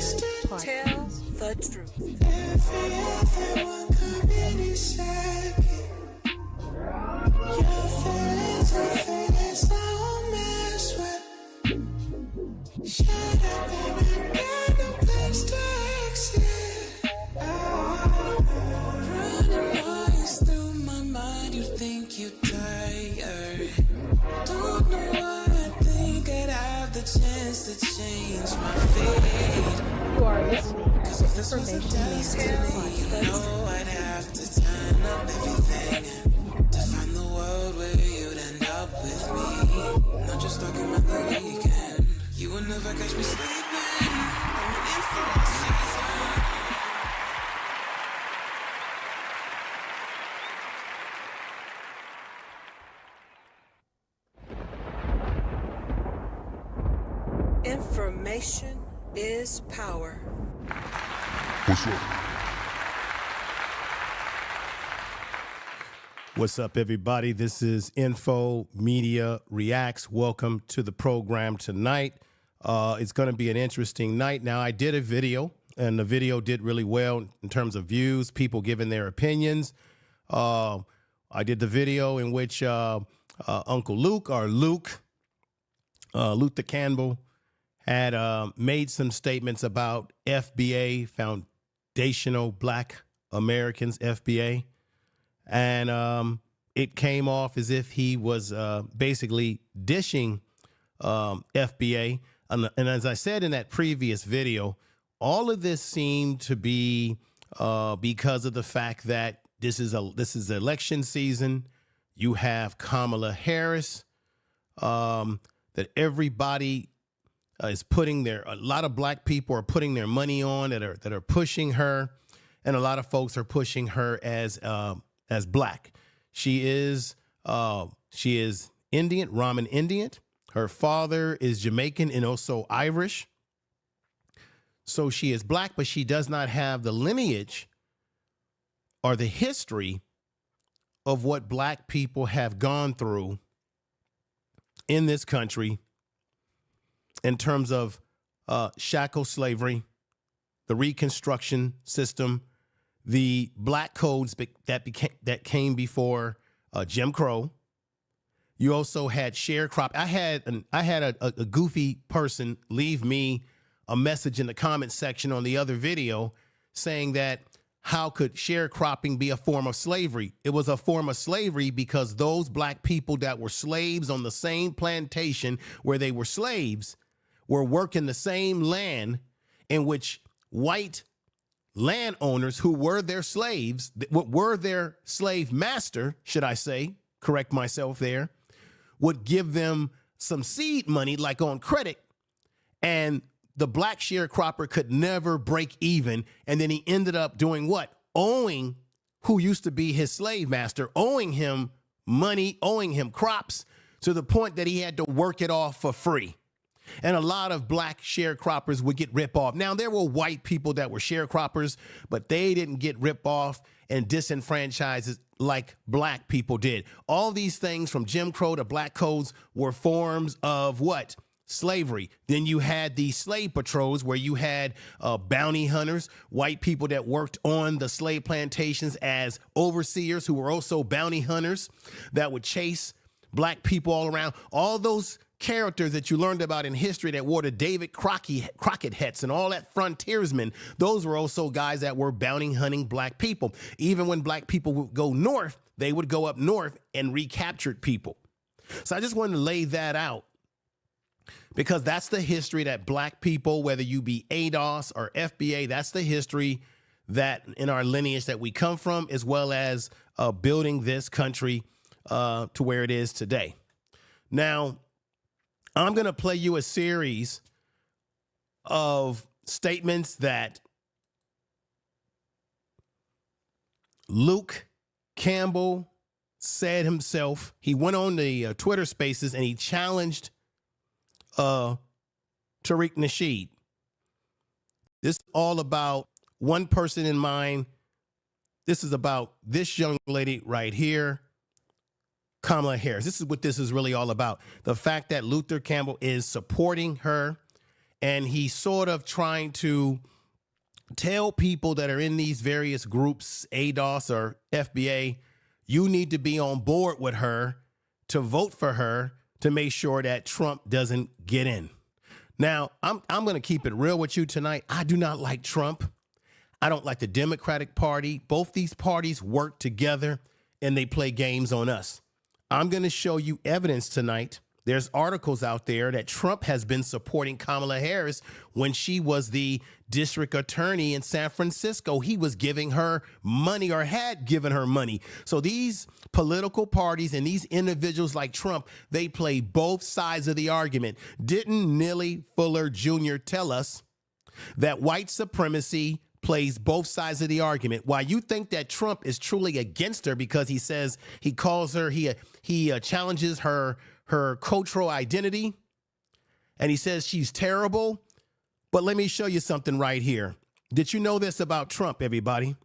Tell the truth. Everyone could be second. Your feelings all mess with. Shut up and I got no place to exit. Running noise through my mind, you think you're tired. Don't know why I think I'd have the chance to change my fate. You are listening to Informationmanspeaks. You know I'd have to turn up everything to find the world where you'd end up with me. Not just talking about the weekend. You would never catch me sleeping. I'm in for a season. Information is power. What's up, everybody? This is Info Media Reacts. Welcome to the program tonight. It's going to be an interesting night. Now, I did a video, and the video did really well in terms of views, people giving their opinions. I did the video in which Uncle Luke, or Luke, Luther Campbell, had made some statements about FBA, Foundational Black Americans, FBA. And it came off as if he was basically dishing FBA. And as I said in that previous video, all of this seemed to be because of the fact that this is election season. You have Kamala Harris, that everybody is putting a lot of black people are putting their money on that are pushing her, and a lot of folks are pushing her as black. She is Indian, Raman Indian. Her father is Jamaican and also Irish. So she is black, but she does not have the lineage or the history of what black people have gone through in this country in terms of shackle slavery, the Reconstruction system, the black codes that came before Jim Crow. You also had sharecrop. I had a goofy person leave me a message in the comment section on the other video saying that how could sharecropping be a form of slavery? It was a form of slavery because those black people that were slaves on the same plantation where they were slaves were working the same land in which white landowners who were their slaves, were their slave master, should I say, correct myself there, would give them some seed money like on credit, and the black sharecropper could never break even. And then he ended up doing what? Owing who used to be his slave master, owing him money, owing him crops, to the point that he had to work it off for free. And a lot of black sharecroppers would get ripped off. Now, there were white people that were sharecroppers, but they didn't get ripped off and disenfranchised like black people did. All these things from Jim Crow to black codes were forms of what? Slavery. Then you had the slave patrols where you had bounty hunters, white people that worked on the slave plantations as overseers who were also bounty hunters that would chase black people all around. All those characters that you learned about in history that wore the David Crockett hats and all that frontiersmen, those were also guys that were bounty hunting black people. Even when black people would go north, they would go up north and recaptured people. So I just wanted to lay that out because that's the history that black people, whether you be ADOS or FBA, that's the history that in our lineage that we come from, as well as building this country to where it is today. Now, I'm going to play you a series of statements that Luke Campbell said himself. He went on the Twitter Spaces and he challenged Tariq Nasheed. This is all about one person in mind. This is about this young lady right here, Kamala Harris. This is what this is really all about. The fact that Luther Campbell is supporting her and he's sort of trying to tell people that are in these various groups, ADOS or FBA, you need to be on board with her to vote for her to make sure that Trump doesn't get in. Now, I'm going to keep it real with you tonight. I do not like Trump. I don't like the Democratic Party. Both these parties work together and they play games on us. I'm going to show you evidence tonight. There's articles out there that Trump has been supporting Kamala Harris when she was the district attorney in San Francisco. He was giving her money or had given her money. So these political parties and these individuals like Trump, they play both sides of the argument. Didn't Neely Fuller Jr. tell us that white supremacy plays both sides of the argument? Why you think that Trump is truly against her because he says he calls her, he challenges her cultural identity, and he says she's terrible. But let me show you something right here. Did you know this about Trump, everybody?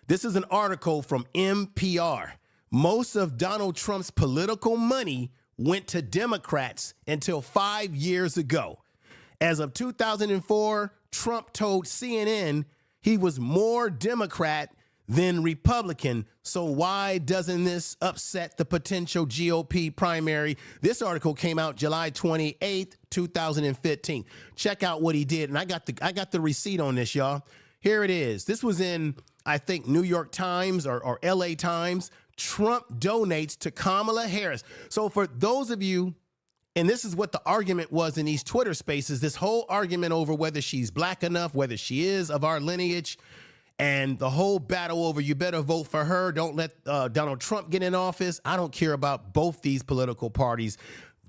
This is an article from NPR. Most of Donald Trump's political money went to Democrats until 5 years ago. As of 2004, Trump told CNN he was more Democrat than Republican. So why doesn't this upset the potential GOP primary? This article came out July 28th, 2015. Check out what he did. And I got the receipt on this, y'all. Here it is. This was in, I think, New York Times or LA Times. Trump donates to Kamala Harris. So for those of you, and this is what the argument was in these Twitter spaces, this whole argument over whether she's black enough, whether she is of our lineage, and the whole battle over you better vote for her, don't let Donald Trump get in office. I don't care about both these political parties,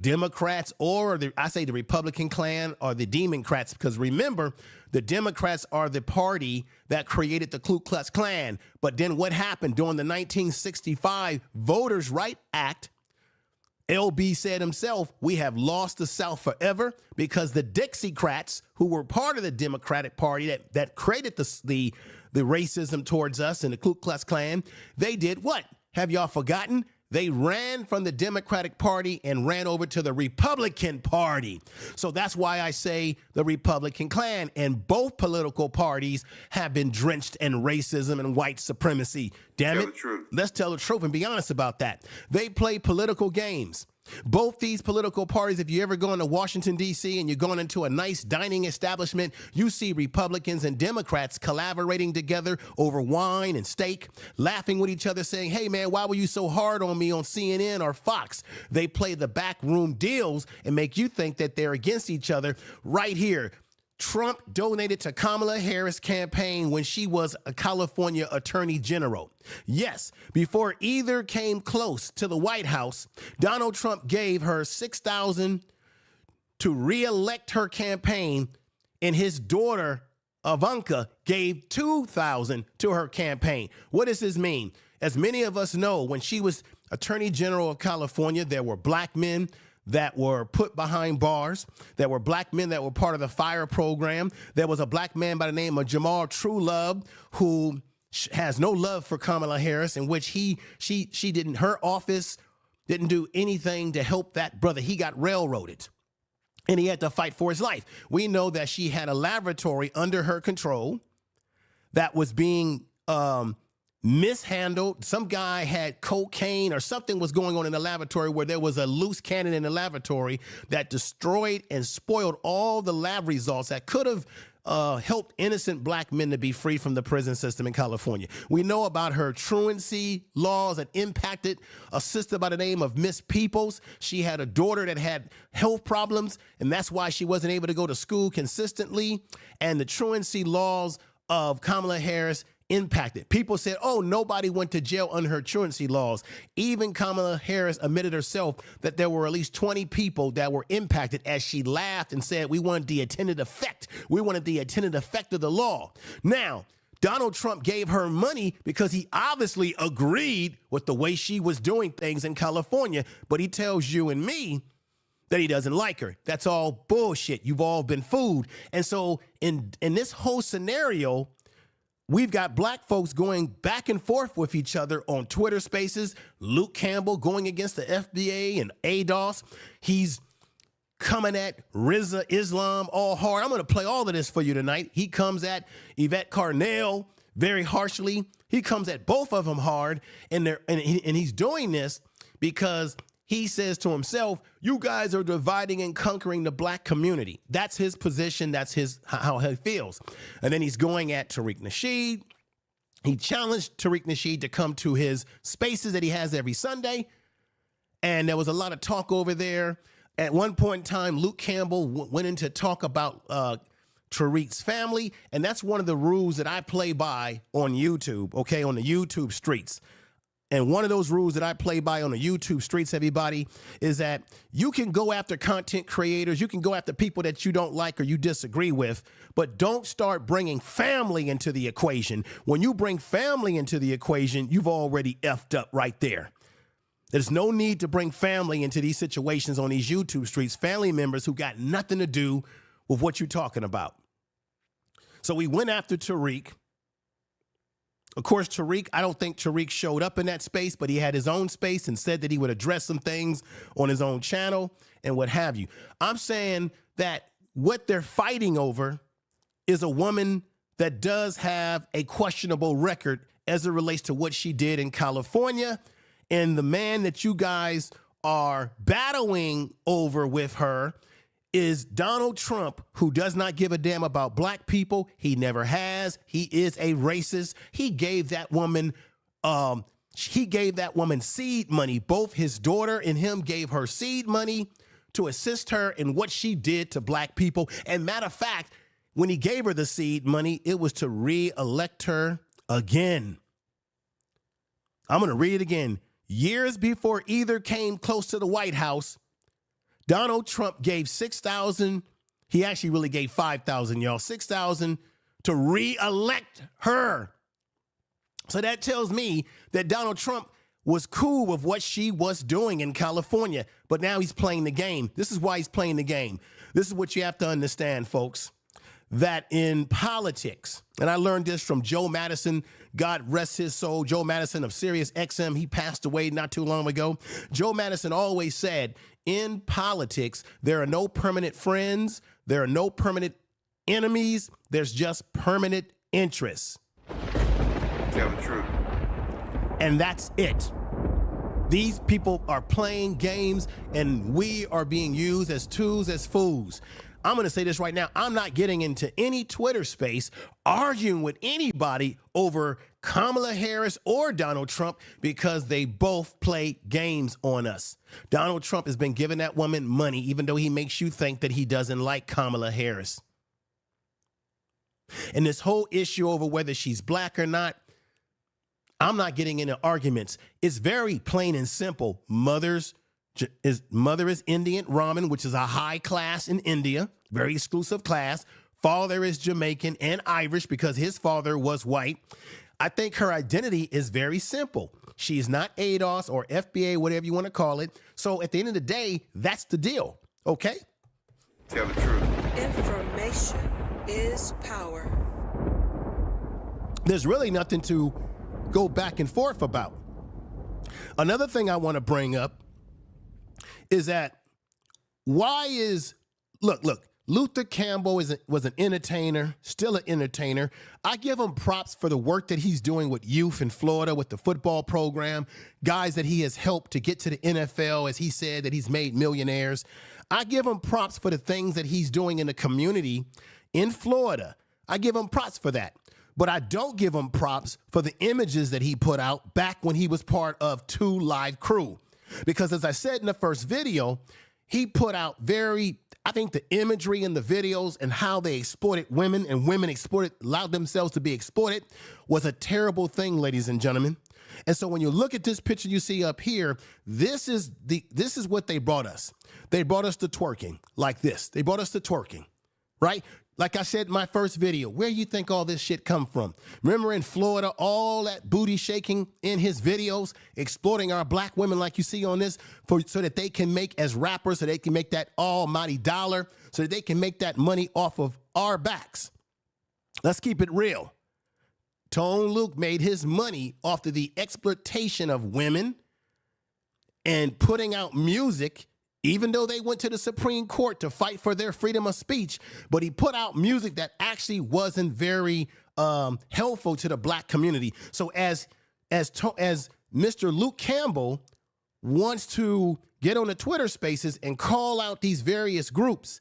Democrats or I say the Republican clan or the Democrats, because remember, the Democrats are the party that created the Ku Klux Klan. But then what happened during the 1965 Voters' Right Act? LB said himself, we have lost the South forever because the Dixiecrats, who were part of the Democratic Party that created the racism towards us and the Ku Klux Klan, they did what? Have y'all forgotten? They ran from the Democratic Party and ran over to the Republican Party. So that's why I say the Republican Klan, and both political parties have been drenched in racism and white supremacy. Damn it. Let's tell the truth and be honest about that. They play political games. Both these political parties, if you ever go into Washington, D.C., and you're going into a nice dining establishment, you see Republicans and Democrats collaborating together over wine and steak, laughing with each other, saying, hey, man, why were you so hard on me on CNN or Fox? They play the backroom deals and make you think that they're against each other. Right here, Trump donated to Kamala Harris' campaign when she was a California Attorney General. Yes, before either came close to the White House, Donald Trump gave her $6,000 to reelect her campaign, and his daughter, Ivanka, gave $2,000 to her campaign. What does this mean? As many of us know, when she was Attorney General of California, there were black men that were put behind bars. There were black men that were part of the FIRE program. There was a black man by the name of Jamal Truelove who has no love for Kamala Harris, in which her office didn't do anything to help that brother. He got railroaded and he had to fight for his life. We know that she had a laboratory under her control that was being mishandled. Some guy had cocaine or something was going on in the laboratory where there was a loose cannon in the laboratory that destroyed and spoiled all the lab results that could have helped innocent black men to be free from the prison system in California. We know about her truancy laws that impacted a sister by the name of Miss Peoples. She had a daughter that had health problems, and that's why she wasn't able to go to school consistently. And the truancy laws of Kamala Harris impacted. People said, oh, nobody went to jail under her truancy laws. Even Kamala Harris admitted herself that there were at least 20 people that were impacted, as she laughed and said, we wanted the intended effect. We wanted the intended effect of the law. Now, Donald Trump gave her money because he obviously agreed with the way she was doing things in California, but he tells you and me that he doesn't like her. That's all bullshit. You've all been fooled. And so in this whole scenario, we've got black folks going back and forth with each other on Twitter Spaces. Luke Campbell going against the FBA and ADOS. He's coming at Rizza, Islam, all hard. I'm going to play all of this for you tonight. He comes at Yvette Carnell very harshly. He comes at both of them hard, and he's doing this because he says to himself, you guys are dividing and conquering the black community. That's his position. That's how he feels. And then he's going at Tariq Nasheed. He challenged Tariq Nasheed to come to his spaces that he has every Sunday. And there was a lot of talk over there. At one point in time, Luke Campbell went in to talk about Tariq's family. And that's one of the rules that I play by on YouTube, okay, on the YouTube streets. And one of those rules that I play by on the YouTube streets, everybody, is that you can go after content creators. You can go after people that you don't like or you disagree with, but don't start bringing family into the equation. When you bring family into the equation, you've already effed up right there. There's no need to bring family into these situations on these YouTube streets, family members who got nothing to do with what you're talking about. So we went after Tariq. Of course, I don't think Tariq showed up in that space, but he had his own space and said that he would address some things on his own channel and what have you. I'm saying that what they're fighting over is a woman that does have a questionable record as it relates to what she did in California. And the man that you guys are battling over with her is Donald Trump, who does not give a damn about black people. He never has. He is a racist. He gave that woman seed money. Both his daughter and him gave her seed money to assist her in what she did to black people. And matter of fact, when he gave her the seed money, it was to re-elect her again. I'm going to read it again. Years before either came close to the White House, Donald Trump gave $6,000. He actually really gave $5,000, y'all. $6,000 to re-elect her. So that tells me that Donald Trump was cool with what she was doing in California, but now he's playing the game. This is why he's playing the game. This is what you have to understand, folks, that in politics, and I learned this from Joe Madison, God rest his soul, Joe Madison of Sirius XM. He passed away not too long ago. Joe Madison always said, in politics, there are no permanent friends. There are no permanent enemies. There's just permanent interests. Tell the truth. And that's it. These people are playing games, and we are being used as tools, as fools. I'm going to say this right now. I'm not getting into any Twitter space arguing with anybody over Kamala Harris or Donald Trump because they both play games on us. Donald Trump has been giving that woman money, even though he makes you think that he doesn't like Kamala Harris. And this whole issue over whether she's black or not, I'm not getting into arguments. It's very plain and simple. Mother is Indian, Raman, which is a high class in India, very exclusive class. Father is Jamaican and Irish because his father was white. I think her identity is very simple. She's not ADOS or FBA, whatever you want to call it. So at the end of the day, that's the deal. Okay? Tell the truth. Information is power. There's really nothing to go back and forth about. Another thing I want to bring up is that look, Luther Campbell was an entertainer, still an entertainer. I give him props for the work that he's doing with youth in Florida with the football program, guys that he has helped to get to the NFL, as he said, that he's made millionaires. I give him props for the things that he's doing in the community in Florida. I give him props for that. But I don't give him props for the images that he put out back when he was part of 2 Live Crew. Because as I said in the first video, he put out I think the imagery in the videos and how they exploited women and women allowed themselves to be exploited was a terrible thing, ladies and gentlemen. And so when you look at this picture you see up here, this is what they brought us. They brought us to twerking like this. They brought us to twerking, right? Like I said in my first video, where you think all this shit come from? Remember in Florida, all that booty shaking in his videos, exploiting our black women like you see on this, so that they can make, as rappers, so they can make that almighty dollar, so that they can make that money off of our backs. Let's keep it real. Tone Luke made his money off of the exploitation of women and putting out music even though they went to the Supreme Court to fight for their freedom of speech, but he put out music that actually wasn't very helpful to the black community. So as Mr. Luke Campbell wants to get on the Twitter spaces and call out these various groups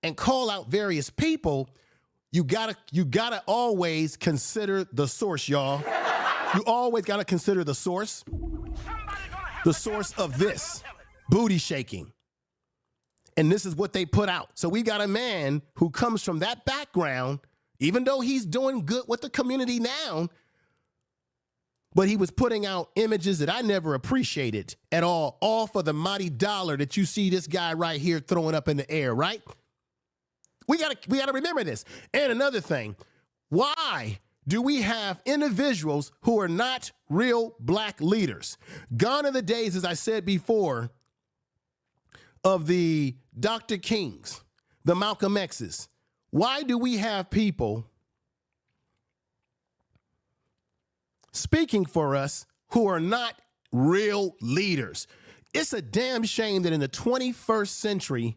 and call out various people, you gotta always consider the source, y'all. You always gotta consider the source of this booty shaking. And this is what they put out. So we got a man who comes from that background, even though he's doing good with the community now, but he was putting out images that I never appreciated at all for the mighty dollar that you see this guy right here throwing up in the air, right? We gotta remember this. And another thing, why do we have individuals who are not real black leaders? Gone are the days, as I said before, of the Dr. Kings, the Malcolm X's. Why do we have people speaking for us who are not real leaders? It's a damn shame that in the 21st century,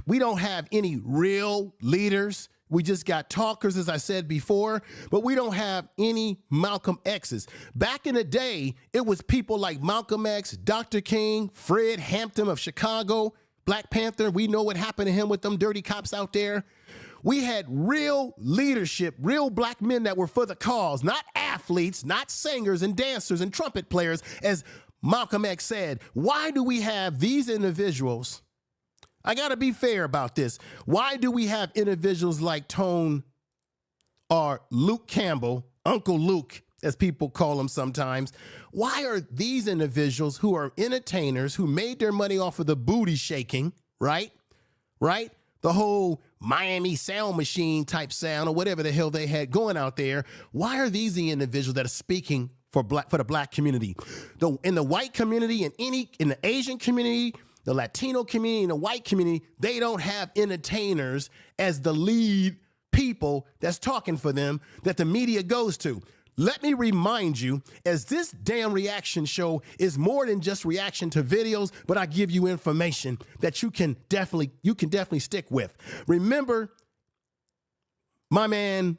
we don't have any real leaders. We just got talkers, as I said before, but we don't have any Malcolm X's. Back in the day, it was people like Malcolm X, Dr. King, Fred Hampton of Chicago, Black Panther. We know what happened to him with them dirty cops out there. We had real leadership, real black men that were for the cause, not athletes, not singers and dancers and trumpet players, as Malcolm X said. Why do we have these individuals? I got to be fair about this. Why do we have individuals like Tone or Luke Campbell, Uncle Luke, as people call him sometimes? Why are these individuals who are entertainers, who made their money off of the booty shaking, right? The whole Miami sound machine type sound or whatever the hell they had going out there. Why are these the individuals that are speaking for the black community? In the white community, in the Asian community, the Latino community and the white community, they don't have entertainers as the lead people that's talking for them that the media goes to. Let me remind you, as this damn reaction show is more than just reaction to videos, but I give you information that you can definitely stick with. Remember, my man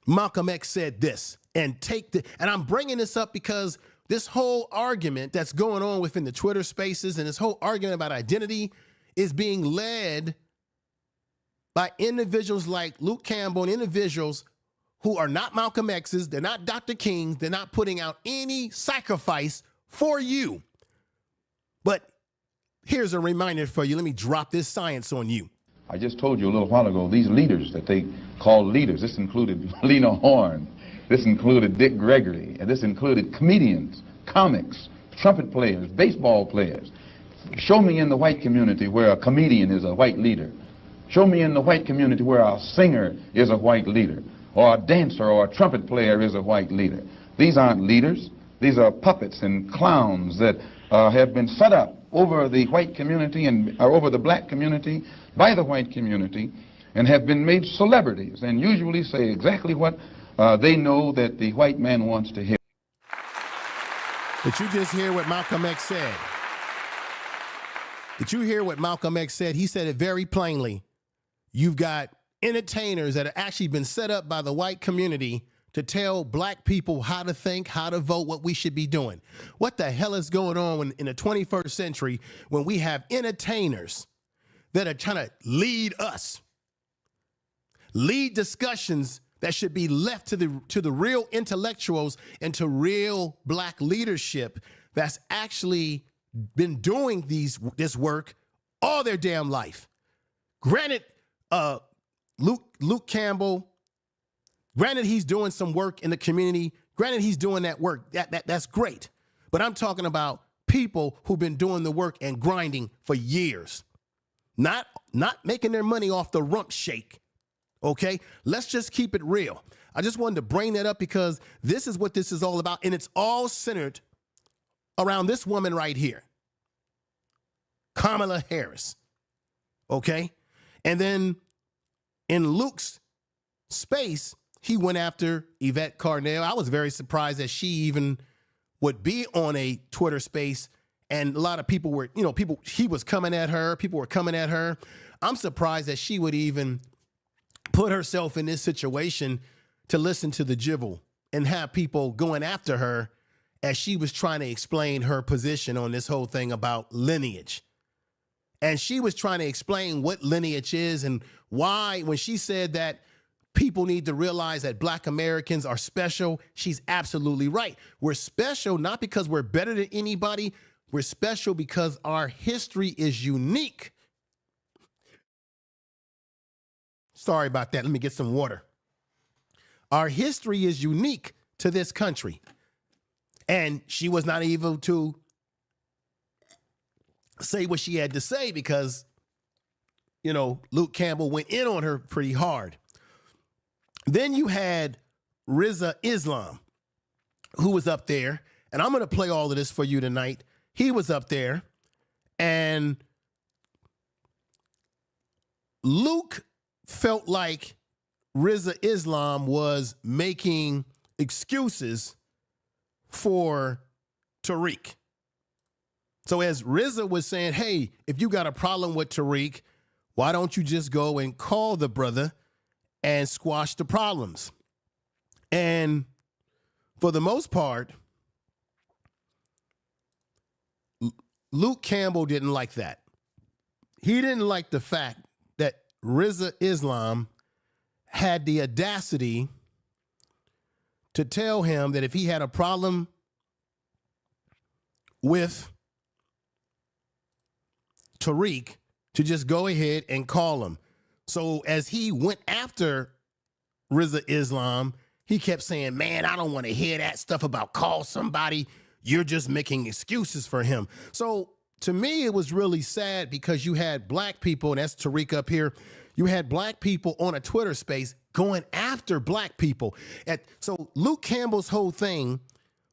Malcolm X said this, and I'm bringing this up because this whole argument that's going on within the Twitter spaces and this whole argument about identity is being led by individuals like Luke Campbell and individuals who are not Malcolm X's, they're not Dr. King's, they're not putting out any sacrifice for you. But here's a reminder for you. Let me drop this science on you. I just told you a little while ago, these leaders that they call leaders, this included Lena Horne, this included Dick Gregory, and this included comedians, comics, trumpet players, baseball players. Show me in the white community where a comedian is a white leader. Show me in the white community where a singer is a white leader, or a dancer or a trumpet player is a white leader. These aren't leaders. These are puppets and clowns that have been set up over the white community and over the black community by the white community and have been made celebrities and usually say exactly what they know that the white man wants to hear. Did you just hear what Malcolm X said? Did you hear what Malcolm X said? He said it very plainly. You've got entertainers that have actually been set up by the white community to tell black people how to think, how to vote, what we should be doing. What the hell is going on in the 21st century when we have entertainers that are trying to lead us, lead discussions that should be left to the real intellectuals and to real black leadership that's actually been doing this work all their damn life? Granted, Luke Campbell, granted he's doing some work in the community. Granted he's doing that work. That's great. But I'm talking about people who've been doing the work and grinding for years, not making their money off the rump shake. Okay, let's just keep it real. I just wanted to bring that up because this is what this is all about, and it's all centered around this woman right here, Kamala Harris. Okay, and then in Luke's space, he went after Yvette Carnell. I was very surprised that she even would be on a Twitter space And a lot of people were, he was coming at her. People were coming at her. I'm surprised that she would even put herself in this situation to listen to the jibble and have people going after her as she was trying to explain her position on this whole thing about lineage. And she was trying to explain what lineage is and why, when she said that people need to realize that Black Americans are special, she's absolutely right. We're special not because we're better than anybody. We're special because our history is unique. Sorry about that. Let me get some water. Our history is unique to this country. And she was not able to say what she had to say because, Luke Campbell went in on her pretty hard. Then you had Rizza Islam, who was up there. And I'm going to play all of this for you tonight. He was up there. And Luke felt like Rizza Islam was making excuses for Tariq. So as Rizza was saying, hey, if you got a problem with Tariq, why don't you just go and call the brother and squash the problems? And for the most part, Luke Campbell didn't like that. He didn't like the fact that Rizza Islam had the audacity to tell him that if he had a problem with Tariq, to just go ahead and call him. So as he went after Rizza Islam, he kept saying, man, I don't want to hear that stuff about call somebody. You're just making excuses for him. So to me, it was really sad because you had Black people, and that's Tariq up here. You had Black people on a Twitter space going after Black people. So Luke Campbell's whole thing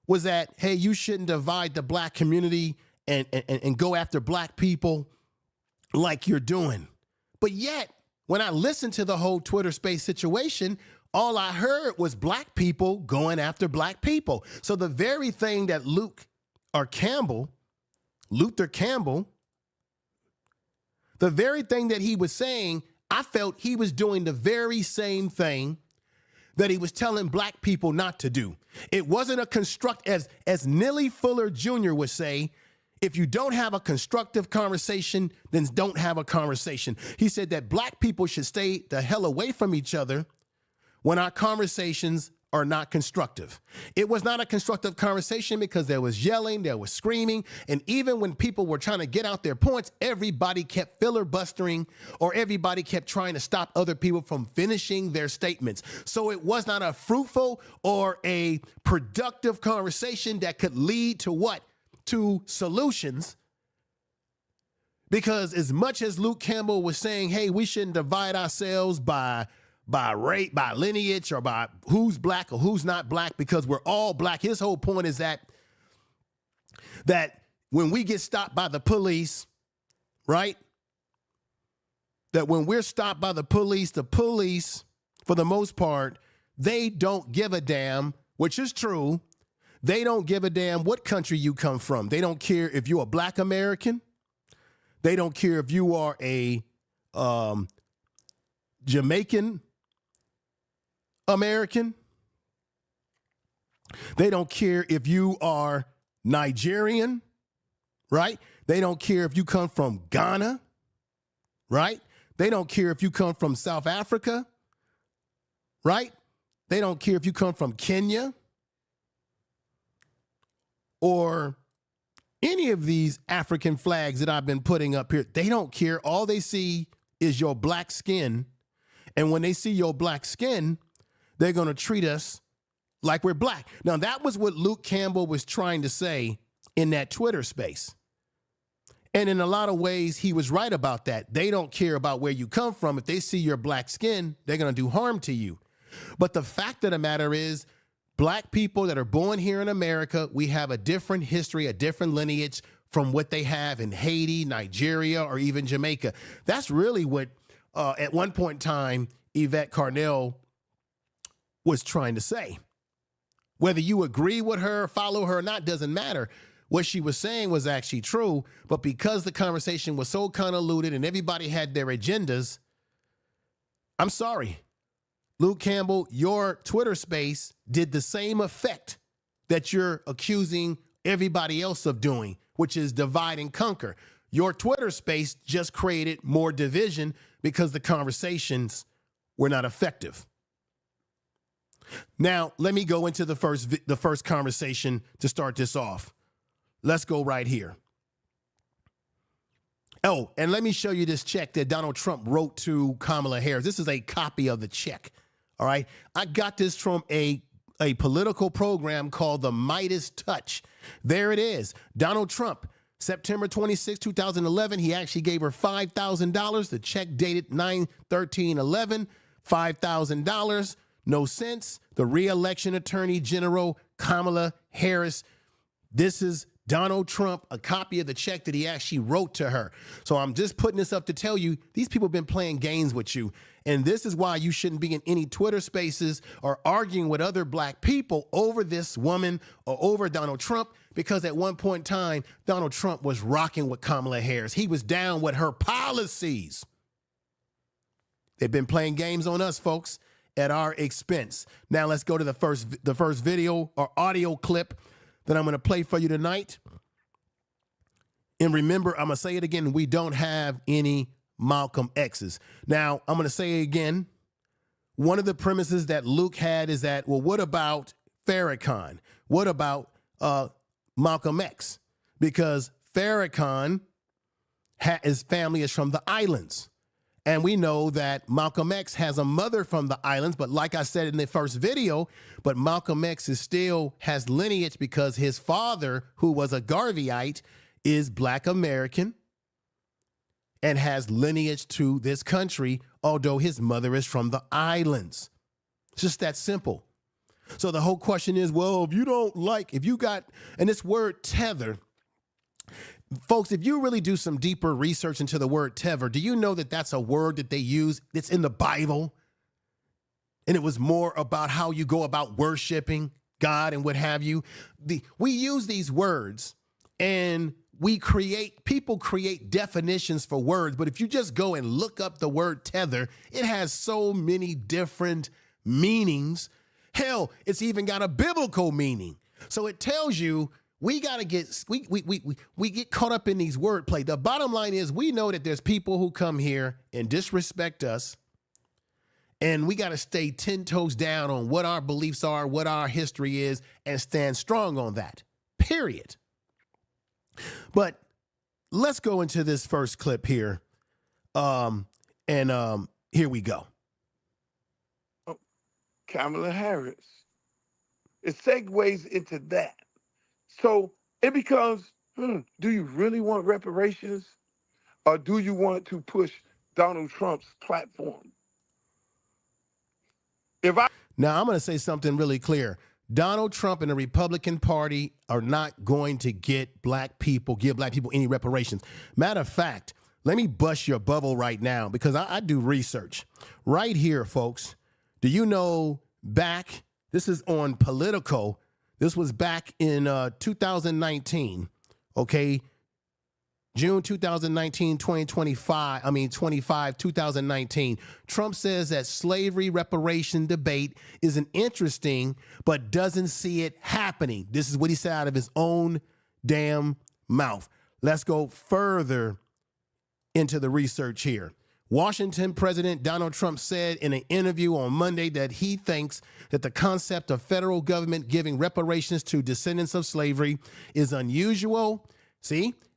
was that, hey, you shouldn't divide the Black community and go after Black people like you're doing. But yet, when I listened to the whole Twitter space situation, all I heard was Black people going after Black people. So the very thing that Luther Campbell, the very thing that he was saying, I felt he was doing the very same thing that he was telling Black people not to do. It wasn't a as Neely Fuller Jr. would say, if you don't have a constructive conversation, then don't have a conversation. He said that Black people should stay the hell away from each other when our conversations are not constructive. It was not a constructive conversation because there was yelling, there was screaming, and even when people were trying to get out their points, everybody kept filibustering or everybody kept trying to stop other people from finishing their statements. So it was not a fruitful or a productive conversation that could lead to what? To solutions. Because as much as Luke Campbell was saying, hey, we shouldn't divide ourselves by race, by lineage, or by who's Black or who's not Black, because we're all Black. His whole point is that when we get stopped by the police, right? That when we're stopped by the police, for the most part, they don't give a damn, which is true. They don't give a damn what country you come from. They don't care if you're a Black American. They don't care if you are a Jamaican American. They don't care if you are Nigerian, right? They don't care if you come from Ghana, right? They don't care if you come from South Africa, right? They don't care if you come from Kenya or any of these African flags that I've been putting up here. They don't care. All they see is your Black skin. And when they see your Black skin, they're going to treat us like we're Black. Now, that was what Luke Campbell was trying to say in that Twitter space. And in a lot of ways, he was right about that. They don't care about where you come from. If they see your Black skin, they're going to do harm to you. But the fact of the matter is, Black people that are born here in America, we have a different history, a different lineage from what they have in Haiti, Nigeria, or even Jamaica. That's really what, at one point in time, Yvette Carnell was trying to say. Whether you agree with her, follow her or not, doesn't matter. what she was saying was actually true, but because the conversation was so convoluted and everybody had their agendas, I'm sorry. Luke Campbell, your Twitter space did the same effect that you're accusing everybody else of doing, which is divide and conquer. Your Twitter space just created more division because the conversations were not effective. Now, let me go into the first conversation to start this off. Let's go right here. Oh, and let me show you this check that Donald Trump wrote to Kamala Harris. This is a copy of the check. All right. I got this from a political program called the Midas Touch. There it is. Donald Trump, September 26, 2011. He actually gave her $5,000. The check dated 9/13/11. $5,000. No sense. The re-election attorney general, Kamala Harris. This is Donald Trump, a copy of the check that he actually wrote to her. So I'm just putting this up to tell you, these people have been playing games with you. And this is why you shouldn't be in any Twitter spaces or arguing with other black people over this woman or over Donald Trump, because at one point in time, Donald Trump was rocking with Kamala Harris. He was down with her policies. They've been playing games on us, folks, at our expense. Now let's go to the first video or audio clip that I'm going to play for you tonight. And remember, I'm going to say it again, we don't have any Malcolm X's. Now, I'm going to say it again. One of the premises that Luke had is that, well, what about Farrakhan? What about Malcolm X? Because Farrakhan, his family is from the islands. And we know that Malcolm X has a mother from the islands, but like I said in the first video, but Malcolm X still has lineage because his father, who was a Garveyite, is Black American and has lineage to this country, although his mother is from the islands. It's just that simple. So the whole question is, well, if you got, and this word tether, folks, if you really do some deeper research into the word tether, do you know that that's a word that they use? It's in the Bible. And it was more about how you go about worshiping God and what have you. We use these words and people create definitions for words. But if you just go and look up the word tether, it has so many different meanings. Hell, it's even got a biblical meaning. So it tells you we get caught up in these wordplay. The bottom line is we know that there's people who come here and disrespect us, and we got to stay 10 toes down on what our beliefs are, what our history is, and stand strong on that, period. But let's go into this first clip here, and here we go. Kamala Harris. It segues into that. So it becomes, do you really want reparations, or do you want to push Donald Trump's platform? Now, I'm going to say something really clear. Donald Trump and the Republican Party are not going to give black people any reparations. Matter of fact, let me bust your bubble right now, because I do research. Right here, folks, do you know this is on Politico. This was back in 2019, okay? June 2019, 2019. Trump says that slavery reparation debate isn't interesting, but doesn't see it happening. This is what he said out of his own damn mouth. Let's go further into the research here. Washington President Donald Trump said in an interview on Monday that he thinks that the concept of federal government giving reparations to descendants of slavery is unusual,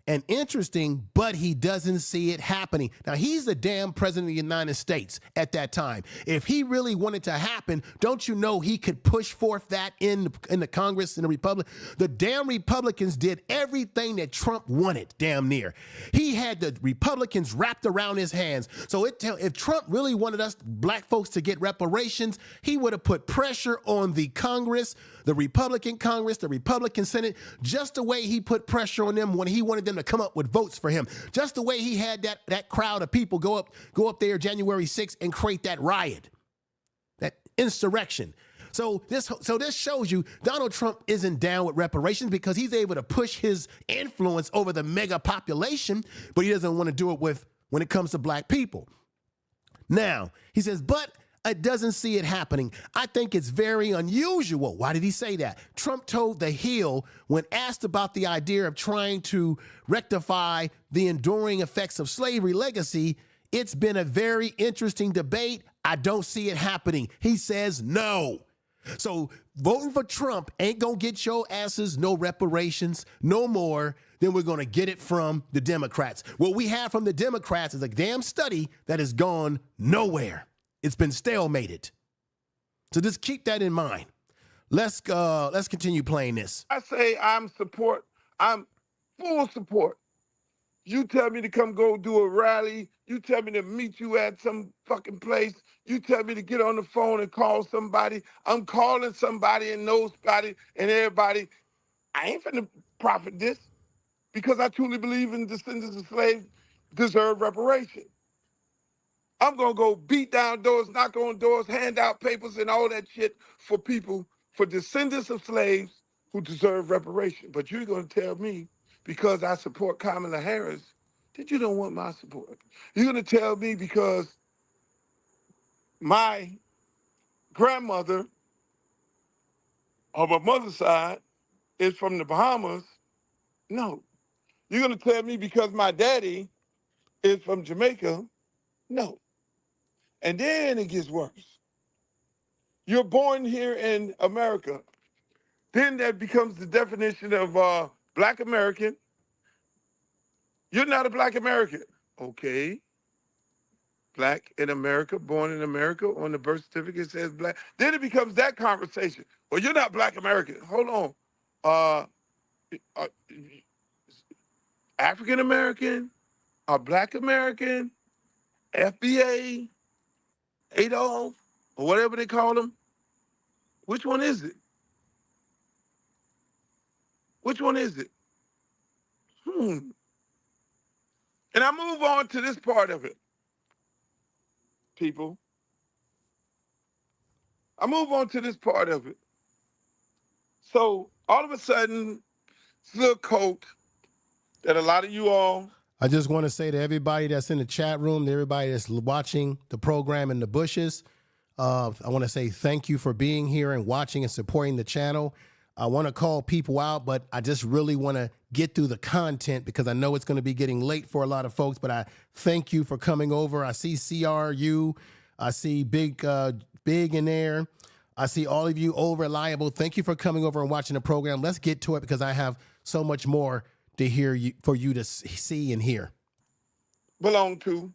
and interesting, but he doesn't see it happening. Now, he's the damn president of the United States at that time. If he really wanted to happen, don't you know he could push forth that in the Congress and the Republic? The damn Republicans did everything that Trump wanted, damn near. He had the Republicans wrapped around his hands. So if Trump really wanted us black folks to get reparations, he would have put pressure on the Congress, the Republican Senate, just the way he put pressure on them when he wanted them to come up with votes for him. Just the way he had that crowd of people go up there January 6th and create that riot, that insurrection. So this shows you Donald Trump isn't down with reparations because he's able to push his influence over the mega population, but he doesn't want to do it when it comes to black people. Now, he says, but it doesn't see it happening. I think it's very unusual. Why did he say that? Trump told The Hill when asked about the idea of trying to rectify the enduring effects of slavery legacy, it's been a very interesting debate. I don't see it happening. He says no. So voting for Trump ain't going to get your asses no reparations, no more than we're going to get it from the Democrats. What we have from the Democrats is a damn study that has gone nowhere. It's been stalemated. So just keep that in mind. Let's continue playing this. I say I'm full support. You tell me to come go do a rally. You tell me to meet you at some fucking place. You tell me to get on the phone and call somebody. I'm calling somebody and nobody and everybody. I ain't finna profit this because I truly believe in descendants of slaves deserve reparation. I'm gonna go beat down doors, knock on doors, hand out papers and all that shit for people, for descendants of slaves who deserve reparation. But you're gonna tell me because I support Kamala Harris that you don't want my support. You're gonna tell me because my grandmother on my mother's side is from the Bahamas. No. You're gonna tell me because my daddy is from Jamaica. No. And then it gets worse. You're born here in America. Then that becomes the definition of Black American. You're not a Black American. Okay. Black in America, born in America, on the birth certificate says Black. Then it becomes that conversation. Well, you're not Black American. Hold on. African American, Black American, FBA, Adolf, or whatever they call them. Which one is it? Which one is it? And I move on to this part of it, people. I move on to this part of it. So all of a sudden, this little coat that a lot of you all. I just want to say to everybody that's in the chat room, to everybody that's watching the program in the bushes, I want to say thank you for being here and watching and supporting the channel. I want to call people out, but I just really want to get through the content because I know it's going to be getting late for a lot of folks, but I thank you for coming over. I see CRU. I see Big in there. I see all of you over Reliable. Thank you for coming over and watching the program. Let's get to it because I have so much more to hear you, for you to see and hear. Belong to,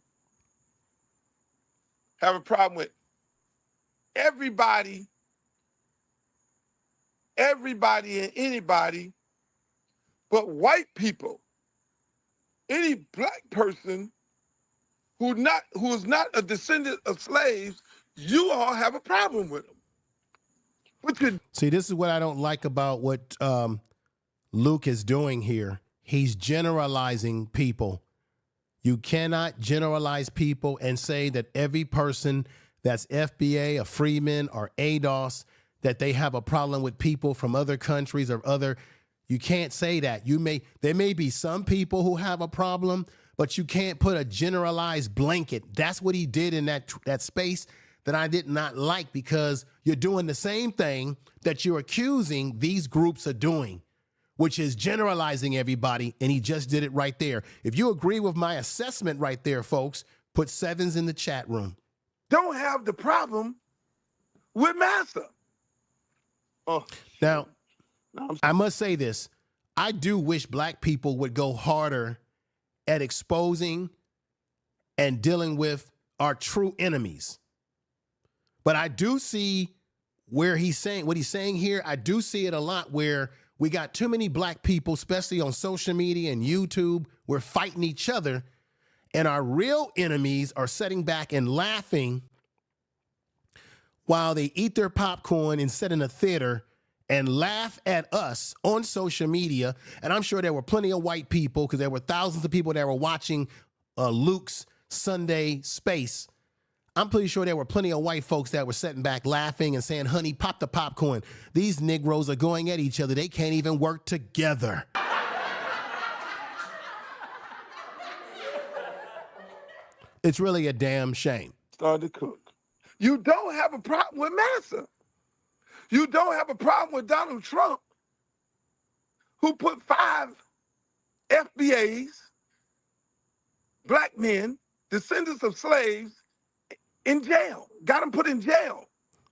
have a problem with everybody and anybody but white people. Any black person who is not a descendant of slaves, you all have a problem with them. See, this is what I don't like about what Luke is doing here. He's generalizing people. You cannot generalize people and say that every person that's FBA, a Freeman, or ADOS, that they have a problem with people from other countries or other. You can't say that. There may be some people who have a problem, but you can't put a generalized blanket. That's what he did in that space that I did not like, because you're doing the same thing that you're accusing these groups of doing, which is generalizing everybody, and he just did it right there. If you agree with my assessment right there, folks, put 7s in the chat room. Don't have the problem with Massa. Now, I must say this. I do wish black people would go harder at exposing and dealing with our true enemies. But I do see where he's saying, what he's saying here, I do see it a lot where we got too many black people, especially on social media and YouTube. We're fighting each other, and our real enemies are sitting back and laughing while they eat their popcorn and sit in a theater and laugh at us on social media. And I'm sure there were plenty of white people, because there were thousands of people that were watching Luke's Sunday space. I'm pretty sure there were plenty of white folks that were sitting back laughing and saying, honey, pop the popcorn. These Negroes are going at each other. They can't even work together. It's really a damn shame. Started to cook. You don't have a problem with Massa. You don't have a problem with Donald Trump, who put 5 FBAs, black men, descendants of slaves, in jail. Got them put in jail.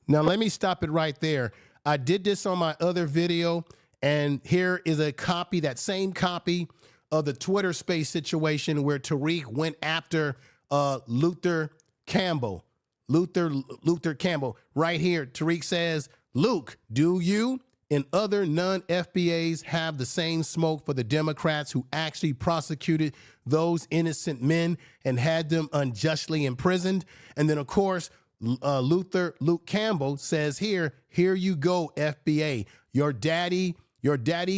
Now, let me stop it right there. I did this on my other video, and here is a copy, that same copy of the Twitter space situation where Tariq went after Luther Campbell. Luther Campbell. Right here, Tariq says, Luke, do you and other non-FBAs have the same smoke for the Democrats who actually prosecuted those innocent men and had them unjustly imprisoned? And then, of course, Luke Campbell says here you go, FBA. Your daddy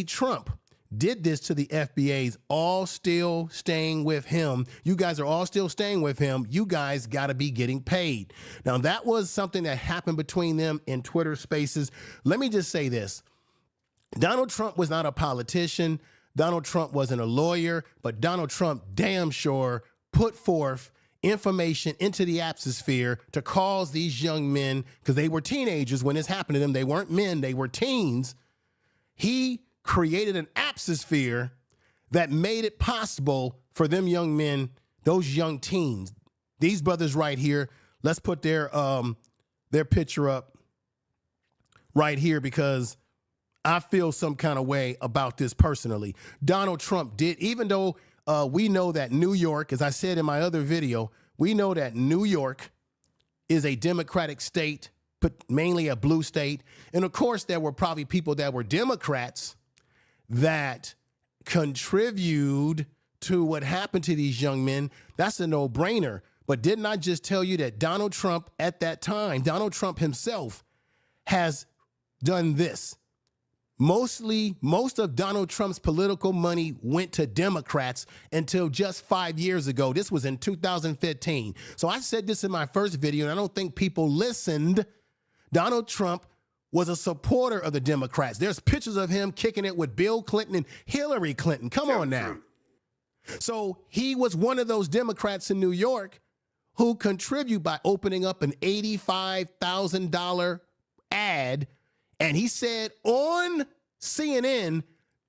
Trump did this to the FBAs, all still staying with him. You guys are all still staying with him. You guys got to be getting paid. Now, that was something that happened between them in Twitter spaces. Let me just say this. Donald Trump was not a politician. Donald Trump wasn't a lawyer, but Donald Trump damn sure put forth information into the atmosphere to cause these young men, because they were teenagers when this happened to them. They weren't men, they were teens. He created an atmosphere that made it possible for them young men, those young teens, these brothers right here. Let's put their picture up right here, because I feel some kind of way about this personally. Donald Trump did, even though we know that New York, as I said in my other video, we know that New York is a Democratic state, but mainly a blue state. And of course, there were probably people that were Democrats that contribute to what happened to these young men. That's a no-brainer. But didn't I just tell you that Donald Trump at that time, Donald Trump himself has done this? Most of Donald Trump's political money went to Democrats until just 5 years ago. This was in 2015. So I said this in my first video, and I don't think people listened. Donald Trump was a supporter of the Democrats. There's pictures of him kicking it with Bill Clinton and Hillary Clinton. Come on now. So he was one of those Democrats in New York who contribute by opening up an $85,000 ad. And he said on CNN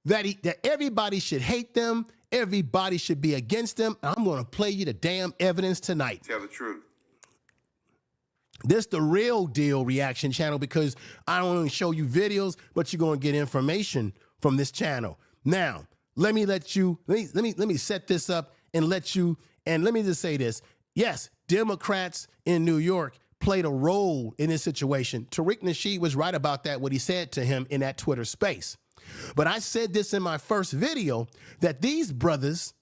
that everybody should hate them. Everybody should be against them. I'm going to play you the damn evidence tonight. Tell the truth. This the real deal reaction channel, because I don't only show you videos, but you're going to get information from this channel. Now, let me set this up and let me just say this. Yes, Democrats in New York played a role in this situation. Tariq Nasheed was right about that, what he said to him in that Twitter space. But I said this in my first video, that these brothers,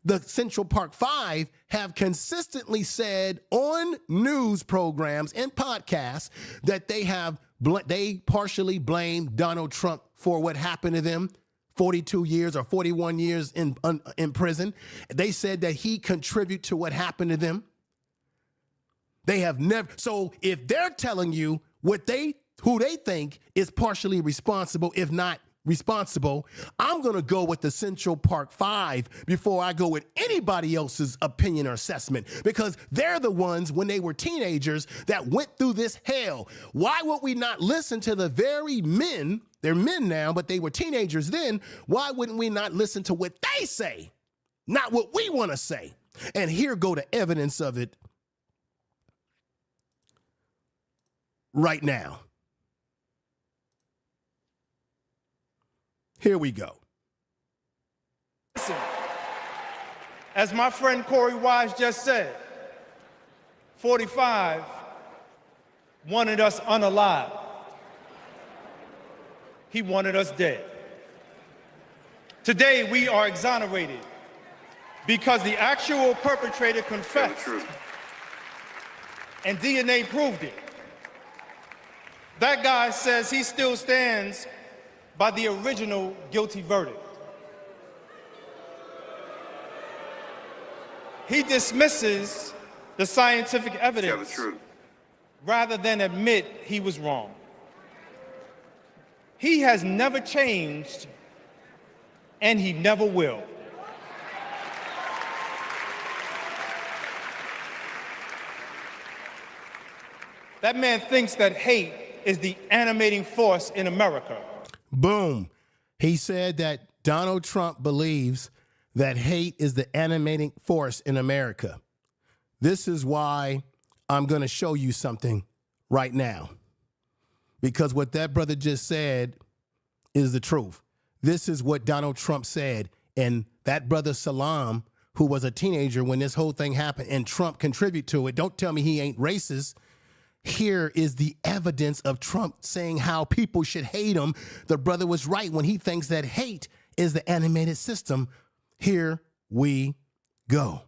the Central Park Five, have consistently said on news programs and podcasts that they partially blame Donald Trump for what happened to them 42 years or 41 years in prison. They said that he contributed to what happened to them. They have never. So if they're telling you who they think is partially responsible, if not responsible, I'm going to go with the Central Park Five before I go with anybody else's opinion or assessment, because they're the ones, when they were teenagers, that went through this hell. Why would we not listen to the very men? They're men now, but they were teenagers then. Why wouldn't we not listen to what they say, not what we want to say? And here go the evidence of it right now. Here we go. Listen, as my friend Corey Wise just said, 45 wanted us unalive. He wanted us dead. Today we are exonerated because the actual perpetrator confessed and DNA proved it. That guy says he still stands by the original guilty verdict. He dismisses the scientific Tell the evidence truth. rather than admit he was wrong. He has never changed, and he never will. That man thinks that hate is the animating force in America. Boom. He said that Donald Trump believes that hate is the animating force in America. This is why I'm going to show you something right now. Because what that brother just said is the truth. This is what Donald Trump said. And that brother Salam, who was a teenager when this whole thing happened, and Trump contributed to it. Don't tell me he ain't racist. Here is the evidence of Trump saying how people should hate him. The brother was right when he thinks that hate is the animated system. Here we go.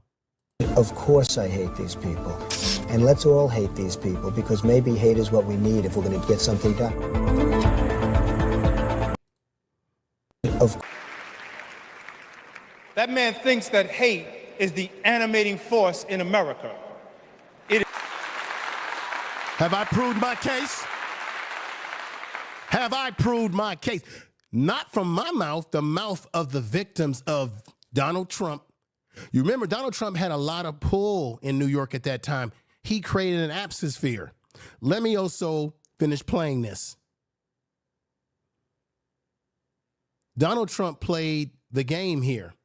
Of course I hate these people. And let's all hate these people, because maybe hate is what we need if we're going to get something done. That man thinks that hate is the animating force in America. Have I proved my case? Have I proved my case? Not from my mouth, the mouth of the victims of Donald Trump. You remember Donald Trump had a lot of pull in New York at that time. He created an atmosphere. Let me also finish playing this. Donald Trump played the game here.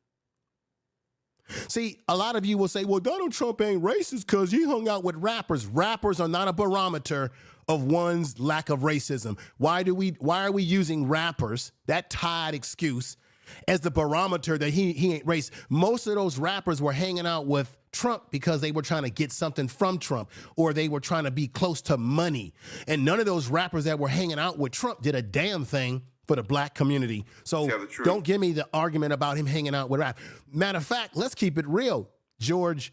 See, a lot of you will say, well, Donald Trump ain't racist because he hung out with rappers. Rappers are not a barometer of one's lack of racism. Why are we using rappers, that tired excuse, as the barometer that he ain't racist? Most of those rappers were hanging out with Trump because they were trying to get something from Trump, or they were trying to be close to money. And none of those rappers that were hanging out with Trump did a damn thing for the black community. So don't give me the argument about him hanging out with rap. Matter of fact, let's keep it real. Thomas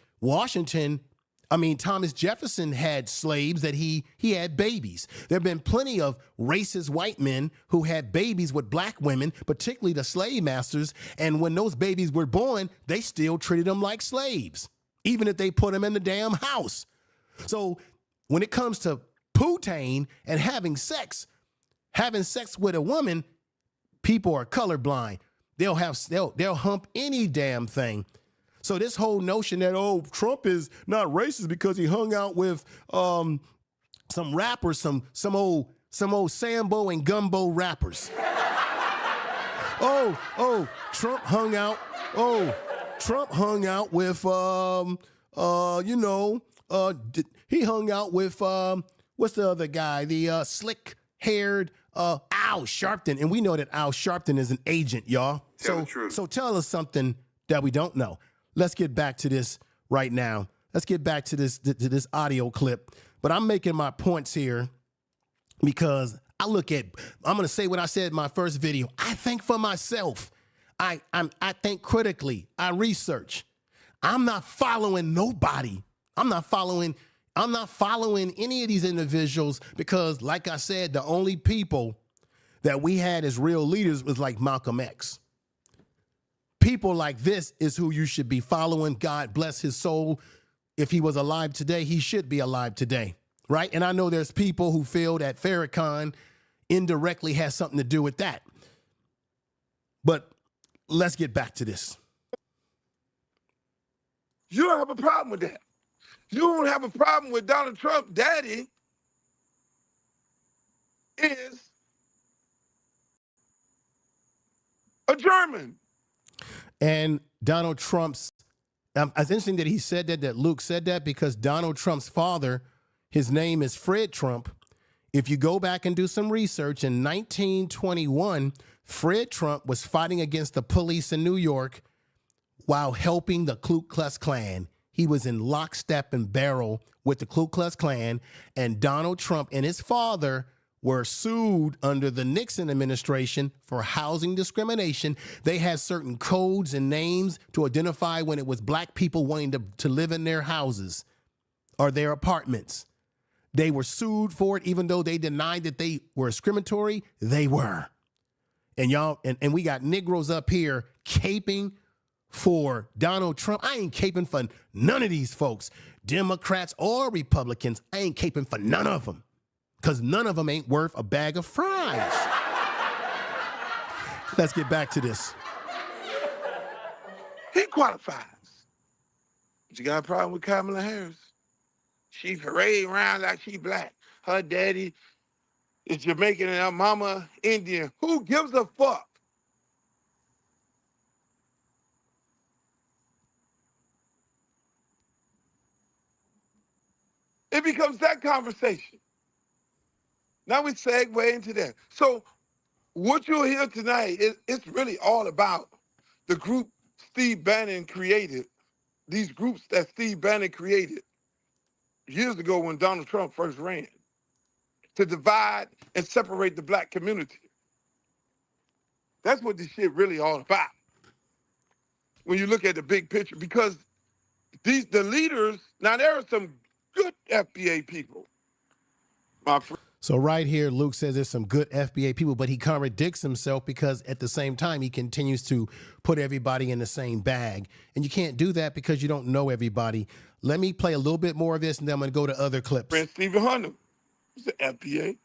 Jefferson had slaves that he had babies. There have been plenty of racist white men who had babies with black women, particularly the slave masters. And when those babies were born, they still treated them like slaves, even if they put them in the damn house. So when it comes to poutine and having sex with a woman, people are colorblind. They'll hump any damn thing. So this whole notion that, oh, Trump is not racist because he hung out with some rappers, some old Sambo and Gumbo rappers. Trump hung out with he hung out with what's the other guy? The slick-haired Al Sharpton, and we know that Al Sharpton is an agent, y'all. So tell us something that we don't know. Let's get back to this right now. Let's get back to this audio clip. But I'm making my points here because I'm going to say what I said in my first video. I think for myself. I think critically. I research. I'm not following nobody. I'm not following any of these individuals because, like I said, the only people that we had as real leaders was like Malcolm X. People like this is who you should be following. God bless his soul. If he was alive today, he should be alive today, right? And I know there's people who feel that Farrakhan indirectly has something to do with that. But let's get back to this. You don't have a problem with that. You don't have a problem with Donald Trump. Daddy is a German. And Donald Trump's, it's interesting that he said that Luke said that, because Donald Trump's father, his name is Fred Trump. If you go back and do some research, in 1921, Fred Trump was fighting against the police in New York while helping the Ku Klux Klan. He was in lockstep and barrel with the Ku Klux Klan, and Donald Trump and his father were sued under the Nixon administration for housing discrimination. They had certain codes and names to identify when it was black people wanting to live in their houses or their apartments. They were sued for it, even though they denied that they were discriminatory. They were. And y'all, and we got Negroes up here caping for Donald Trump. I ain't caping for none of these folks, Democrats or Republicans. I ain't caping for none of them, because none of them ain't worth a bag of fries. Let's get back to this. He qualifies. But you got a problem with Kamala Harris? She parading around like she black. Her daddy is Jamaican and her mama Indian. Who gives a fuck? It becomes that conversation. Now we segue into that. So what you'll hear tonight, it's really all about the group Steve Bannon created, these groups that Steve Bannon created years ago when Donald Trump first ran, to divide and separate the black community. That's what this shit really all about when you look at the big picture, because the leaders, now there are some good FBA people, my friend. So right here, Luke says there's some good FBA people, but he contradicts himself because at the same time, he continues to put everybody in the same bag. And you can't do that because you don't know everybody. Let me play a little bit more of this, and then I'm going to go to other clips. Friend Stephen Hunter, he's an FBA.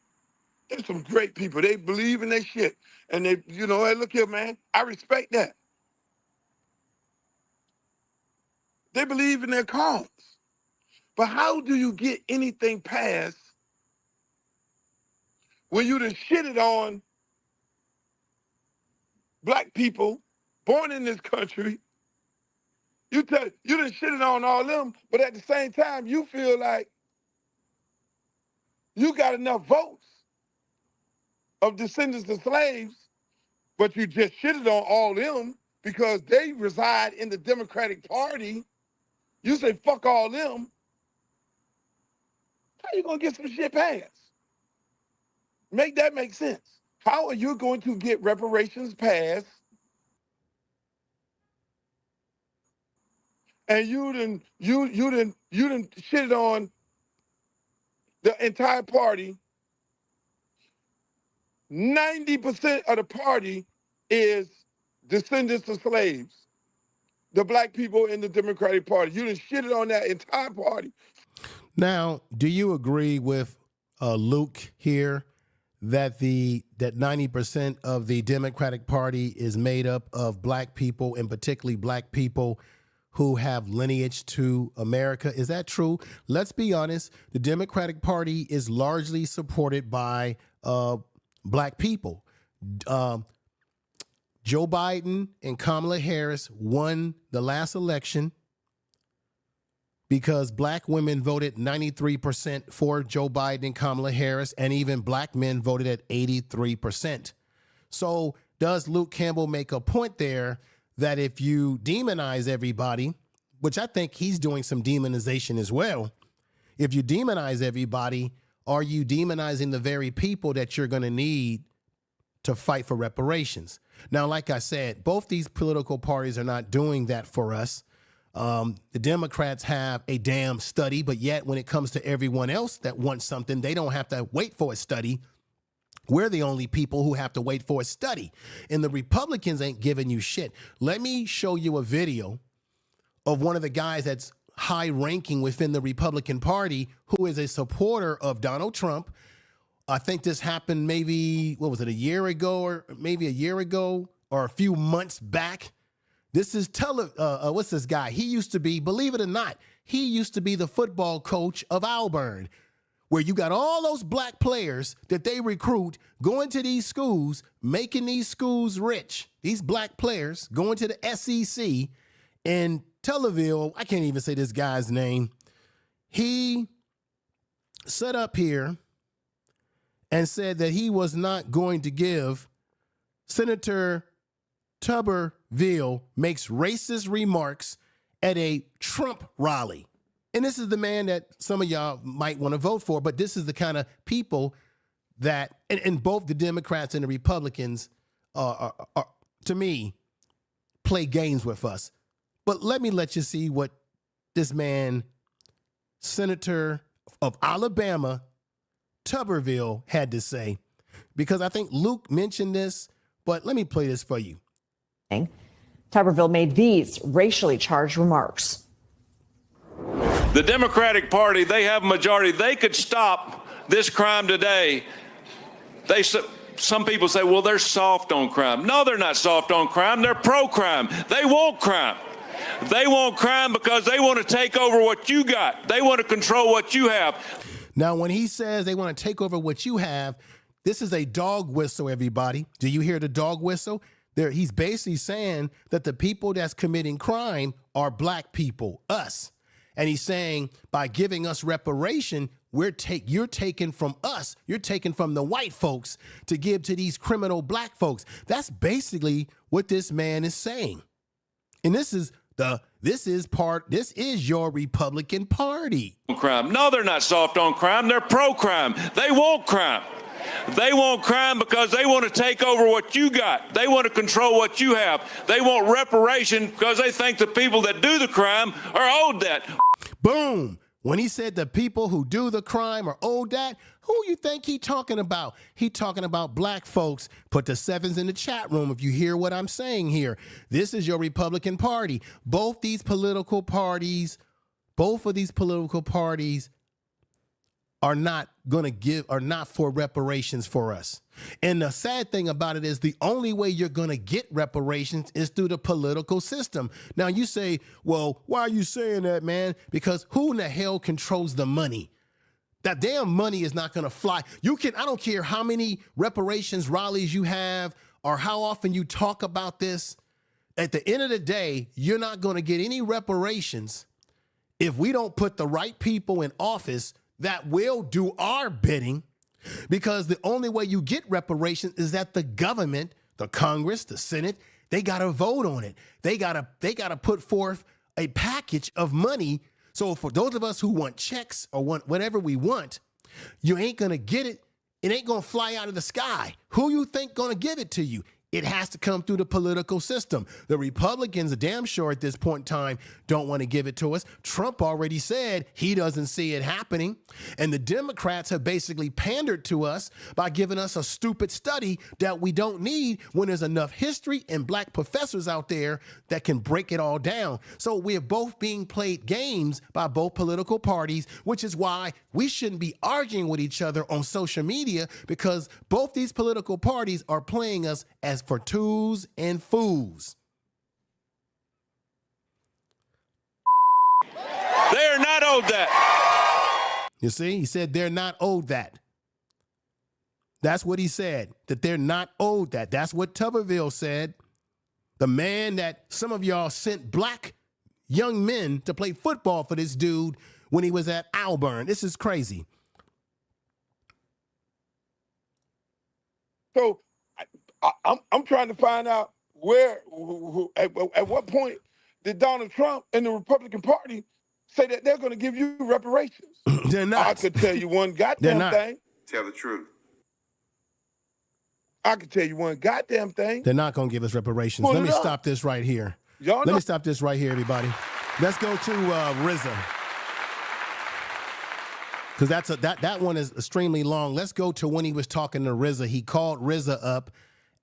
There's some great people. They believe in their shit. And they, you know, hey, look here, man, I respect that. They believe in their cause. But how do you get anything passed when you done shitted on black people born in this country? You done shitted on all them, but at the same time, you feel like you got enough votes of descendants of slaves, but you just shitted on all them because they reside in the Democratic Party. You say, fuck all them. How you gonna get some shit passed? Make that make sense. How are you going to get reparations passed and you done shitted on the entire party? 90% of the party is descendants of slaves. The black people in the Democratic Party. You done shitted on that entire party. Now, do you agree with Luke here that that 90% of the Democratic Party is made up of black people, and particularly black people who have lineage to America? Is that true? Let's be honest. The Democratic Party is largely supported by black people. Joe Biden and Kamala Harris won the last election because black women voted 93% for Joe Biden and Kamala Harris, and even black men voted at 83%. So does Luke Campbell make a point there that if you demonize everybody, which I think he's doing some demonization as well, if you demonize everybody, are you demonizing the very people that you're going to need to fight for reparations? Now, like I said, both these political parties are not doing that for us. The Democrats have a damn study, but yet when it comes to everyone else that wants something, they don't have to wait for a study. We're the only people who have to wait for a study. And the Republicans ain't giving you shit. Let me show you a video of one of the guys that's high ranking within the Republican Party who is a supporter of Donald Trump. I think this happened maybe, what was it, a year ago or a few months back. This is what's this guy? He used to be, believe it or not, he used to be the football coach of Auburn, where you got all those black players that they recruit going to these schools, making these schools rich. These black players going to the SEC. And Televille, I can't even say this guy's name. He set up here and said that he was not going to give Senator Tuberville makes racist remarks at a Trump rally. And this is the man that some of y'all might want to vote for, but this is the kind of people that, and both the Democrats and the Republicans, are, to me, play games with us. But let you see what this man, Senator of Alabama, Tuberville, had to say, because I think Luke mentioned this, but let me play this for you. Tuberville made these racially charged remarks. The Democratic Party, they have a majority. They could stop this crime today. Some people say, well, they're soft on crime. No, they're not soft on crime. They're pro-crime. They want crime. They want crime because they want to take over what you got. They want to control what you have. Now, when he says they want to take over what you have, this is a dog whistle, everybody. Do you hear the dog whistle? He's basically saying that the people that's committing crime are black people, us. And he's saying by giving us reparation, you're taking from us, you're taking from the white folks to give to these criminal black folks. That's basically what this man is saying. And this is your Republican Party. Crime. No, they're not soft on crime. They're pro-crime. They want crime. They want crime because they want to take over what you got. They want to control what you have. They want reparation because they think the people that do the crime are owed that. Boom. When he said the people who do the crime are owed that, who you think he talking about? He talking about black folks. Put the sevens in the chat room if you hear what I'm saying here. This is your Republican Party. Both of these political parties are not for reparations for us. And the sad thing about it is the only way you're going to get reparations is through the political system. Now you say, well, why are you saying that, man? Because who in the hell controls the money? That damn money is not going to fly. I don't care how many reparations rallies you have or how often you talk about this. At the end of the day, you're not going to get any reparations if we don't put the right people in office that will do our bidding, because the only way you get reparations is that the government, the Congress, the Senate, they got to vote on it. They got to put forth a package of money. So for those of us who want checks or want whatever we want, you ain't going to get it. It ain't going to fly out of the sky. Who you think going to give it to you? It has to come through the political system. The Republicans, damn sure at this point in time, don't want to give it to us. Trump already said he doesn't see it happening. And the Democrats have basically pandered to us by giving us a stupid study that we don't need when there's enough history and black professors out there that can break it all down. So we're both being played games by both political parties, which is why we shouldn't be arguing with each other on social media, because both these political parties are playing us as for twos and fools. They are not owed that. You see, he said they're not owed that. That's what he said, that they're not owed that. That's what Tuberville said. The man that some of y'all sent black young men to play football for this dude when he was at Auburn. This is crazy. So I'm trying to find out at what point did Donald Trump and the Republican Party say that they're going to give you reparations? They're not. I could tell you one goddamn thing. Tell the truth. I could tell you one goddamn thing. They're not going to give us reparations. Let me stop this right here. Let me stop this right here, everybody. Let's go to Rizza. Because that one is extremely long. Let's go to when he was talking to Rizza. He called Rizza up.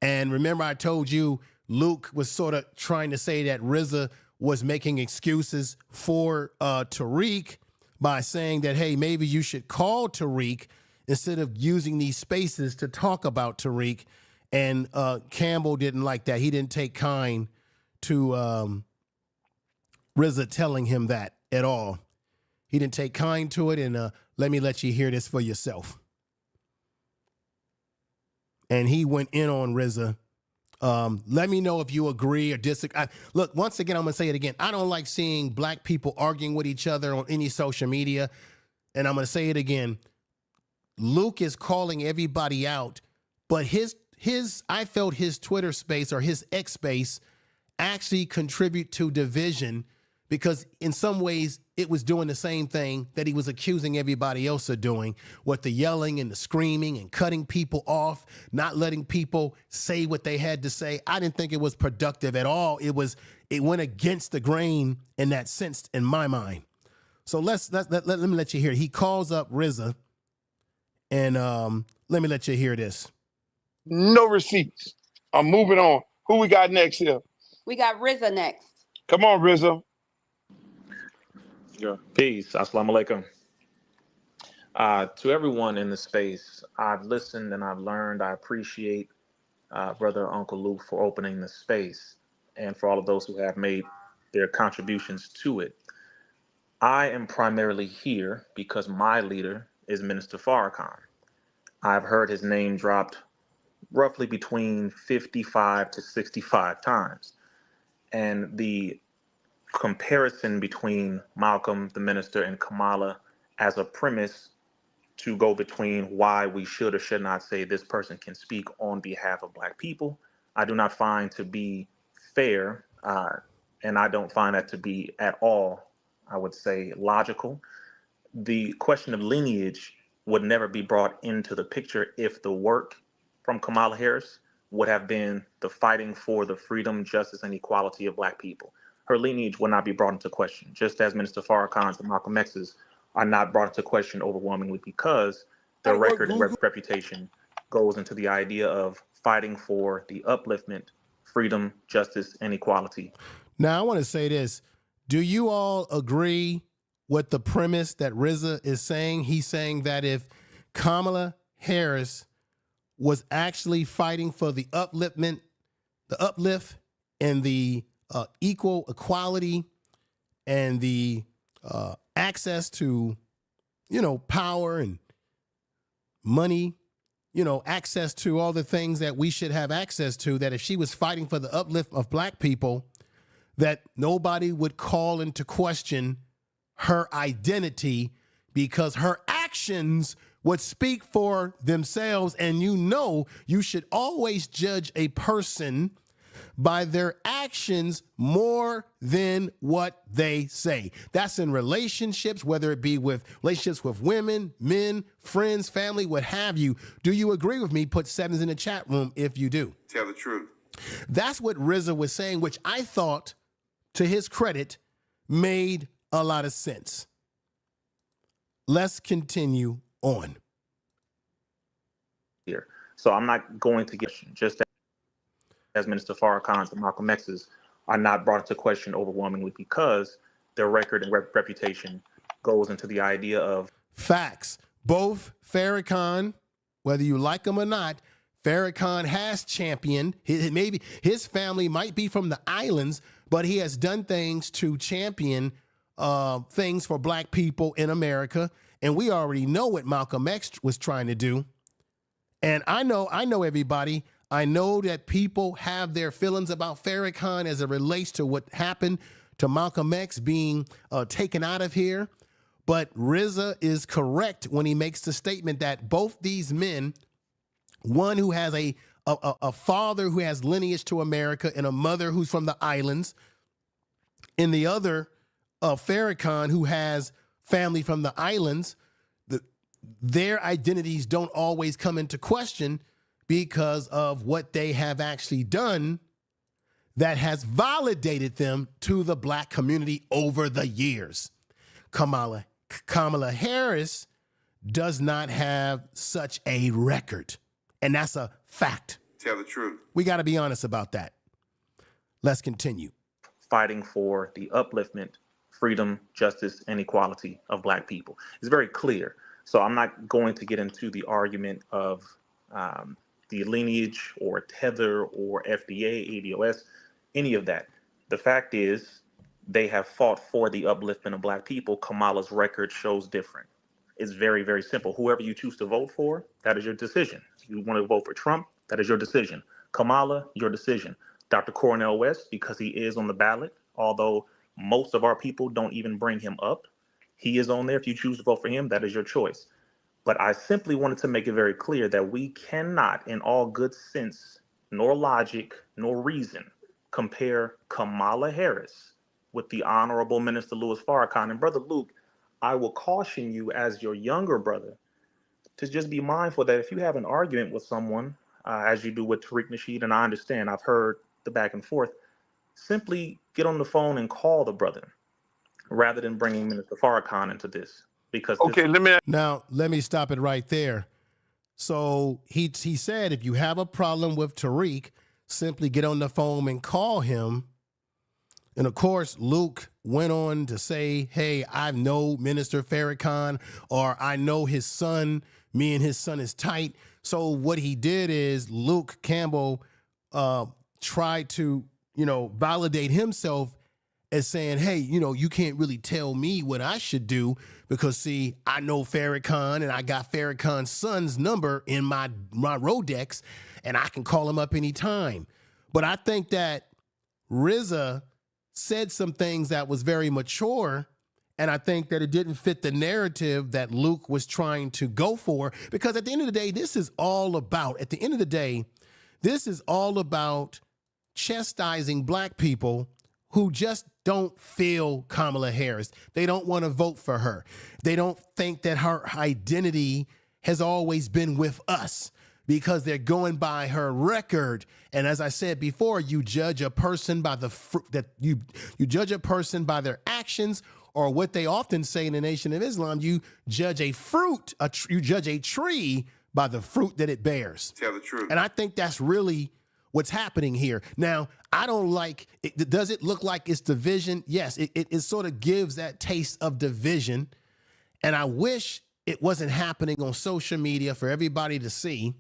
And remember, I told you Luke was sort of trying to say that Rizza was making excuses for Tariq by saying that, hey, maybe you should call Tariq instead of using these spaces to talk about Tariq. And Campbell didn't like that. He didn't take kind to Rizza telling him that at all. He didn't take kind to it. And let me let you hear this for yourself. And he went in on Rizza. Let me know if you agree or disagree. Look, once again, I'm going to say it again. I don't like seeing black people arguing with each other on any social media. And I'm going to say it again. Luke is calling everybody out, but I felt his Twitter space or his X space actually contribute to division, because in some ways it was doing the same thing that he was accusing everybody else of doing, with the yelling and the screaming and cutting people off, not letting people say what they had to say. I didn't think it was productive at all. It went against the grain in that sense in my mind. So let me let you hear it. He calls up Rizza, and let me let you hear this. No receipts. I'm moving on. Who we got next here? We got Rizza next. Come on, Rizza. Yeah. Peace. Assalamu alaikum. To everyone in the space, I've listened and I've learned. I appreciate Brother Uncle Luke for opening the space and for all of those who have made their contributions to it. I am primarily here because my leader is Minister Farrakhan. I've heard his name dropped roughly between 55 to 65 times. And the comparison between Malcolm, the minister, and Kamala as a premise to go between why we should or should not say this person can speak on behalf of Black people, I do not find to be fair, and I don't find that to be at all, I would say, logical. The question of lineage would never be brought into the picture if the work from Kamala Harris would have been the fighting for the freedom, justice, and equality of Black people. Her lineage would not be brought into question, just as Minister Farrakhan's and Malcolm X's are not brought into question overwhelmingly because their record and reputation goes into the idea of fighting for the upliftment, freedom, justice, and equality. Now, I want to say this. Do you all agree with the premise that Rizza is saying? He's saying that if Kamala Harris was actually fighting for the upliftment, the uplift, and the equal equality and the access to, power and money, access to all the things that we should have access to, that if she was fighting for the uplift of Black people, that nobody would call into question her identity because her actions would speak for themselves. And you should always judge a person by their actions more than what they say. That's in relationships, whether it be with relationships with women, men, friends, family, what have you. Do you agree with me? Put 7s in the chat room if you do. Tell the truth. That's what Rizza was saying, which I thought, to his credit, made a lot of sense. Let's continue on. Here. So I'm not going to get just as Minister Farrakhan's and Malcolm X's are not brought into question overwhelmingly because their record and reputation goes into the idea of facts. Both Farrakhan, whether you like him or not, Farrakhan has championed, maybe his family might be from the islands, but he has done things to champion things for Black people in America. And we already know what Malcolm X was trying to do. And I know everybody. I know that people have their feelings about Farrakhan as it relates to what happened to Malcolm X being taken out of here. But Rizza is correct when he makes the statement that both these men, one who has a father who has lineage to America and a mother who's from the islands, and the other, Farrakhan, who has family from the islands, their identities don't always come into question because of what they have actually done that has validated them to the Black community over the years. Kamala Harris does not have such a record, and that's a fact. Tell the truth. We got to be honest about that. Let's continue. Fighting for the upliftment, freedom, justice, and equality of Black people. It's very clear. So I'm not going to get into the argument of the lineage or tether or FDA, ADOS, any of that. The fact is they have fought for the upliftment of Black people. Kamala's record shows different. It's very, very simple. Whoever you choose to vote for, that is your decision. You want to vote for Trump, that is your decision. Kamala, your decision. Dr. Cornell West, because he is on the ballot, although most of our people don't even bring him up, he is on there. If you choose to vote for him, that is your choice. But I simply wanted to make it very clear that we cannot, in all good sense, nor logic, nor reason, compare Kamala Harris with the Honorable Minister Louis Farrakhan. And Brother Luke, I will caution you as your younger brother to just be mindful that if you have an argument with someone, as you do with Tariq Nasheed, and I understand, I've heard the back and forth, simply get on the phone and call the brother rather than bringing Minister Farrakhan into this. Because let me stop it right there. So he said, if you have a problem with Tariq, simply get on the phone and call him And of course, Luke went on to say, hey, I know Minister Farrakhan, or I know his son. Me and his son is tight. So what he did is Luke Campbell tried to, validate himself as saying, hey, you can't really tell me what I should do because, see, I know Farrakhan and I got Farrakhan's son's number in my Rolodex and I can call him up anytime. But I think that Rizza said some things that was very mature, and I think that it didn't fit the narrative that Luke was trying to go for, because at the end of the day, this is all about chastising black people who just don't feel Kamala Harris. They don't want to vote for her. They don't think that her identity has always been with us, because they're going by her record. And as I said before, you judge a person by the fruit that you judge a person by their actions, or what they often say in the Nation of Islam, you judge you judge a tree by the fruit that it bears. Tell the truth. And I think that's really what's happening here. Now, I don't like it. Does it look like it's division? Yes, it sort of gives that taste of division. And I wish it wasn't happening on social media for everybody to see.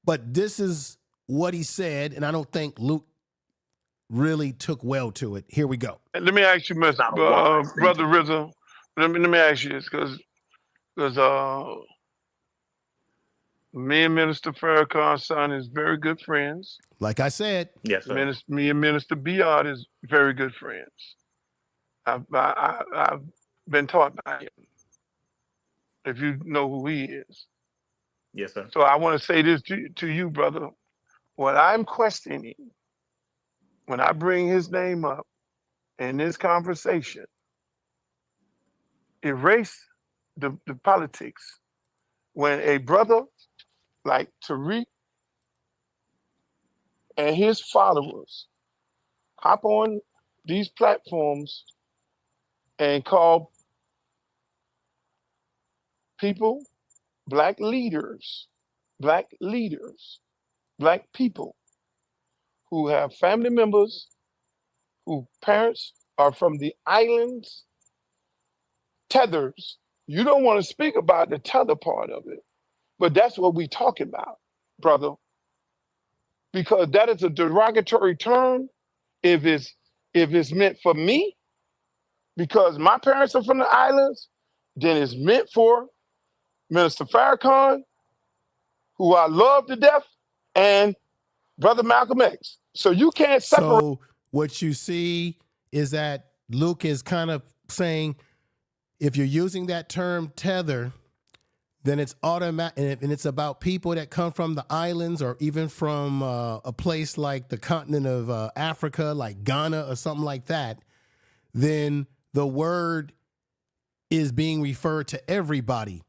But this is what he said, and I don't think Luke really took well to it. Here we go. Let me ask you, Brother Rizza. Let me ask you this, because me and Minister Farrakhan's son is very good friends. Like I said, Yes, sir. Me and Minister Biard is very good friends. I've been taught by him, if you know who he is. Yes, sir. So I want to say this to you, brother. What I'm questioning, when I bring his name up in this conversation, erase the politics. When a brother like Tariq and his followers hop on these platforms and call people black leaders, black people who have family members whose parents are from the islands, tethers. You don't want to speak about the tether part of it, but that's what we talk about, brother, because that is a derogatory term if it's meant for me, because my parents are from the islands, then it's meant for Minister Farrakhan, who I love to death, and Brother Malcolm X. So you can't separate. So what you see is that Luke is kind of saying, if you're using that term tether, then it's automatic, and it's about people that come from the islands or even from a place like the continent of Africa, like Ghana or something like that, then the word is being referred to everybody.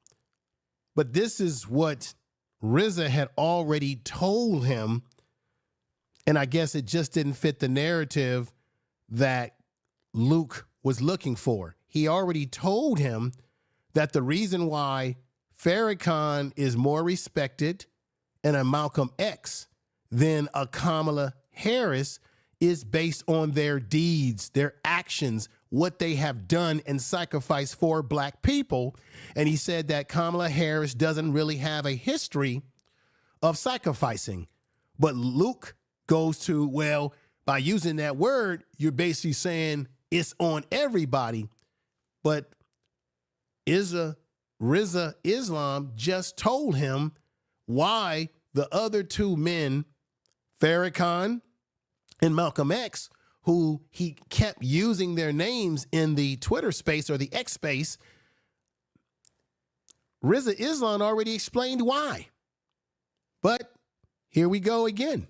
But this is what Rizza had already told him, and I guess it just didn't fit the narrative that Luke was looking for. He already told him that the reason why Farrakhan is more respected and a Malcolm X than a Kamala Harris is based on their deeds, their actions, what they have done and sacrificed for black people. And he said that Kamala Harris doesn't really have a history of sacrificing. But Luke goes to, well, by using that word, you're basically saying it's on everybody. But Rizza Islam just told him why the other two men, Farrakhan and Malcolm X, who he kept using their names in the Twitter space or the X space, Rizza Islam already explained why. But here we go again.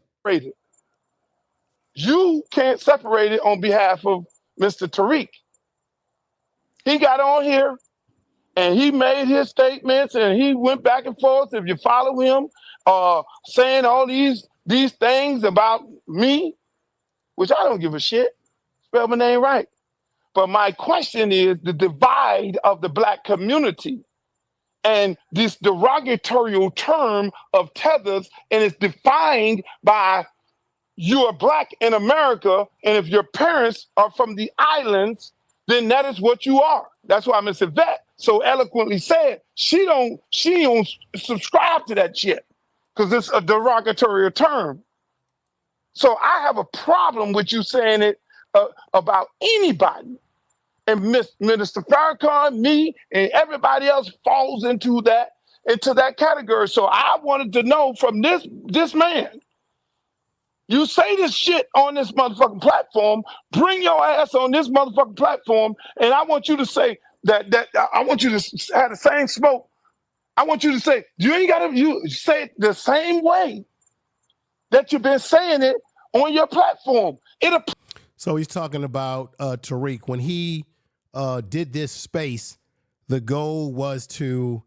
You can't separate it on behalf of Mr. Tariq. He got on here and he made his statements and he went back and forth. If you follow him, saying all these things about me, which I don't give a shit. Spell my name right. But my question is the divide of the black community and this derogatory term of tethers, and it's defined by you are black in America, and if your parents are from the islands, then that is what you are. That's why Miss Yvette so eloquently said she don't subscribe to that shit because it's a derogatory term. So I have a problem with you saying it about anybody. And Minister Farrakhan, me, and everybody else falls into that category. So I wanted to know from this man, you say this shit on this motherfucking platform, bring your ass on this motherfucking platform, and I want you to say that I want you to have the same smoke. I want you to say, you say it the same way that you've been saying it on your platform. So he's talking about Tariq. When he did this space, the goal was to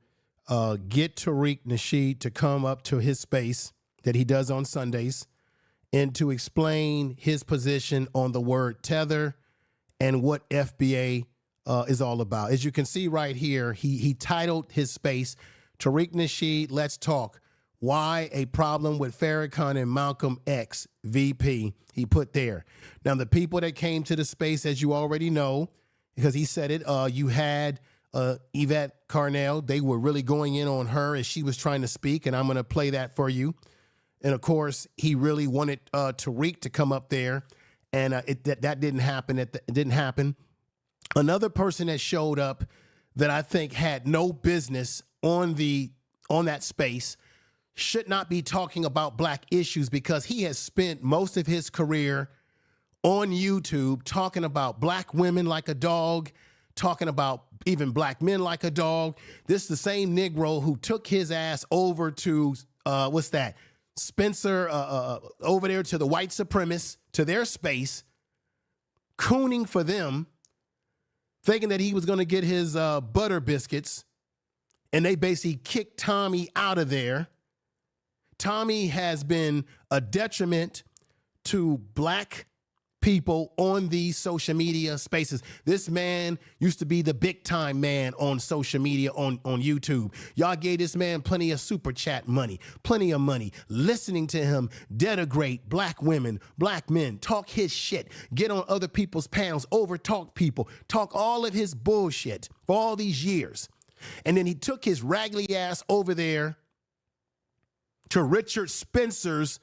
get Tariq Nasheed to come up to his space that he does on Sundays and to explain his position on the word tether and what FBA is all about. As you can see right here, he titled his space, Tariq Nasheed, Let's Talk. Why a problem with Farrakhan and Malcolm X, VP, he put there. Now, the people that came to the space, as you already know, because he said it, you had Yvette Carnell. They were really going in on her as she was trying to speak, and I'm going to play that for you. And, of course, he really wanted Tariq to come up there, and that didn't happen. It didn't happen. Another person that showed up that I think had no business on that space should not be talking about black issues because he has spent most of his career on YouTube talking about black women like a dog, talking about even black men like a dog. This is the same Negro who took his ass over to, Spencer, over there to the white supremacists, to their space, cooning for them, thinking that he was going to get his butter biscuits, and they basically kicked Tommy out of there. Tommy has been a detriment to black people on these social media spaces. This man used to be the big time man on social media, on YouTube. Y'all gave this man plenty of super chat money, plenty of money, listening to him denigrate black women, black men, talk his shit, get on other people's panels, over talk people, talk all of his bullshit for all these years. And then he took his raggedy ass over there to Richard Spencer's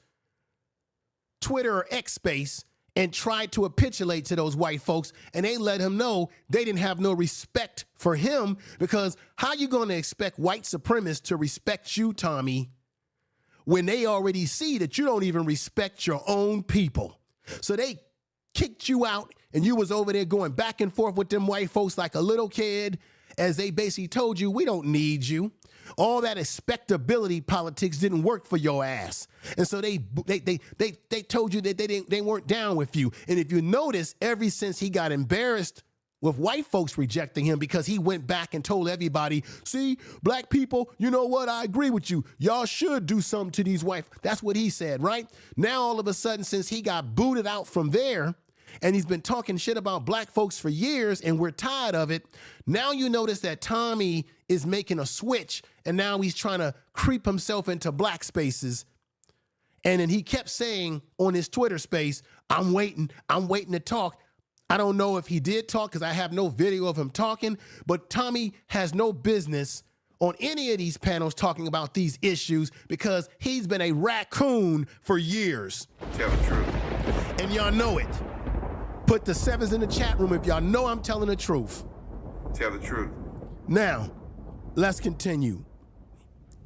Twitter or X space and tried to capitulate to those white folks, and they let him know they didn't have no respect for him, because how you going to expect white supremacists to respect you, Tommy, when they already see that you don't even respect your own people? So they kicked you out, and you was over there going back and forth with them white folks like a little kid, as they basically told you, we don't need you. All that expectability politics didn't work for your ass. And so they told you that they weren't down with you. And if you notice, ever since he got embarrassed with white folks rejecting him, because he went back and told everybody, see, black people, you know what? I agree with you. Y'all should do something to these white. That's what he said, right? Now, all of a sudden, since he got booted out from there, and he's been talking shit about black folks for years, and we're tired of it. Now you notice that Tommy is making a switch, and now he's trying to creep himself into black spaces. And then he kept saying on his Twitter space, I'm waiting to talk. I don't know if he did talk because I have no video of him talking, but Tommy has no business on any of these panels talking about these issues because he's been a raccoon for years. Tell the truth. And y'all know it. Put the sevens in the chat room if y'all know I'm telling the truth. Tell the truth. Now, let's continue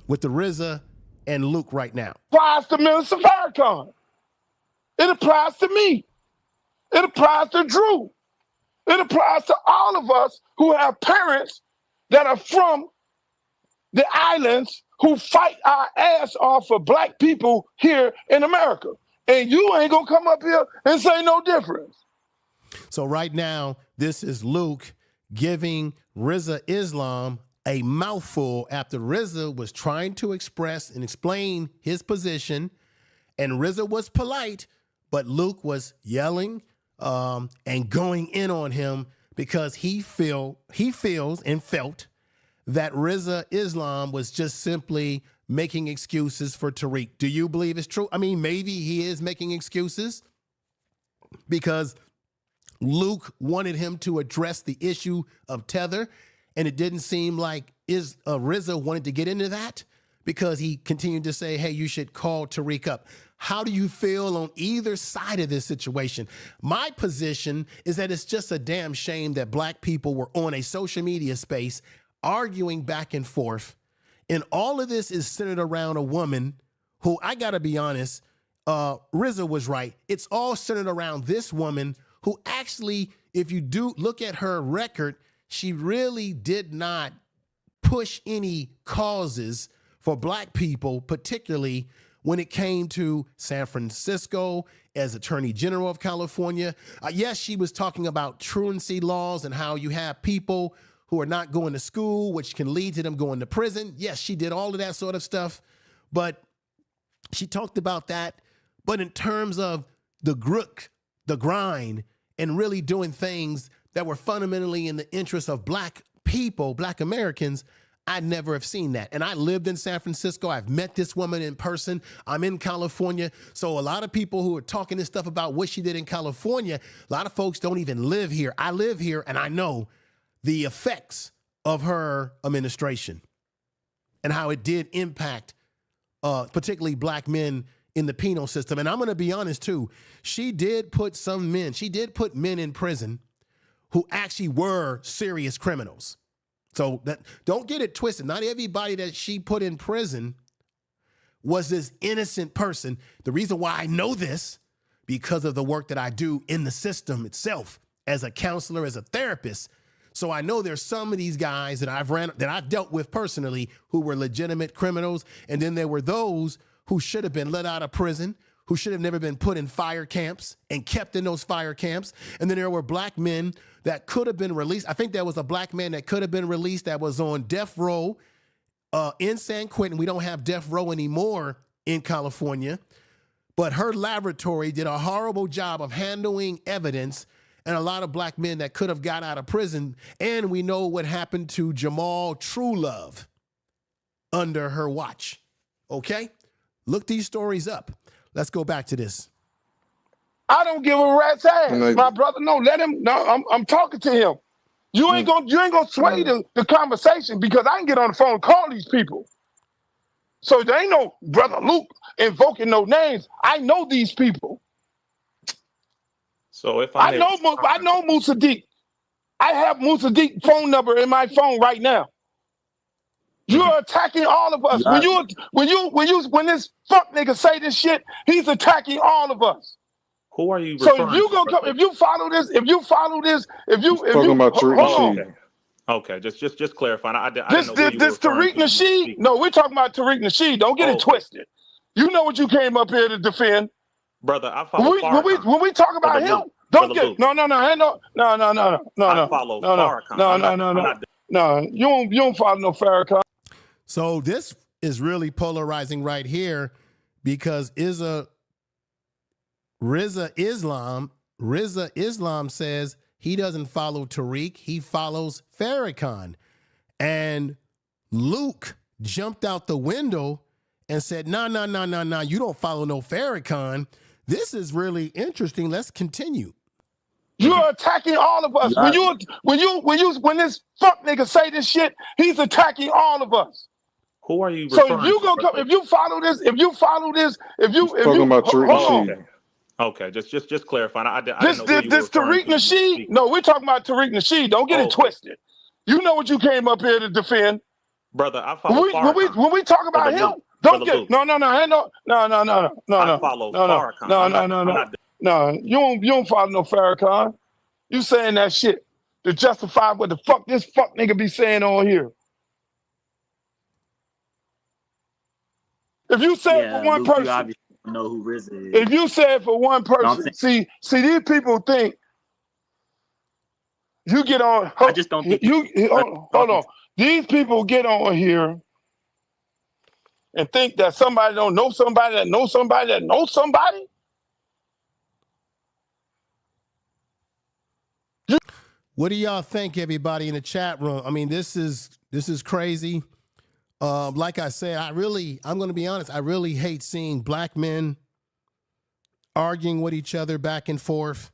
with the Rizza and Luke right now. Applies to Minister Farrakhan. It applies to me. It applies to Drew. It applies to all of us who have parents that are from the islands who fight our ass off for black people here in America. And you ain't gonna come up here and say no difference. So right now, this is Luke giving Rizza Islam a mouthful after Rizza was trying to express and explain his position, and Rizza was polite, but Luke was yelling and going in on him because he feels and felt that Rizza Islam was just simply making excuses for Tariq. Do you believe it's true? I mean, maybe he is making excuses because Luke wanted him to address the issue of tether, and it didn't seem like Rizza wanted to get into that because he continued to say, hey, you should call Tariq up. How do you feel on either side of this situation? My position is that it's just a damn shame that black people were on a social media space arguing back and forth. And all of this is centered around a woman who, I got to be honest, Rizza was right. It's all centered around this woman who actually, if you do look at her record, she really did not push any causes for black people, particularly when it came to San Francisco as Attorney General of California. Yes, she was talking about truancy laws and how you have people who are not going to school, which can lead to them going to prison. Yes, she did all of that sort of stuff, but she talked about that. But in terms of the grind, and really doing things that were fundamentally in the interest of black people, black Americans, I never have seen that. And I lived in San Francisco. I've met this woman in person. I'm in California. So a lot of people who are talking this stuff about what she did in California, a lot of folks don't even live here. I live here and I know the effects of her administration and how it did impact particularly black men in the penal system. And I'm going to be honest too, she did put men in prison who actually were serious criminals. So don't get it twisted. Not everybody that she put in prison was this innocent person. The reason why I know this, because of the work that I do in the system itself as a counselor, as a therapist. So I know there's some of these guys that I've dealt with personally who were legitimate criminals. And then there were those who should have been let out of prison, who should have never been put in fire camps and kept in those fire camps. And then there were black men that could have been released. I think there was a black man that could have been released that was on death row in San Quentin. We don't have death row anymore in California. But her laboratory did a horrible job of handling evidence, and a lot of black men that could have got out of prison. And we know what happened to Jamal Truelove under her watch. Okay? Look these stories up. Let's go back to this. I don't give a rat's ass, my brother. No, let him. No, I'm talking to him. You ain't gonna sway the conversation because I can get on the phone and call these people. So there ain't no brother Luke invoking no names. I know these people. So if I know Musa Deep. I have Musa Deep phone number in my phone right now. You are attacking all of us. When this fuck nigga say this shit, he's attacking all of us. Who are you? So if you gonna come, if you follow this, if you talking about Tariq Nasheed. Okay, just clarifying. I didn't know this Tariq Nasheed. No, we're talking about Tariq Nasheed. Don't get it twisted. You know what you came up here to defend, brother. I follow when we talk about him. Don't get no. I follow Farrakhan. No, you don't follow no Farrakhan. So this is really polarizing right here because Rizza Islam says he doesn't follow Tariq, he follows Farrakhan. And Luke jumped out the window and said, no, you don't follow no Farrakhan. This is really interesting. Let's continue. You're attacking all of us. When this fuck nigga say this shit, he's attacking all of us. Who are you? So if you gonna come, if you follow this, talking about Tariq Nasheed. Okay, just clarifying. This Tariq Nasheed. No, we're talking about Tariq Nasheed. Don't get it twisted. You know what you came up here to defend, brother. I follow when we talk about him. Don't get no. I follow Farrakhan. No, you don't follow no Farrakhan. You saying that shit to justify what the fuck this fuck nigga be saying on here. If you say it for one person, you obviously don't know who Rizza is. If you say it for one person, see these people think you get on. I just don't think hold on. These people get on here and think that somebody don't know somebody that knows somebody that knows somebody. What do y'all think, everybody in the chat room? I mean, this is crazy. Like I said, I'm going to be honest, I really hate seeing black men arguing with each other back and forth.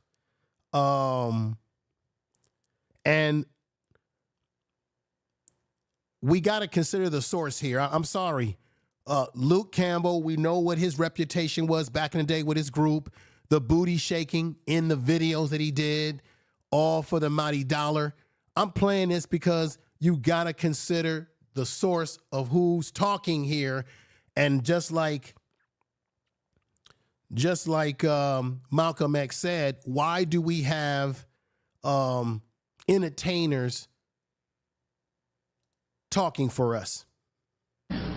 And we got to consider the source here. I'm sorry. Luke Campbell, we know what his reputation was back in the day with his group, the booty shaking in the videos that he did, all for the mighty dollar. I'm playing this because you got to consider the source of who's talking here. And just like Malcolm X said, why do we have entertainers talking for us?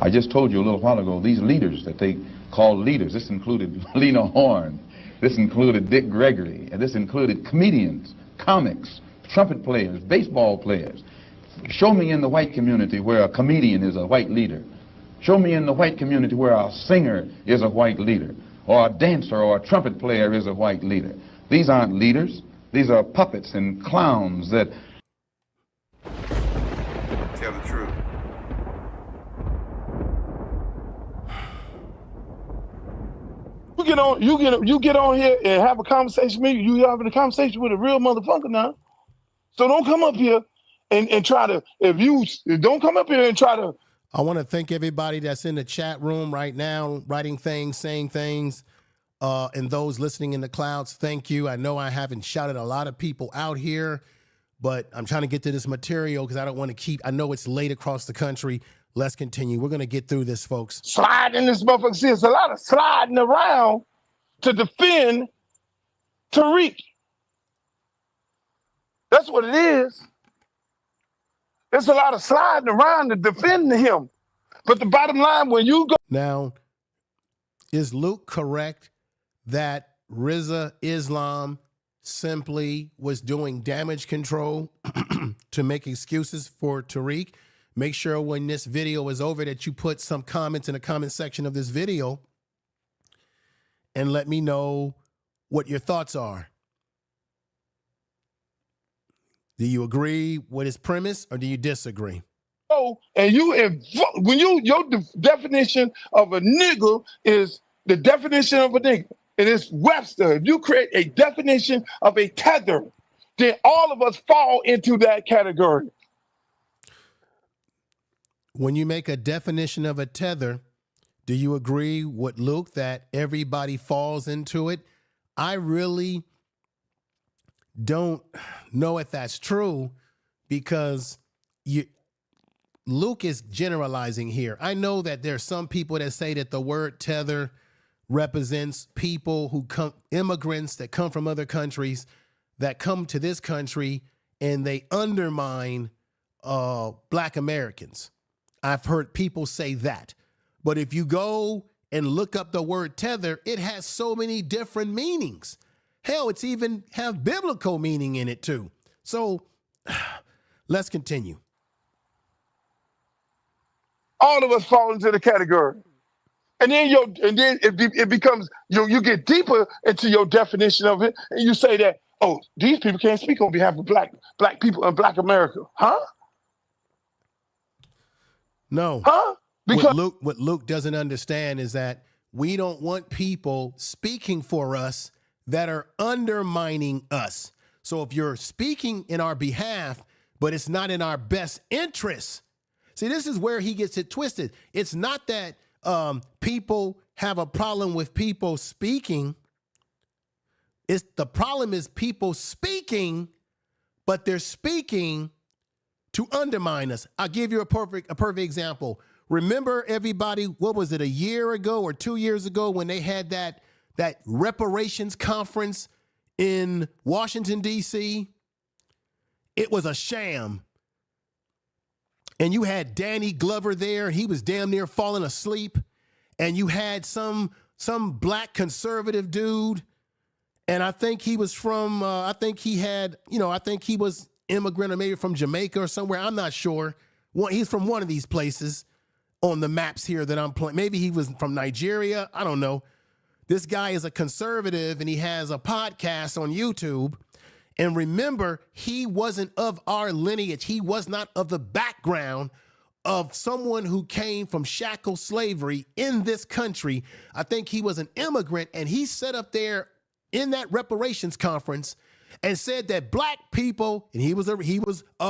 I just told you a little while ago, these leaders that they call leaders, this included Lena Horne, this included Dick Gregory, and this included comedians, comics, trumpet players, baseball players. Show me in the white community where a comedian is a white leader. Show me in the white community where a singer is a white leader, or a dancer or a trumpet player is a white leader. These aren't leaders. These are puppets and clowns that Tell the truth. You get on here and have a conversation with me. You having a conversation with a real motherfucker now. So don't come up here and try to, don't come up here and try to. I want to thank everybody that's in the chat room right now, writing things, saying things, and those listening in the clouds. Thank you. I know I haven't shouted a lot of people out here, but I'm trying to get to this material because I don't want to I know it's late across the country. Let's continue. We're going to get through this, folks. Sliding this motherfucker. See, it's a lot of sliding around to defend Tariq. That's what it is. There's a lot of sliding around to defend him. But the bottom line, when you go... Now, is Luke correct that Rizza Islam simply was doing damage control to make excuses for Tariq? Make sure when this video is over that you put some comments in the comment section of this video and let me know what your thoughts are. Do you agree with his premise or do you disagree? Oh, and your definition of a nigger is the definition of a nigger. It is Webster. If you create a definition of a tether, then all of us fall into that category. When you make a definition of a tether, do you agree with Luke that everybody falls into it? I really don't know if that's true because Luke is generalizing here. I know that there's some people that say that the word tether represents people who immigrants that come from other countries that come to this country and they undermine Black Americans. I've heard people say that. But if you go and look up the word tether, it has so many different meanings. Hell, it's even have biblical meaning in it too. So let's continue. All of us fall into the category. And then it becomes, you get deeper into your definition of it, and you say that, oh, these people can't speak on behalf of black people and Black America. Huh? No. Huh? Because what Luke doesn't understand is that we don't want people speaking for us that are undermining us. So if you're speaking in our behalf, but it's not in our best interest. See, this is where he gets it twisted. It's not that people have a problem with people speaking. The problem is people speaking, but they're speaking to undermine us. I'll give you a perfect example. Remember, everybody, what was it, a year ago or 2 years ago when they had that reparations conference in Washington, D.C.? It was a sham. And you had Danny Glover there. He was damn near falling asleep. And you had some black conservative dude. And I think he was from, I think he was immigrant or maybe from Jamaica or somewhere. I'm not sure. He's from one of these places on the maps here that I'm playing. Maybe he was from Nigeria. I don't know. This guy is a conservative and he has a podcast on YouTube. And remember, he wasn't of our lineage. He was not of the background of someone who came from shackle slavery in this country. I think he was an immigrant, and he sat up there in that reparations conference and said that black people, and he was a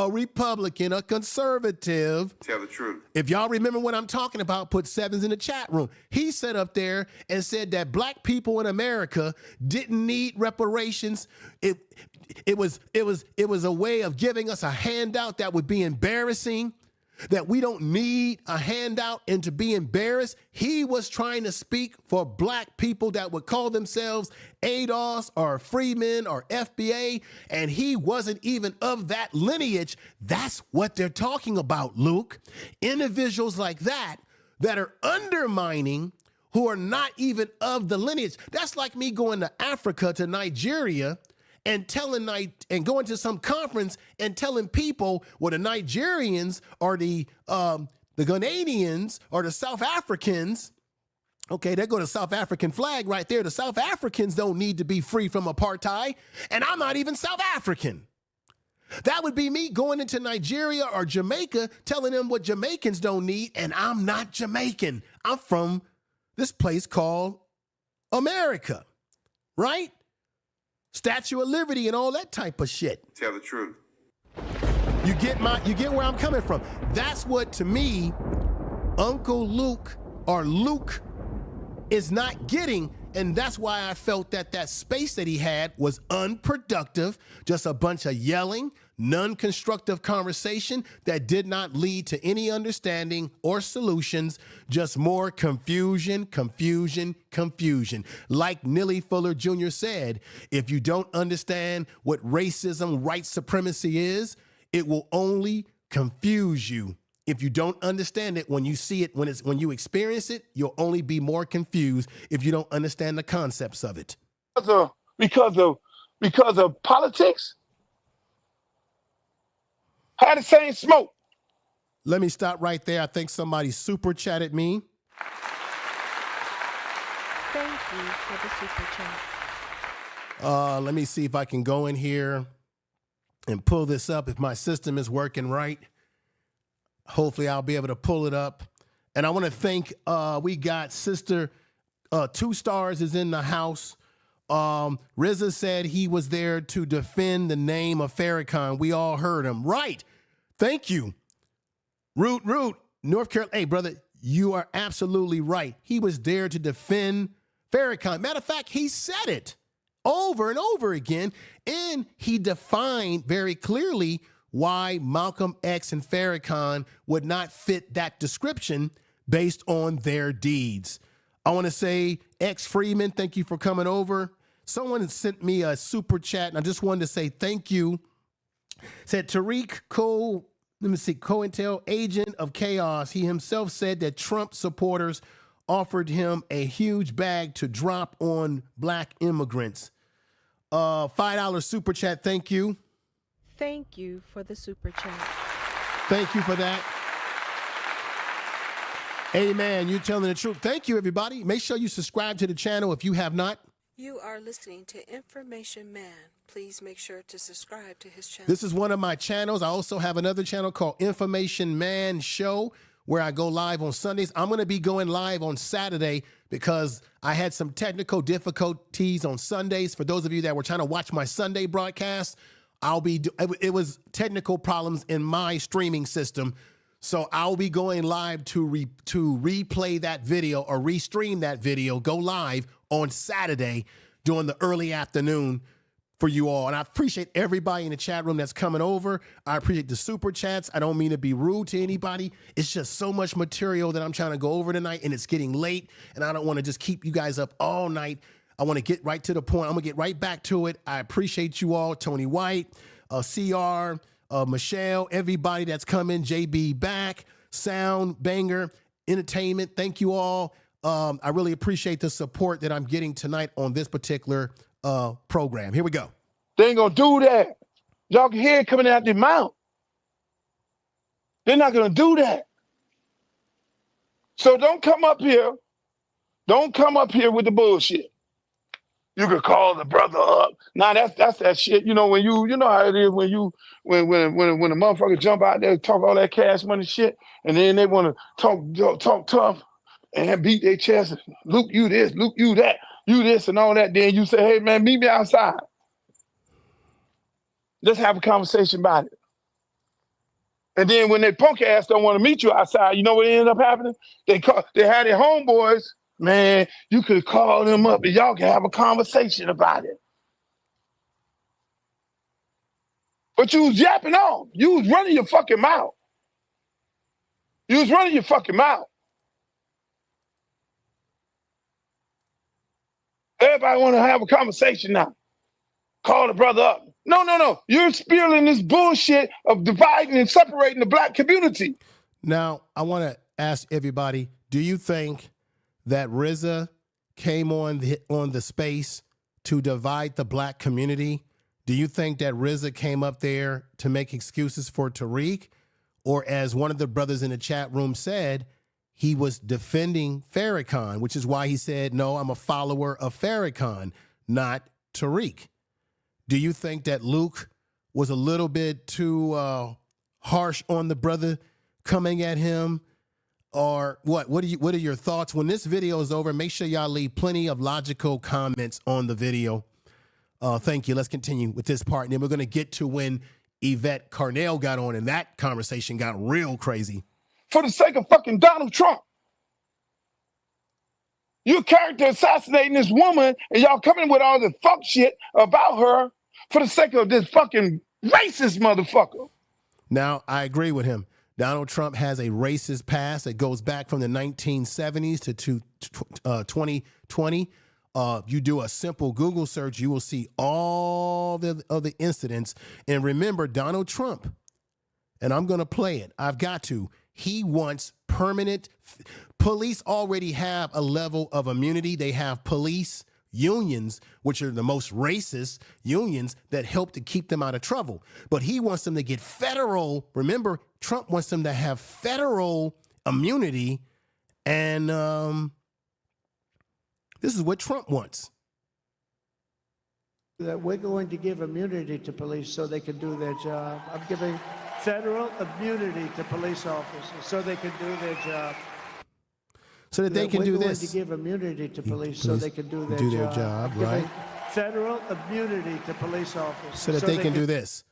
Republican, a conservative. Tell the truth. If y'all remember what I'm talking about, put sevens in the chat room. He sat up there and said that black people in America didn't need reparations. It was a way of giving us a handout that would be embarrassing, that we don't need a handout and to be embarrassed. He was trying to speak for black people that would call themselves ADOS or Freemen or FBA, and he wasn't even of that lineage. That's what they're talking about, Luke. Individuals like that are undermining, who are not even of the lineage. That's like me going to Africa, to Nigeria, and going to some conference and telling people, well, the Nigerians or the Ghanaians or the South Africans, okay, there go the South African flag right there. The South Africans don't need to be free from apartheid, and I'm not even South African. That would be me going into Nigeria or Jamaica telling them what Jamaicans don't need, and I'm not Jamaican. I'm from this place called America, right? Statue of Liberty and all that type of shit. Tell the truth. You get where I'm coming from. That's what, to me, Uncle Luke or Luke is not getting, and that's why I felt that space that he had was unproductive, just a bunch of yelling, non-constructive conversation that did not lead to any understanding or solutions, just more confusion. Like Neely Fuller Jr. said, if you don't understand what racism, white supremacy is, it will only confuse you. If you don't understand it, when you see it, when you experience it, you'll only be more confused if you don't understand the concepts of it. Because of politics? Had the same smoke. Let me stop right there. I think somebody super chatted me. Thank you for the super chat. Let me see if I can go in here and pull this up if my system is working right. Hopefully I'll be able to pull it up. And I want to thank, we got Sister 2 Stars is in the house. Rizza said he was there to defend the name of Farrakhan. We all heard him. Right. Thank you. Root, North Carolina. Hey, brother, you are absolutely right. He was there to defend Farrakhan. Matter of fact, he said it over and over again, and he defined very clearly why Malcolm X and Farrakhan would not fit that description based on their deeds. I want to say, X Freeman, thank you for coming over. Someone sent me a super chat, and I just wanted to say thank you. Said Tariq COINTEL, agent of chaos. He himself said that Trump supporters offered him a huge bag to drop on black immigrants. $5 super chat, thank you. Thank you for the super chat. Thank you for that. Amen. You're telling the truth. Thank you, everybody. Make sure you subscribe to the channel if you have not. You are listening to Information Man. Please make sure to subscribe to his channel. This is one of my channels. I also have another channel called Information Man Show, where I go live on Sundays. I'm going to be going live on Saturday because I had some technical difficulties on Sundays. For those of you that were trying to watch my Sunday broadcast, it was technical problems in my streaming system. So I'll be going live to replay that video or restream that video, go live on Saturday during the early afternoon for you all. And I appreciate everybody in the chat room that's coming over. I appreciate the super chats. I don't mean to be rude to anybody. It's just so much material that I'm trying to go over tonight, and it's getting late, and I don't want to just keep you guys up all night. I want to get right to the point. I'm going to get right back to it. I appreciate you all. Tony White, CR, Michelle, everybody that's coming, JB back, Sound, Banger, Entertainment. Thank you all. I really appreciate the support that I'm getting tonight on this particular program. Here we go. They ain't gonna do that. Y'all can hear it coming out their mouth. They're not gonna do that. So don't come up here. Don't come up here with the bullshit. You could call the brother up. Now that's that shit. You know when you know how it is when a motherfucker jump out there and talk all that cash money shit, and then they want to talk tough and beat their chest. Luke, you this, Luke, you that, you this, and all that. Then you say, hey man, meet me outside. Let's have a conversation about it. And then when they punk ass don't want to meet you outside, you know what ended up happening? They had their homeboys. Man, you could call them up and y'all can have a conversation about it. But you was yapping off. You was running your fucking mouth. You was running your fucking mouth. Everybody want to have a conversation now. Call the brother up. No. You're spewing this bullshit of dividing and separating the black community. Now, I want to ask everybody, do you think that Rizza came on the space to divide the black community? Do you think that Rizza came up there to make excuses for Tariq? Or as one of the brothers in the chat room said, he was defending Farrakhan, which is why he said, no, I'm a follower of Farrakhan, not Tariq. Do you think that Luke was a little bit too harsh on the brother coming at him? Or what? What are your thoughts? When this video is over, make sure y'all leave plenty of logical comments on the video. Thank you. Let's continue with this part. And then we're going to get to when Yvette Carnell got on and that conversation got real crazy. For the sake of fucking Donald Trump. You're character assassinating this woman and y'all coming with all the fuck shit about her for the sake of this fucking racist motherfucker. Now, I agree with him. Donald Trump has a racist past that goes back from the 1970s to 2020. You do a simple Google search, you will see all the incidents. And remember, Donald Trump, and I'm going to play it. I've got to. He wants permanent. Police already have a level of immunity. They have police unions, which are the most racist unions that help to keep them out of trouble. But he wants them to get federal. Remember, Trump wants them to have federal immunity. And this is what Trump wants. That we're going to give immunity to police so they can do their job. I'm giving federal immunity to police officers so they can do their job. So that they can do this. We're going to give immunity to police so they can do their job. Right? Federal immunity to police officers. So that they can do this.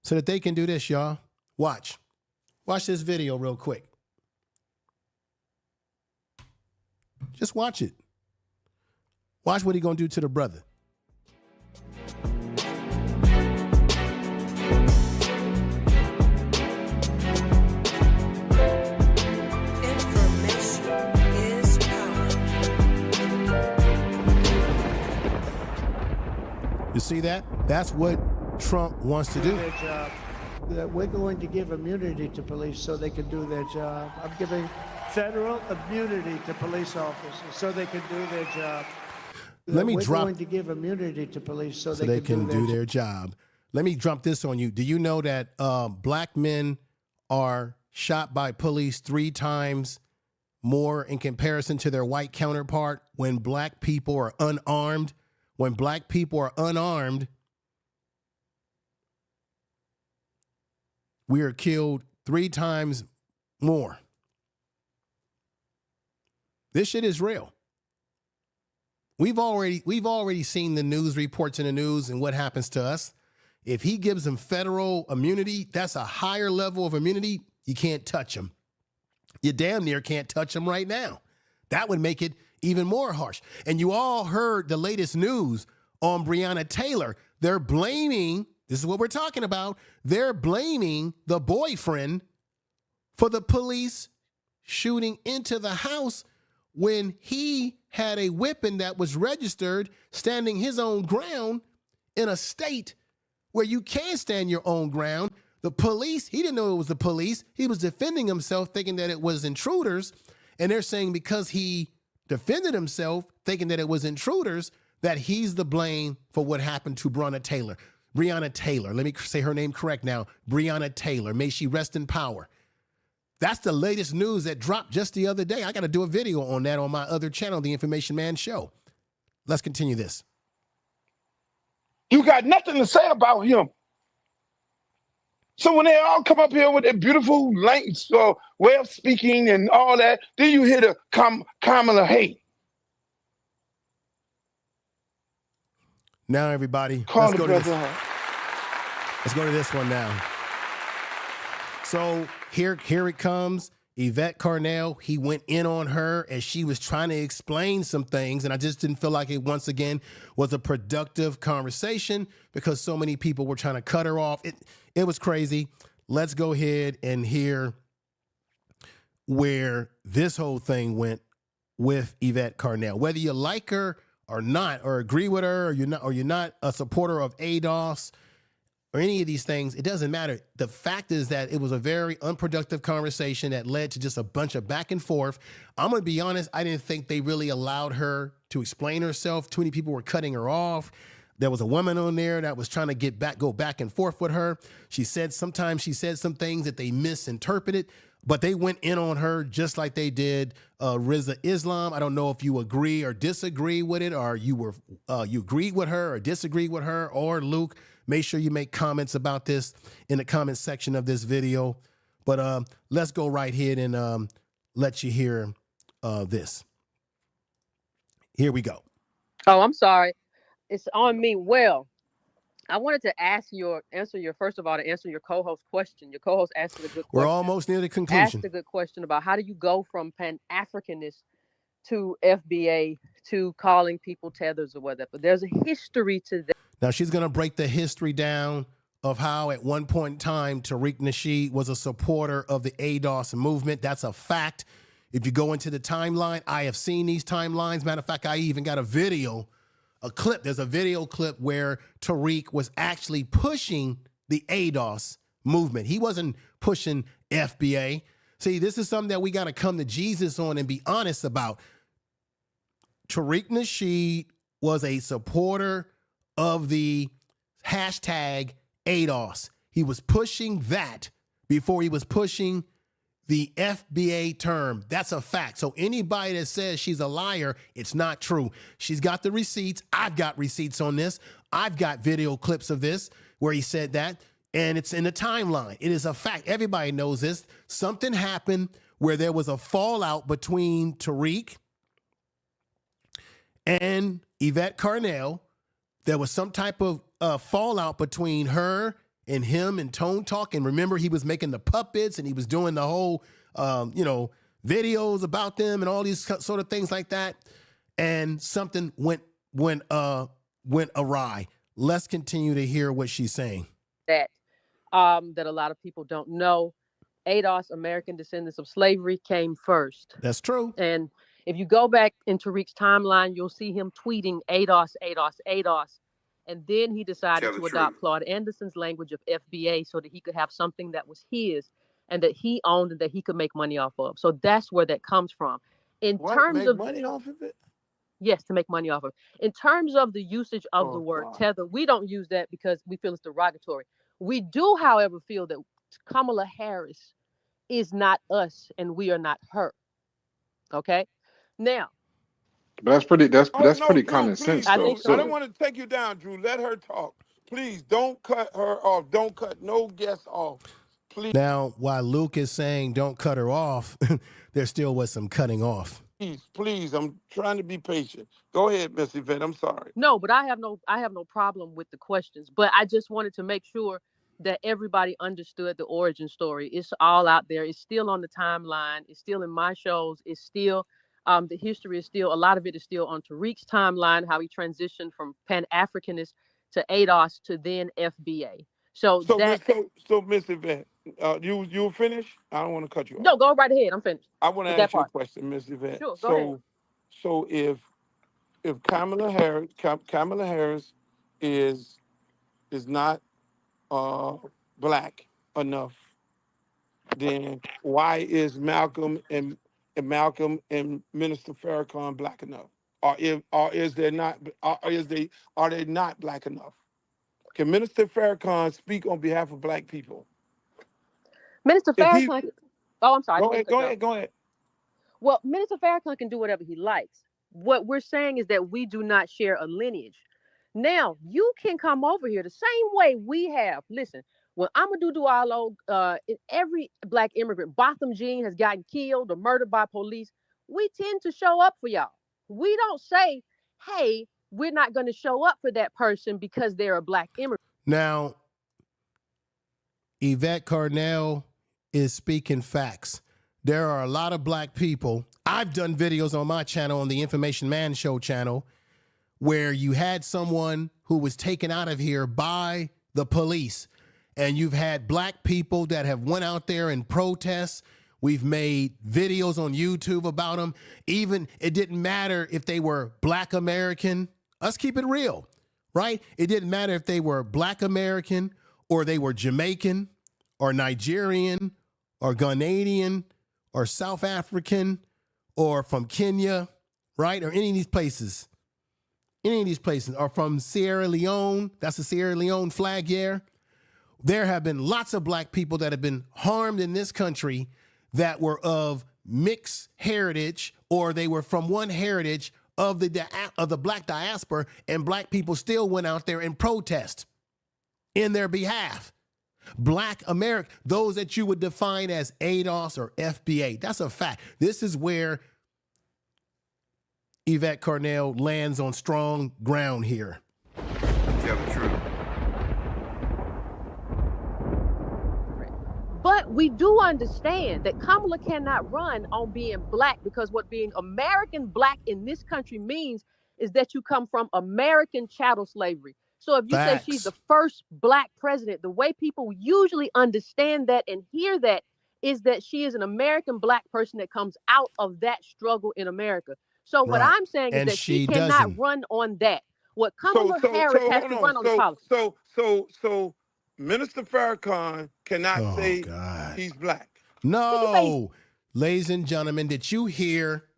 So that they can do this, y'all. Watch. Watch this video real quick. Just watch it. Watch what he gonna do to the brother. You see that? That's what Trump wants to do. That we're going to give immunity to police so they can do their job. I'm giving federal immunity to police officers so they can do their job. Let me drop. We're going to give immunity to police so they can do their job. Let me drop this on you. Do you know that black men are shot by police 3 times more in comparison to their white counterpart when black people are unarmed? When black people are unarmed, we are killed 3 times more. This shit is real. We've already seen the news reports in the news and what happens to us. If he gives them federal immunity, that's a higher level of immunity. You can't touch them. You damn near can't touch them right now. That would make it even more harsh. And you all heard the latest news on Breonna Taylor. They're blaming, this is what we're talking about, they're blaming the boyfriend for the police shooting into the house when he had a weapon that was registered, standing his own ground in a state where you can stand your own ground. The police, he didn't know it was the police. He was defending himself, thinking that it was intruders. And they're saying because he defended himself, thinking that it was intruders, that he's the blame for what happened to Breonna Taylor. Breonna Taylor, let me say her name correct now. Breonna Taylor, may she rest in power. That's the latest news that dropped just the other day. I got to do a video on that on my other channel, The Information Man Show. Let's continue this. You got nothing to say about him. So when they all come up here with their beautiful way of speaking and all that, then you hear the Kamala hate. Now, everybody, let's go to this one now. So here it comes. Yvette Carnell, he went in on her as she was trying to explain some things, and I just didn't feel like it, once again, was a productive conversation because so many people were trying to cut her off. It was crazy. Let's go ahead and hear where this whole thing went with Yvette Carnell. Whether you like her or not, or agree with her, or you're not a supporter of ADOS, or any of these things, it doesn't matter. The fact is that it was a very unproductive conversation that led to just a bunch of back and forth. I'm going to be honest, I didn't think they really allowed her to explain herself. Too many people were cutting her off. There was a woman on there that was trying to go back and forth with her. Sometimes she said some things that they misinterpreted, but they went in on her just like they did Rizza Islam. I don't know if you agree or disagree with it, or you agreed with her or disagreed with her, or Luke. Make sure you make comments about this in the comment section of this video. But let's go right ahead and let you hear this. Here we go. Oh, I'm sorry. It's on me. Well, I wanted to answer your co-host question. Your co-host asked a good question. We're almost near the conclusion. Asked a good question about how do you go from Pan-Africanist to FBA to calling people tethers or whatever. There's a history to that. Now, she's going to break the history down of how at one point in time, Tariq Nasheed was a supporter of the ADOS movement. That's a fact. If you go into the timeline, I have seen these timelines. Matter of fact, I even got a clip. There's a video clip where Tariq was actually pushing the ADOS movement. He wasn't pushing FBA. See, this is something that we got to come to Jesus on and be honest about. Tariq Nasheed was a supporter of the hashtag ADOS. He was pushing that before he was pushing the FBA term. That's a fact. So anybody that says she's a liar, it's not true. She's got the receipts. I've got receipts on this. I've got video clips of this where he said that, and it's in the timeline. It is a fact. Everybody knows this. Something happened where there was a fallout between Tariq and Yvette Carnell. There was some type of fallout between her and him and Tone Talk. And remember, he was making the puppets and he was doing the whole, videos about them and all these sort of things like that. And something went awry. Let's continue to hear what she's saying. That a lot of people don't know. ADOS, American Descendants of Slavery, came first. That's true. And if you go back in Tariq's timeline, you'll see him tweeting ADOS, ADOS, ADOS. And then he decided to adopt Claude Anderson's language of FBA so that he could have something that was his and that he owned and that he could make money off of. So that's where that comes from. In terms of money off of it? Yes, to make money off of. In terms of the usage of the word tether, we don't use that because we feel it's derogatory. We do, however, feel that Kamala Harris is not us and we are not her. Okay? Now, but that's pretty Drew, common sense, I though. don't want to take you down, Drew. Let her talk. Please don't cut her off. Don't cut no guests off. Please. Now, while Luke is saying don't cut her off, there still was some cutting off. Please, I'm trying to be patient. Go ahead, Miss Yvette. I'm sorry. No, but I have no problem with the questions. But I just wanted to make sure that everybody understood the origin story. It's all out there. It's still on the timeline. It's still in my shows. It's still the history is still, a lot of it is still on Tariq's timeline, how he transitioned from Pan-Africanist to ADOS to then FBA. So Miss Yvette, you finish? I don't want to cut you off. No, go right ahead. I'm finished. I want to ask you a question, Miss Yvette. Sure, go ahead. So if Kamala Harris is not black enough, then why is Malcolm and Minister Farrakhan black enough? Are they not black enough? Can Minister Farrakhan speak on behalf of black people? Minister Farrakhan. I'm sorry. Go ahead. Well, Minister Farrakhan can do whatever he likes. What we're saying is that we do not share a lineage. Now you can come over here the same way we have. Listen, when Amadou Diallo, every black immigrant, Botham Jean has gotten killed or murdered by police, we tend to show up for y'all. We don't say, hey, we're not going to show up for that person because they're a black immigrant. Now, Yvette Carnell is speaking facts. There are a lot of black people. I've done videos on my channel, on the Information Man Show channel, where you had someone who was taken out of here by the police, and you've had black people that have went out there and protests. We've made videos on YouTube about them. Even it didn't matter if they were black American. Let's keep it real, right? It didn't matter if they were black American or they were Jamaican or Nigerian or Ghanaian or South African or from Kenya, right? Or any of these places. Any of these places are from Sierra Leone. That's the Sierra Leone flag here. There have been lots of black people that have been harmed in this country that were of mixed heritage, or they were from one heritage of the black diaspora, and black people still went out there and protest in their behalf. Black America, those that you would define as ADOS or FBA. That's a fact. This is where Yvette Carnell lands on strong ground here. Tell the truth. But we do understand that Kamala cannot run on being black, because what being American black in this country means is that you come from American chattel slavery. So if you say she's the first black president, the way people usually understand that and hear that is that she is an American black person that comes out of that struggle in America. So what I'm saying is that she cannot run on that. What Kamala Harris has to run on the policy. So Minister Farrakhan cannot say he's black. No, ladies and gentlemen, did you hear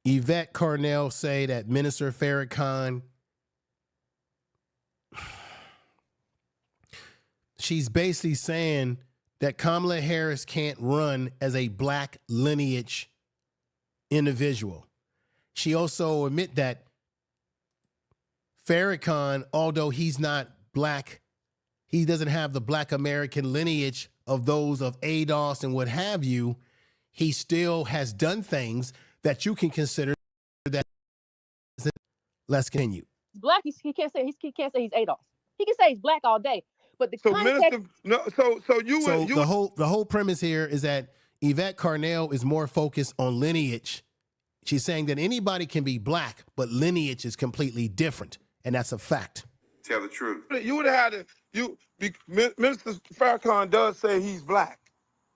Yvette Carnell say that Minister Farrakhan, she's basically saying that Kamala Harris can't run as a black lineage individual. She also admit that Farrakhan, although he's not black, he doesn't have the black American lineage of those of ADOS and what have you. He still has done things that you can consider that. Let's continue. Black, he can't say he's ADOS. He can say he's black all day, but the context. The whole premise here is that Yvette Carnell is more focused on lineage. She's saying that anybody can be black, but lineage is completely different, and that's a fact. Tell the truth. You would have had Minister Farrakhan does say he's black.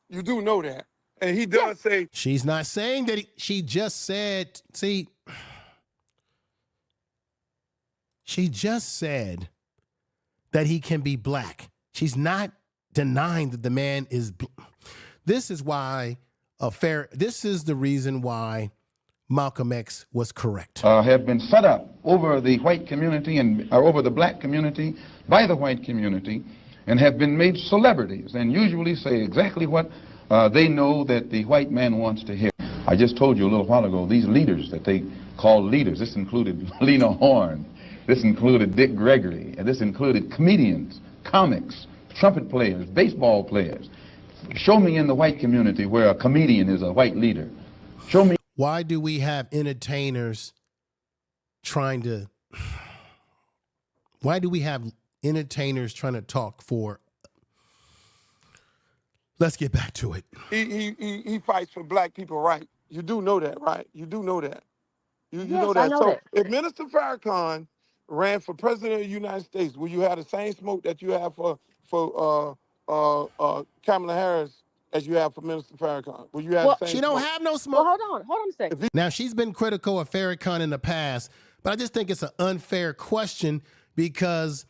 You do know that. And he does say... She's not saying that. She just said, see, she just said that he can be black. She's not denying that the man is... This is why this is the reason why Malcolm X was correct. Have been set up over the white community and over the black community by the white community, and have been made celebrities, and usually say exactly what they know that the white man wants to hear. I just told you a little while ago, these leaders that they call leaders, this included Lena Horne, this included Dick Gregory, and this included comedians, comics, trumpet players, baseball players. Show me in the white community where a comedian is a white leader. Show me. Why do we have entertainers trying to talk for? Let's get back to it. He fights for black people, right? You do know that, right? You do know that. You know that. I know that. If Minister Farrakhan ran for president of the United States, will you have the same smoke that you have for Kamala Harris as you have for Minister Farrakhan? Will you have the same she don't smoke? have no smoke. Well, hold on a second. Now, she's been critical of Farrakhan in the past, but I just think it's an unfair question because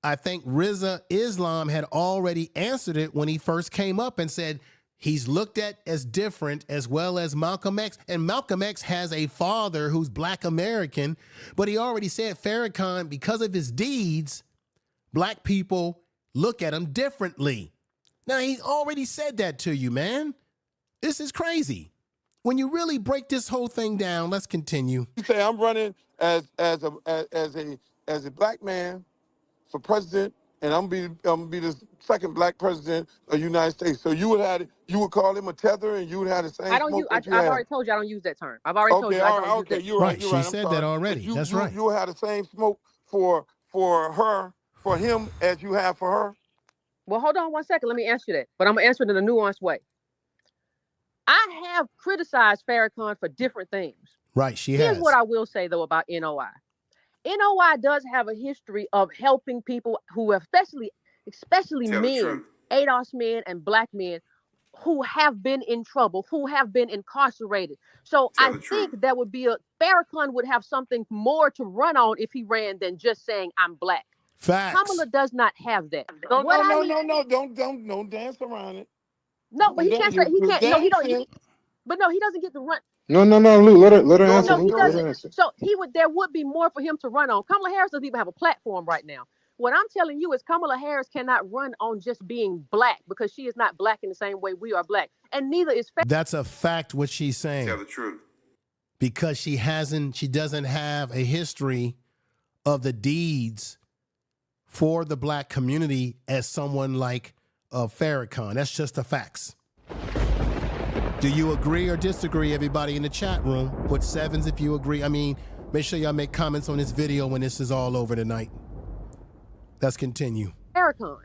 I think Rizza Islam had already answered it when he first came up and said he's looked at as different as well as Malcolm X. And Malcolm X has a father who's black American, but he already said Farrakhan, because of his deeds, black people look at him differently. Now, he already said that to you, man. This is crazy. when you really break this whole thing down, let's continue. You say I'm running as a black man for president, and I'm gonna be the second black president of the United States. So you would call him a tether, and you would have the same. I've already told you I don't use that term. I've already told you I don't use that. You're right. She said that already. That's right. You will have the same smoke for him as you have for her. Well, hold on one second. Let me answer that. But I'm going to answer it in a nuanced way. I have criticized Farrakhan for different things. Right, she Here's has. what I will say, though, about NOI. NOI does have a history of helping people who have, especially men, ADOS men and black men, who have been in trouble, who have been incarcerated. So I think that would be Farrakhan would have something more to run on if he ran than just saying I'm black. Facts. Kamala does not have that. No, don't dance around it. No, but he can't say he can't. No, he don't. But no, he doesn't get to run. No, Luke, let her answer. No, he doesn't. So there would be more for him to run on. Kamala Harris doesn't even have a platform right now. What I'm telling you is Kamala Harris cannot run on just being black because she is not black in the same way we are black. And neither is That's a fact what she's saying. Tell the truth. Because she doesn't have a history of the deeds for the black community as someone like Farrakhan. That's just the facts. Do you agree or disagree, everybody in the chat room? Put 7s if you agree. I mean, make sure y'all make comments on this video when this is all over tonight. Let's continue. Farrakhan.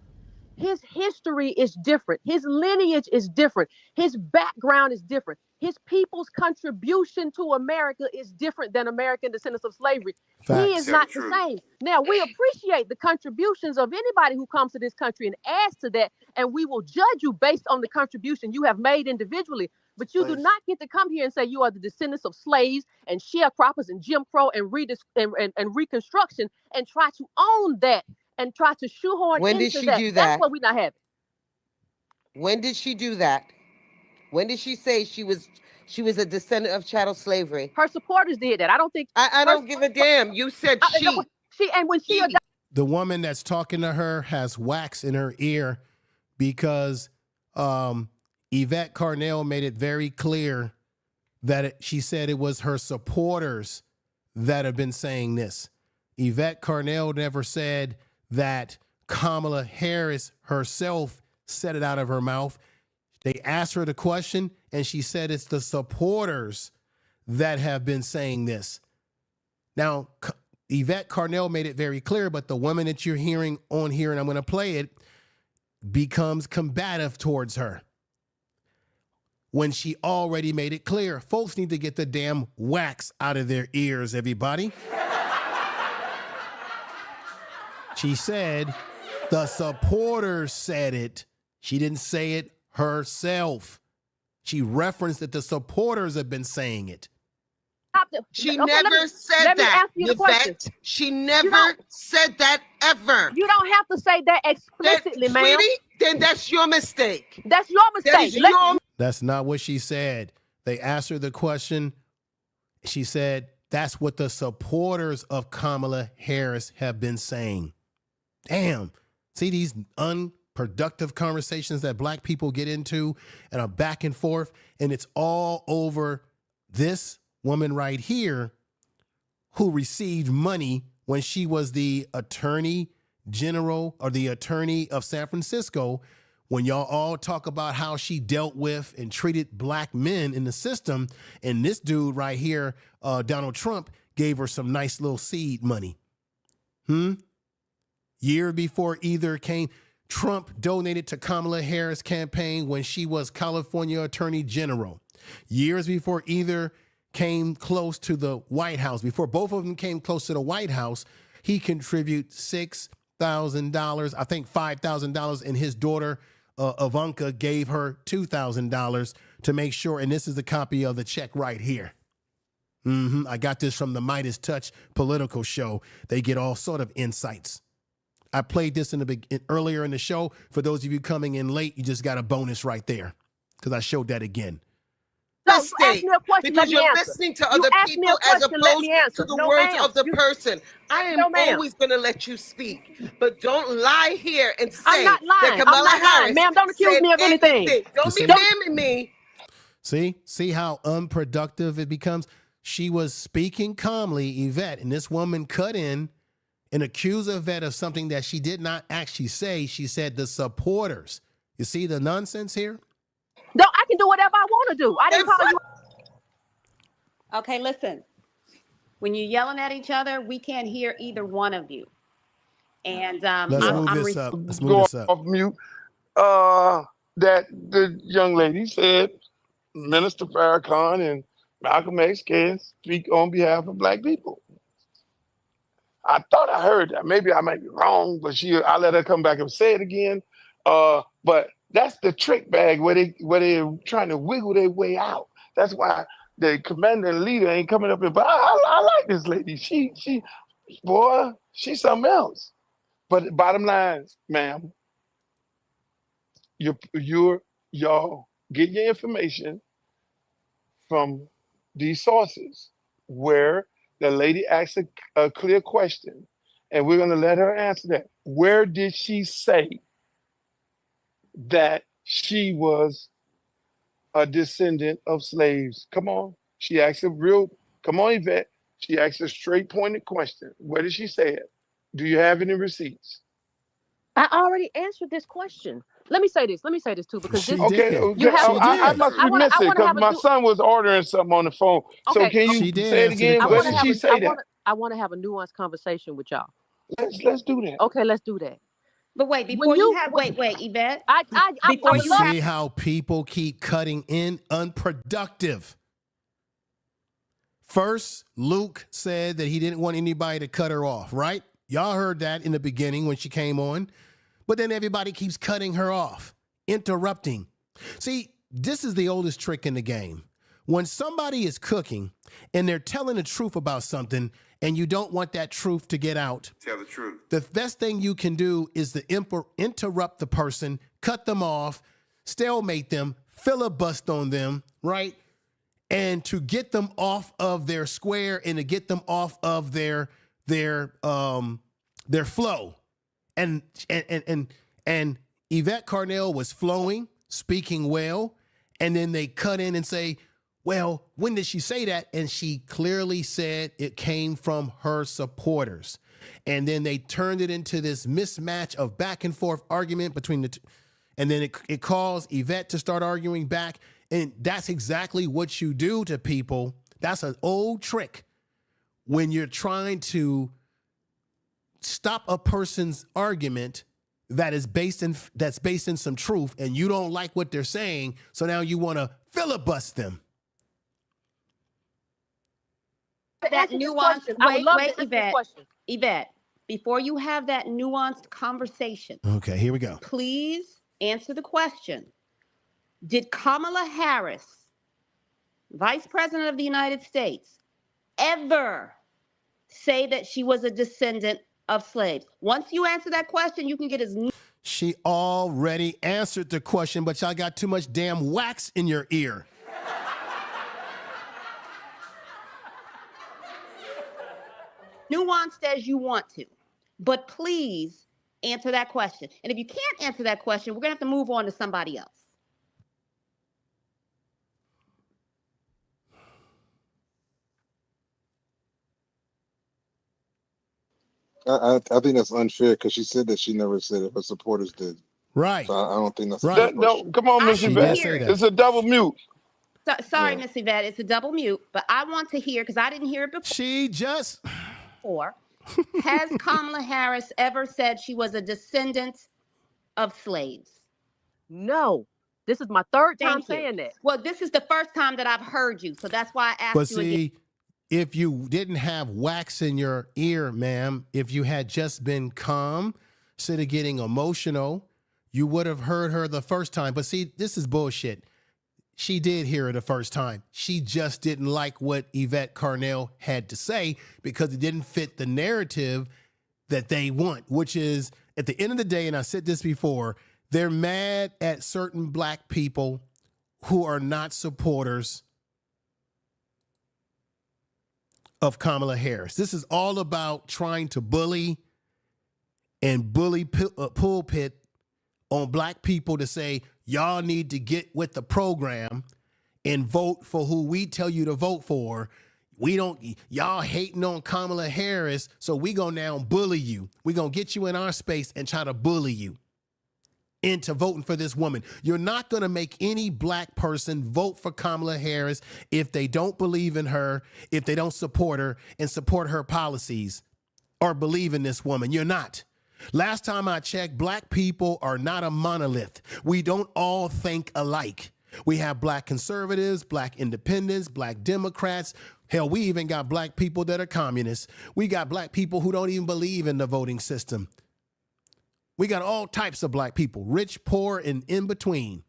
His history is different. His lineage is different. His background is different. His people's contribution to America is different than American descendants of slavery. Facts. He is not the same. Now, we appreciate the contributions of anybody who comes to this country and adds to that, and we will judge you based on the contribution you have made individually. But you do not get to come here and say you are the descendants of slaves and sharecroppers and Jim Crow and Reconstruction and try to own that and try to shoehorn When into did she that. do That's that? what we're not having. When did she do that? When did she say she was a descendant of chattel slavery? Her supporters did that. I don't think. I don't give a damn. You said she. The woman that's talking to her has wax in her ear because Yvette Carnell made it very clear that she said it was her supporters that have been saying this. Yvette Carnell never said that Kamala Harris herself said it out of her mouth. They asked her the question, and she said it's the supporters that have been saying this. Now, Yvette Carnell made it very clear, but the woman that you're hearing on here, and I'm going to play it, becomes combative towards her when she already made it clear. Folks need to get the damn wax out of their ears, everybody. She said the supporters said it. She didn't say it herself. She referenced that the supporters have been saying it. She never said that. Yvette, she never said that ever. You don't have to say that explicitly, ma'am. Sweetie, then that's your mistake. That's your mistake. That's not what she said. They asked her the question. She said, that's what the supporters of Kamala Harris have been saying. Damn. See these unproductive conversations that black people get into and are back and forth, and it's all over this woman right here who received money when she was the attorney general or the attorney of San Francisco, when y'all all talk about how she dealt with and treated black men in the system. And this dude right here, Donald Trump, gave her some nice little seed money. Year before either came, Trump donated to Kamala Harris' campaign when she was California Attorney General. Years before either came close to the White House, before both of them came close to the White House, he contributed $6,000, I think $5,000, and his daughter, Ivanka, gave her $2,000 to make sure, and this is a copy of the check right here. I got this from the Midas Touch political show. They get all sort of insights. I played this earlier in the show. For those of you coming in late, you just got a bonus right there because I showed that again. Mistake, because you're listening to other people as opposed to the words of the person. I am always going to let you speak, but don't lie here and say I'm not lying. that Kamala Harris ma'am. Don't accuse me of anything. Don't be damning me. See how unproductive it becomes? She was speaking calmly, Yvette, and this woman cut in and accused Yvette of something that she did not actually say. She said the supporters. You see the nonsense here? No, I can do whatever I want to do. I didn't call you. Okay, listen. When you're yelling at each other, we can't hear either one of you. And Let's move this up. Let's move Go this up. off mute. That the young lady said Minister Farrakhan and Malcolm X can speak on behalf of black people. I thought I heard that. Maybe I might be wrong, but I let her come back and say it again. But that's the trick bag where they're trying to wiggle their way out. That's why the commander and leader ain't coming up here. But I like this lady. She's something else. But bottom line, ma'am, y'all get your information from these sources where the lady asked a clear question, and we're going to let her answer that. Where did she say that she was a descendant of slaves? Come on. She asked come on, Yvette. She asked a straight pointed question. Where did she say it? Do you have any receipts? I already answered this question. Let me say this too, because this. Okay. I must be missing because my son was ordering something on the phone. Okay. So can you say it again? Where did she say that? I want to have a nuanced conversation with y'all. Let's do that. Okay, let's do that. But wait, before wait, Yvette. See how people keep cutting in unproductive. First, Luke said that he didn't want anybody to cut her off, right? Y'all heard that in the beginning when she came on. But then everybody keeps cutting her off, interrupting. See, this is the oldest trick in the game. When somebody is cooking and they're telling the truth about something and you don't want that truth to get out, Tell the truth. the best thing you can do is to interrupt the person, cut them off, stalemate them, filibuster on them, right? And to get them off of their square and to get them off of their flow. And Yvette Carnell was flowing, speaking well, and then they cut in and say, well, when did she say that? And she clearly said it came from her supporters. And then they turned it into this mismatch of back and forth argument between the two. And then it caused Yvette to start arguing back. And that's exactly what you do to people. That's an old trick when you're trying to stop a person's argument that's based in some truth, and you don't like what they're saying, so now you want to filibuster them. That nuanced. Wait, Yvette, before you have that nuanced conversation. Okay, here we go. Please answer the question. Did Kamala Harris, Vice President of the United States, ever say that she was a descendant of slaves? Once you answer that question, you can get as... She already answered the question, but y'all got too much damn wax in your ear. Nuanced as you want to, but please answer that question. And if you can't answer that question, we're gonna have to move on to somebody else. I think that's unfair because she said that she never said it. Her supporters did. Right. So I don't think that's right. No, come on, Miss Yvette. It's a double mute. So, sorry, Miss Yvette. It's a double mute, but I want to hear, because I didn't hear it before. She just... Has Kamala Harris ever said she was a descendant of slaves? No. This is my third time saying that. Well, this is the first time that I've heard you, so that's why I asked you again. If you didn't have wax in your ear, ma'am, if you had just been calm, instead of getting emotional, you would have heard her the first time. But see, this is bullshit. She did hear her the first time. She just didn't like what Yvette Carnell had to say because it didn't fit the narrative that they want, which is, at the end of the day, and I said this before, they're mad at certain black people who are not supporters of Kamala Harris. This is all about trying to bully pulpit on black people to say, y'all need to get with the program and vote for who we tell you to vote for. Y'all hating on Kamala Harris, so we gonna now bully you. We gonna get you in our space and try to bully you into voting for this woman. You're not gonna make any black person vote for Kamala Harris if they don't believe in her, if they don't support her and support her policies or believe in this woman. You're not. Last time I checked, black people are not a monolith. We don't all think alike. We have black conservatives, black independents, black Democrats. Hell, we even got black people that are communists. We got black people who don't even believe in the voting system. We got all types of black people, rich, poor, and in between.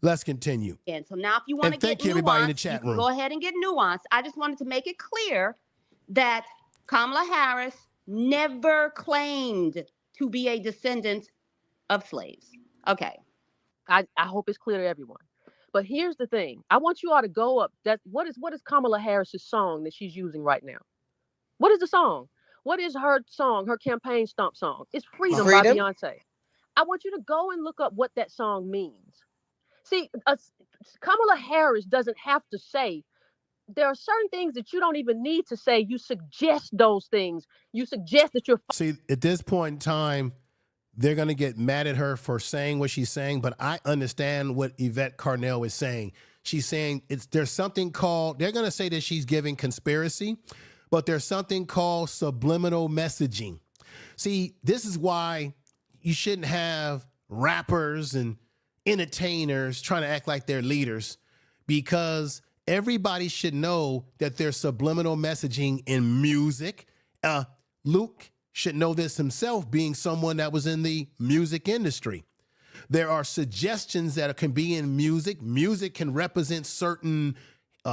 Let's continue. And so now if you want to get thank you everybody in the nuanced, chat you can room. go ahead and get nuanced. I just wanted to make it clear that Kamala Harris never claimed to be a descendant of slaves. Okay. I hope it's clear to everyone. But here's the thing. I want you all to go up. What is Kamala Harris's song that she's using right now? What is the song? What is her song, her campaign stomp song? It's Freedom by Beyonce. I want you to go and look up what that song means. See, Kamala Harris doesn't have to say. There are certain things that you don't even need to say. You suggest those things. You suggest that you're... See, at this point in time, they're going to get mad at her for saying what she's saying, but I understand what Yvette Carnell is saying. She's saying there's something called, they're going to say that she's giving conspiracy, but there's something called subliminal messaging. See, this is why you shouldn't have rappers and entertainers trying to act like they're leaders, because everybody should know that there's subliminal messaging in music. Luke should know this himself, being someone that was in the music industry. There are suggestions that can be in music. Music can represent certain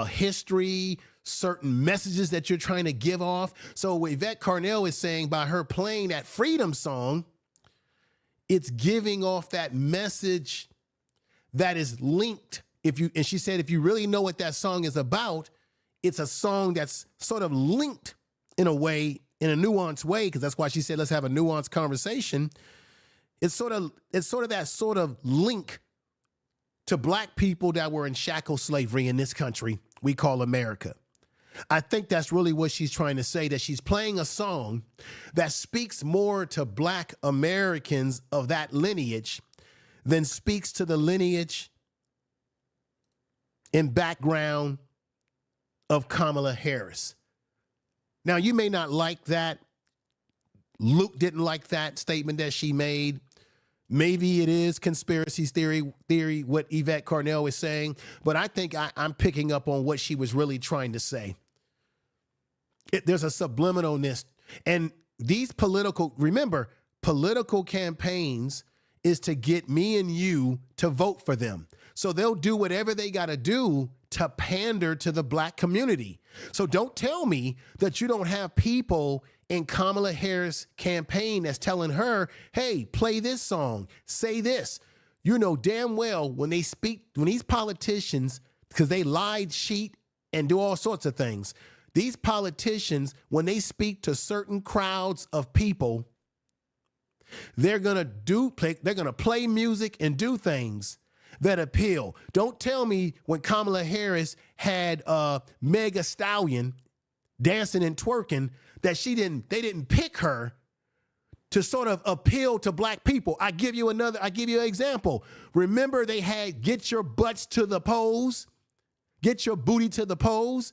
history, certain messages that you're trying to give off. So what Yvette Carnell is saying, by her playing that Freedom song, it's giving off that message that is linked. And she said, if you really know what that song is about, it's a song that's sort of linked in a way, in a nuanced way, because that's why she said, let's have a nuanced conversation. It's sort of that sort of link to black people that were in shackle slavery in this country we call America. I think that's really what she's trying to say, that she's playing a song that speaks more to black Americans of that lineage than speaks to the lineage and background of Kamala Harris. Now, you may not like that. Luke didn't like that statement that she made. Maybe it is conspiracy theory, what Yvette Carnell is saying, but I think I'm picking up on what she was really trying to say. There's a subliminalness. And these remember, political campaigns is to get me and you to vote for them. So they'll do whatever they got to do to pander to the black community. So don't tell me that you don't have people in Kamala Harris' campaign that's telling her, hey, play this song, say this. You know damn well when these politicians, because they lied, cheat, and do all sorts of things, these politicians, when they speak to certain crowds of people, they're gonna play music and do things that appeal. Don't tell me when Kamala Harris had Meg Thee Stallion dancing and twerking that they didn't pick her to sort of appeal to black people. I give you an example. Remember they had Get Your Butts to the Pose, Get Your Booty to the Pose,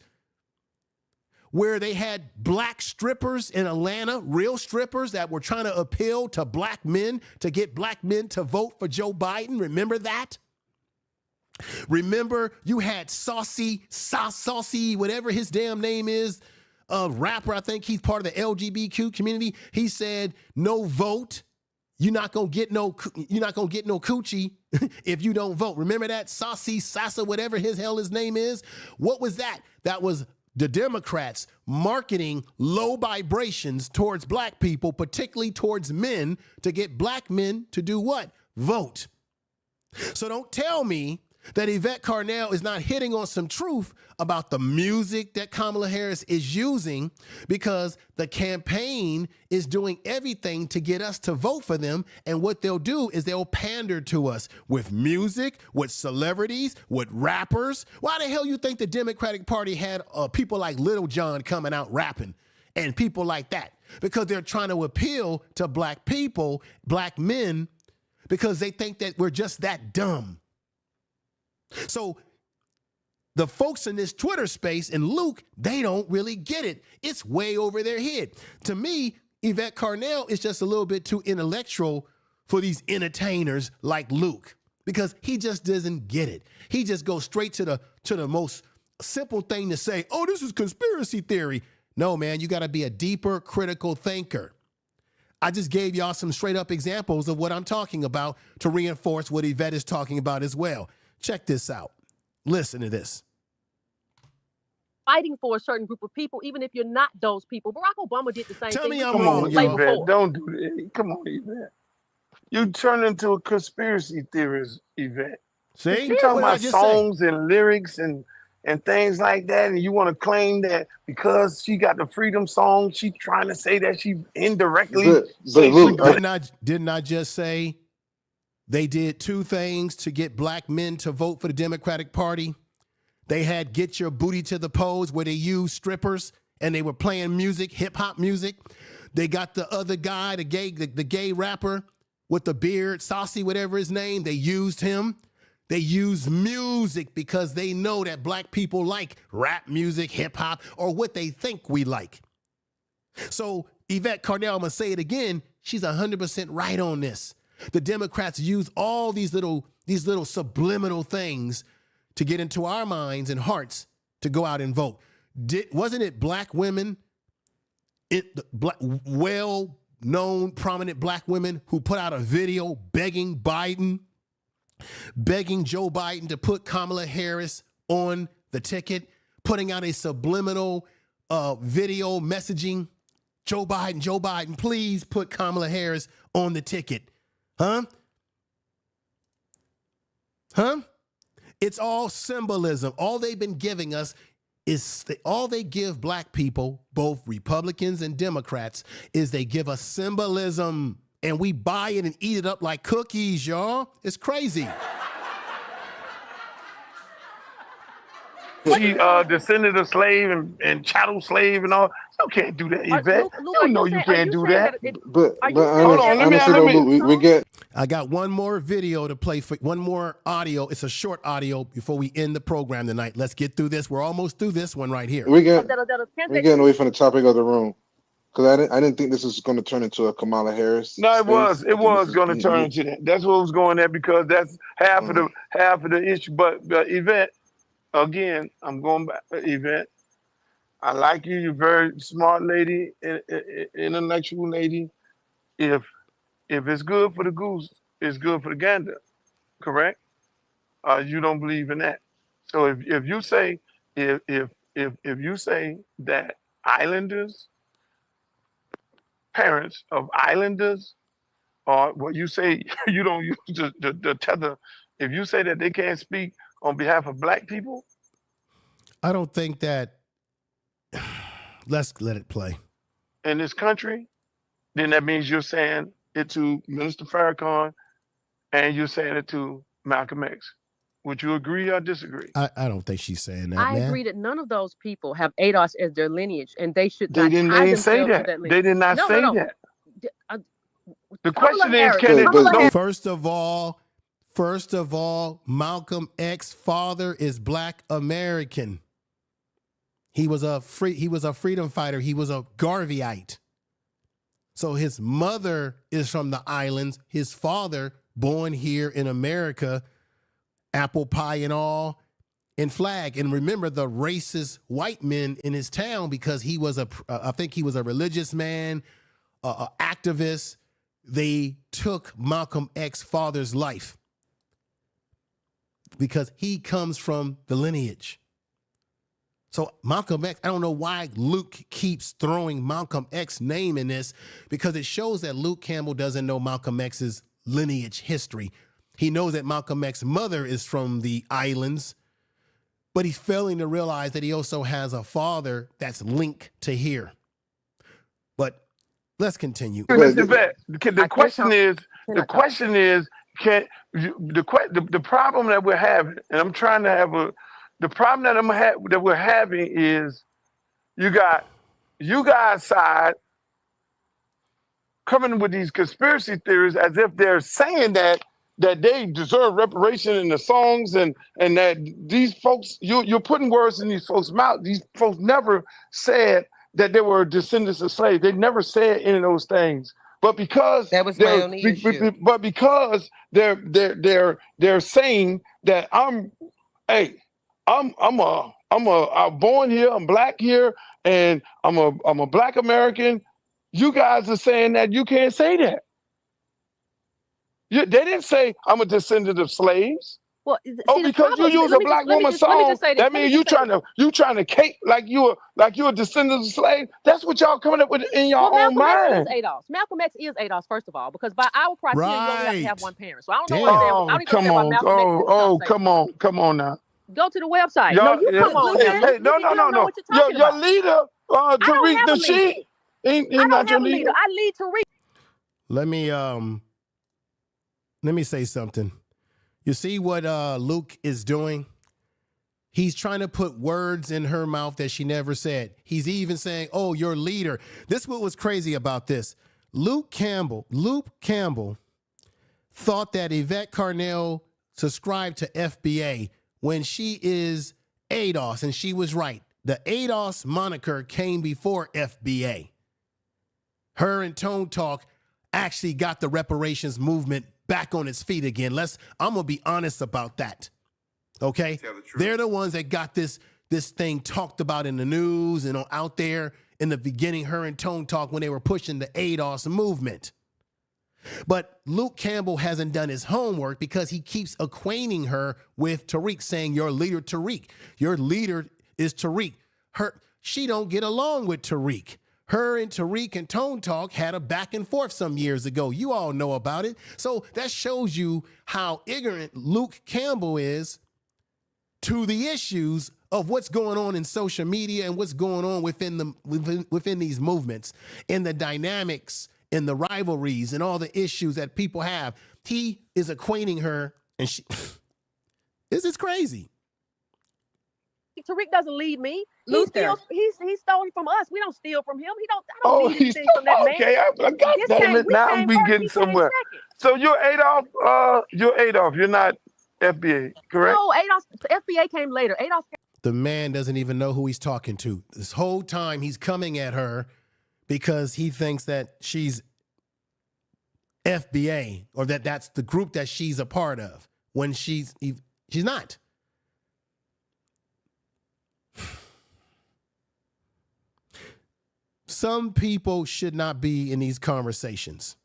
where they had black strippers in Atlanta, real strippers that were trying to appeal to black men, to get black men to vote for Joe Biden. Remember that? Remember you had Saucy, whatever his damn name is, a rapper. I think he's part of the LGBTQ community. He said, no vote. You're not gonna get no coochie if you don't vote. Remember that? Saucy, Sasa, whatever his name is. What was that? That was the Democrats marketing low vibrations towards black people, particularly towards men, to get black men to do what? Vote. So don't tell me that Yvette Carnell is not hitting on some truth about the music that Kamala Harris is using, because the campaign is doing everything to get us to vote for them. And what they'll do is they'll pander to us with music, with celebrities, with rappers. Why the hell you think the Democratic Party had people like Little John coming out rapping and people like that? Because they're trying to appeal to black people, black men, because they think that we're just that dumb. So the folks in this Twitter space and Luke, they don't really get it. It's way over their head. To me, Yvette Carnell is just a little bit too intellectual for these entertainers like Luke, because he just doesn't get it. He just goes straight to the most simple thing to say, oh, this is conspiracy theory. No, man, you got to be a deeper critical thinker. I just gave y'all some straight up examples of what I'm talking about to reinforce what Yvette is talking about as well. Check this out. Listen to this. Fighting for a certain group of people, even if you're not those people. Barack Obama did the same Tell thing. me I'm Come wrong, on, y'all. Yvette. Don't do that. Come on, Yvette. You turn into a conspiracy theorist, Yvette. See? You talking What did I about just songs and lyrics and things like that, and you want to claim that because she got the freedom song, she's trying to say that she indirectly. But Luke, Didn't I just say they did two things to get black men to vote for the Democratic Party? They had Get Your Booty to the Pose, where they used strippers and they were playing music, hip hop music. They got the other guy, the gay rapper with the beard, Saucy, whatever his name. They used him. They use music because they know that black people like rap music, hip hop, or what they think we like. So Yvette Carnell, I'm gonna say it again, she's 100% right on this. The Democrats use all these little subliminal things to get into our minds and hearts to go out and vote. Wasn't it black women, well-known, prominent black women who put out a video begging Joe Biden to put Kamala Harris on the ticket, putting out a subliminal video messaging, Joe Biden, please put Kamala Harris on the ticket. Huh? It's all symbolism. All they've been giving us is all they give black people, both Republicans and Democrats, is they give us symbolism, and we buy it and eat it up like cookies, y'all. It's crazy. She descended a slave and chattel slave and all. You can't do that, Yvette. You know you can't do that. But hold on, honestly though, Luke, we get. I got one more video to play for, one more audio. It's a short audio before we end the program tonight. Let's get through this. We're almost through this one right here. We're getting away from the topic of the room, because I didn't think this was going to turn into a Kamala Harris. No, it was going to turn into that. That's what it was going at, because that's half of the issue. But Yvette, again, I'm going back. Yvette, I like you. You're a very smart lady, intellectual lady. If it's good for the goose, it's good for the gander. Correct? You don't believe in that. So if you say you say that parents of islanders, or what you say you don't use the tether, if you say that they can't speak on behalf of black people, I don't think that. Let's let it play. In this country, then that means you're saying it to Minister Farrakhan and you're saying it to Malcolm X. Would you agree or disagree? I don't think she's saying that. I agree that none of those people have ADOS as their lineage, and they should not. They didn't say that. They did not say that. The question is, can it? First of all, Malcolm X's father is Black American. He was a freedom fighter. He was a Garveyite. So his mother is from the islands. His father, born here in America, apple pie and all, and flag. And remember the racist white men in his town, because he was I think he was a religious man, an activist. They took Malcolm X's father's life because he comes from the lineage. So Malcolm X, I don't know why Luke keeps throwing Malcolm X's name in this, because it shows that Luke Campbell doesn't know Malcolm X's lineage history. He knows that Malcolm X's mother is from the islands, but he's failing to realize that he also has a father that's linked to here. But let's continue. The question is, can the problem that we're having, and I'm trying to have the problem that we're having is you got you guys side coming with these conspiracy theories as if they're saying that they deserve reparation in the songs and that these folks, you're putting words in these folks' mouth. These folks never said that they were descendants of slaves. They never said any of those things. But because that was my only issue. But because they're saying that I'm born here, I'm black here, and I'm a black American. You guys are saying that you can't say that. They didn't say I'm a descendant of slaves. Well, because you use a black woman song, that means you trying to cape like you're a descendant of slaves. That's what y'all coming up with in your own mind. Malcolm X is ADOS, first of all, because by our criteria, you only have to have one parent. So I don't know what they're saying. Come on now. Go to the website. No, you come on. No. Your leader, Tariq Nasheed, ain't not your leader. I lead Tariq. Let me say something. You see what Luke is doing? He's trying to put words in her mouth that she never said. He's even saying, oh, your leader. This is what was crazy about this. Luke Campbell thought that Yvette Carnell subscribed to FBA when she is ADOS, and she was right. The ADOS moniker came before FBA. Her and Tone Talk actually got the reparations movement back on its feet again. I'm gonna be honest about that. Okay, they're the ones that got this thing talked about in the news and out there in the beginning. Her and Tone Talk when they were pushing the ADOS movement. But Luke Campbell hasn't done his homework because he keeps acquainting her with Tariq, saying your leader Tariq. Your leader is Tariq. She don't get along with Tariq. Her and Tariq and Tone Talk had a back and forth some years ago. You all know about it. So that shows you how ignorant Luke Campbell is to the issues of what's going on in social media and what's going on within these movements and the dynamics and the rivalries and all the issues that people have. He is acquainting her, and this is crazy. Tariq doesn't lead me. He stole from us. We don't steal from him. I don't need anything from that man. Okay, I got that. Now we getting somewhere. So you're Adolf. You're not FBA, correct? No, FBA came later. The man doesn't even know who he's talking to. This whole time he's coming at her because he thinks that she's FBA or that's the group that she's a part of when she's not. Some people should not be in these conversations.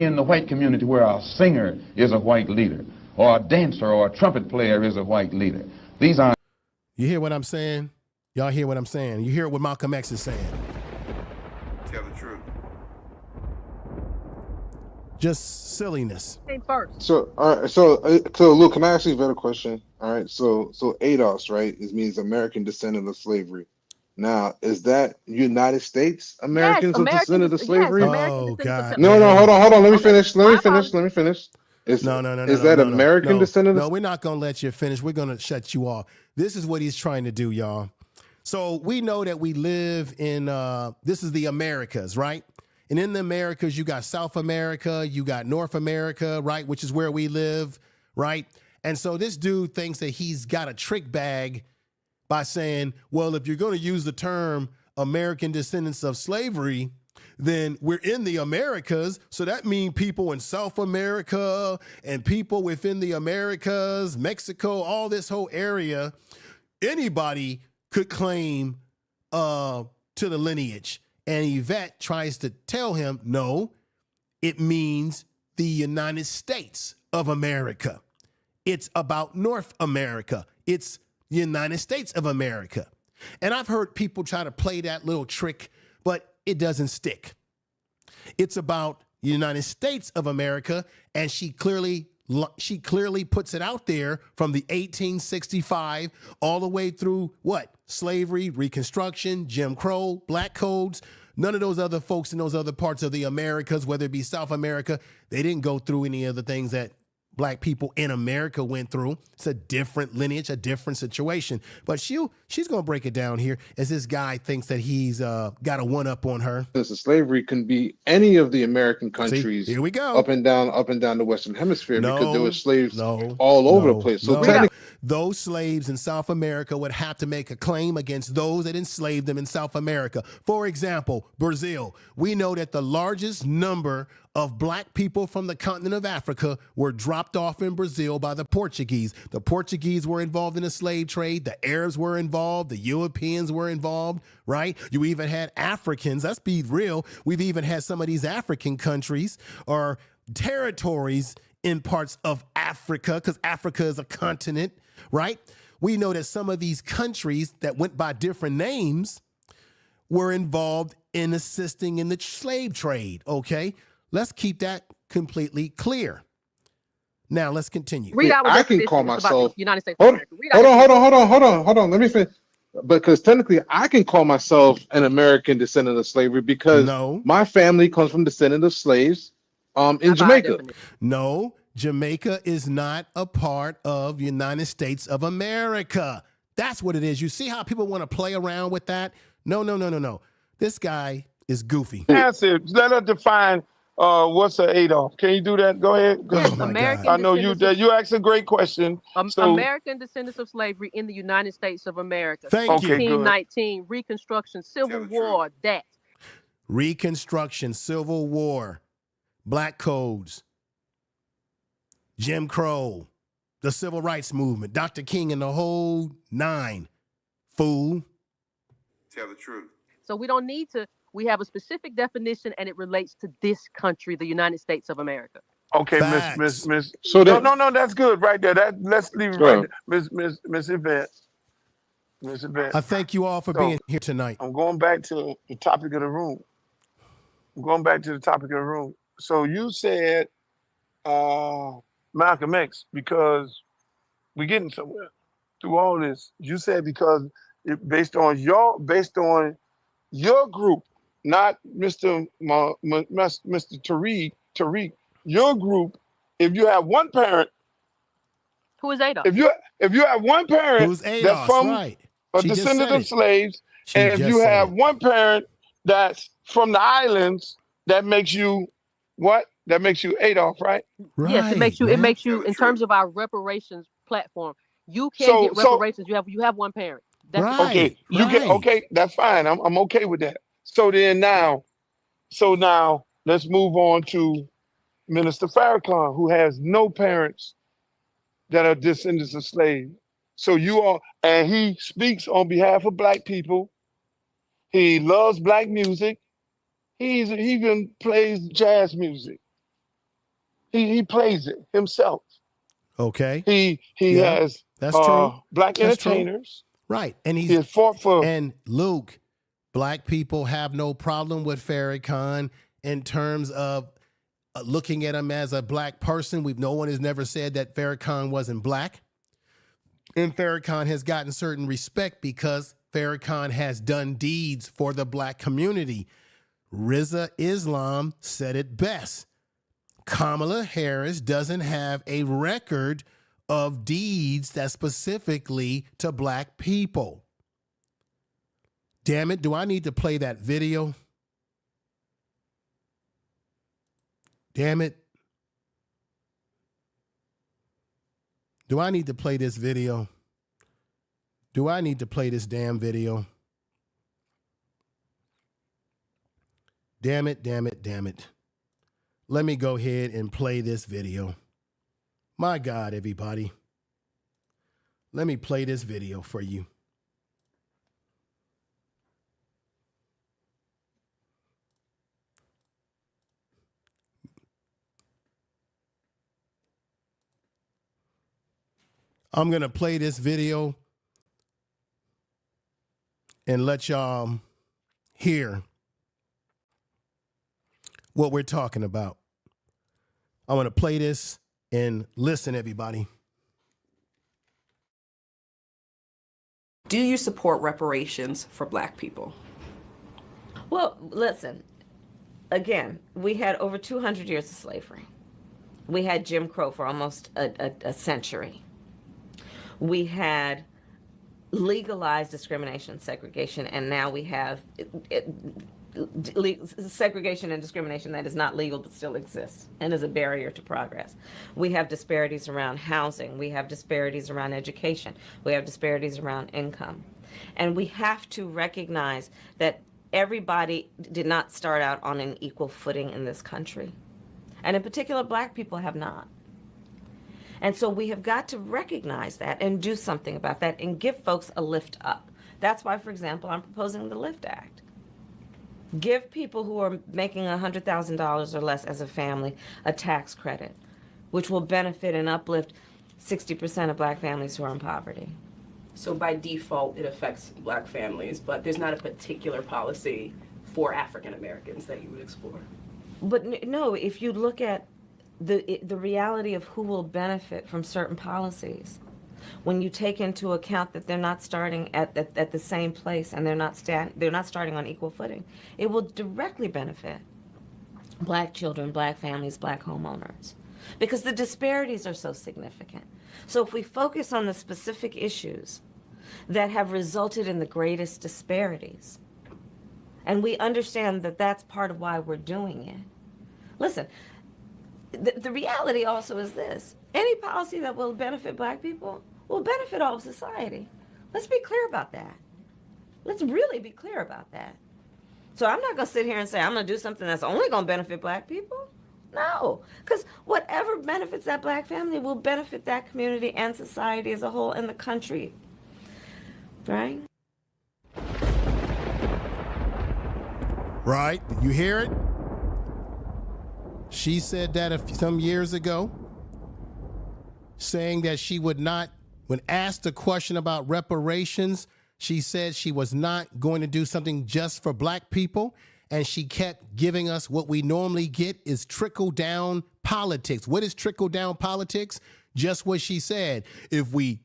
In the white community where a singer is a white leader, or a dancer or a trumpet player is a white leader. These are... You hear what I'm saying? Y'all hear what I'm saying? You hear what Malcolm X is saying? Tell the truth. Just silliness. Came first. So, all right. So Luke, can I ask you a better question? All right. So ADOS, right? It means American descendant of slavery. Now, is that United States Americans who descended of slavery? Yes, oh God! No, hold on. Let me finish. Is that no, American descendant? No, we're not gonna let you finish. We're gonna shut you off. This is what he's trying to do, y'all. So we know that we live in this is the Americas, right? And in the Americas, you got South America, you got North America, right? Which is where we live, right? And so this dude thinks that he's got a trick bag by saying, well, if you're going to use the term American descendants of slavery, then we're in the Americas. So that means people in South America and people within the Americas, Mexico, all this whole area, anybody could claim to the lineage. And Yvette tries to tell him, no, it means the United States of America. It's about North America. It's the United States of America. And I've heard people try to play that little trick, but it doesn't stick. It's about United States of America, and she clearly puts it out there from the 1865 all the way through what? Slavery, Reconstruction, Jim Crow, Black Codes. None of those other folks in those other parts of the Americas, whether it be South America, they didn't go through any of the things that Black people in America went through. It's a different lineage, a different situation. But she's going to break it down here as this guy thinks that he's got a one-up on her. Slavery can be any of the American countries. See, here we go. Up and down the Western Hemisphere, because there were slaves all over the place. So technically, those slaves in South America would have to make a claim against those that enslaved them in South America. For example, Brazil. We know that the largest number of Black people from the continent of Africa were dropped off in Brazil by the Portuguese. The Portuguese were involved in the slave trade. The Arabs were involved. The Europeans were involved, right? You even had Africans. Let's be real. We've even had some of these African countries or territories in parts of Africa, because Africa is a continent, right? We know that some of these countries that went by different names were involved in assisting in the slave trade, okay? Let's keep that completely clear. Now, let's continue. I can call myself United States. Hold on. Let me finish. Because technically, I can call myself an American descendant of slavery because my family comes from descendant of slaves in Jamaica. No, Jamaica is not a part of United States of America. That's what it is. You see how people want to play around with that? No. This guy is goofy. Answer. Let her define what's an Adolf. Can you do that? Go ahead. American I know you asked a great question. American descendants of slavery in the United States of America. Thank you. 1819, Reconstruction, Civil War, that. Reconstruction, Civil War, Black Codes, Jim Crow, the Civil Rights Movement, Dr. King, and the whole nine. Fool. Tell the truth. So we don't need to. We have a specific definition, and it relates to this country, the United States of America. Okay, Miss. So no, that's good right there. Let's leave it right there. Miss Yvette. Miss Yvette. I thank you all for being here tonight. I'm going back to the topic of the room. So you said Malcolm X, because we're getting somewhere through all this. You said because based on your group, not Mr. Tariq, your group, if you have one parent, who is Adolf? If you have one parent that's from a descendant of slaves, and if you have one parent that's from the islands, that makes you what? That makes you Adolf, right? Yes, it makes you. It makes you in terms of our reparations platform. You can get reparations. You have one parent. That's okay. Okay. That's fine. I'm okay with that. So now let's move on to Minister Farrakhan, who has no parents that are descendants of slaves. So and he speaks on behalf of Black people. He loves Black music. He even plays jazz music. He plays it himself. Okay. He has true. Black entertainers. True. Right. And he has fought for. And Luke, Black people have no problem with Farrakhan in terms of looking at him as a Black person. No one has never said that Farrakhan wasn't Black. And Farrakhan has gotten certain respect because Farrakhan has done deeds for the Black community. Rizza Islam said it best. Kamala Harris doesn't have a record of deeds that's specifically to Black people. Damn it, do I need to play that video? Damn it. Do I need to play this video? Do I need to play this damn video? Damn it. Let me go ahead and play this video. My God, everybody. Let me play this video for you. I'm going to play this video and let y'all hear what we're talking about. I want to play this and listen, everybody. Do you support reparations for Black people? Well, listen, again, we had over 200 years of slavery. We had Jim Crow for almost a century. We had legalized discrimination and segregation, and now we have segregation and discrimination that is not legal but still exists and is a barrier to progress. We have disparities around housing. We have disparities around education. We have disparities around income. And we have to recognize that everybody did not start out on an equal footing in this country. And in particular, Black people have not. And so we have got to recognize that and do something about that and give folks a lift up. That's why, for example, I'm proposing the LIFT Act. Give people who are making $100,000 or less as a family a tax credit, which will benefit and uplift 60% of Black families who are in poverty. So by default, it affects Black families, but there's not a particular policy for African Americans that you would explore. But no, if you look at the reality of who will benefit from certain policies, when you take into account that they're not starting at the same place and they're not starting on equal footing, it will directly benefit Black children, Black families, Black homeowners, because the disparities are so significant. So if we focus on the specific issues that have resulted in the greatest disparities, and we understand that that's part of why we're doing it. Listen, the reality also is this: any policy that will benefit Black people will benefit all of society. Let's be clear about that. Let's really be clear about that. So I'm not gonna sit here and say I'm gonna do something that's only gonna benefit Black people. No, because whatever benefits that Black family will benefit that community and society as a whole and the country, right? Right, you hear it? She said that some years ago, saying that she would not, when asked a question about reparations, she said she was not going to do something just for Black people, and she kept giving us what we normally get is trickle-down politics. What is trickle-down politics? Just what she said. If we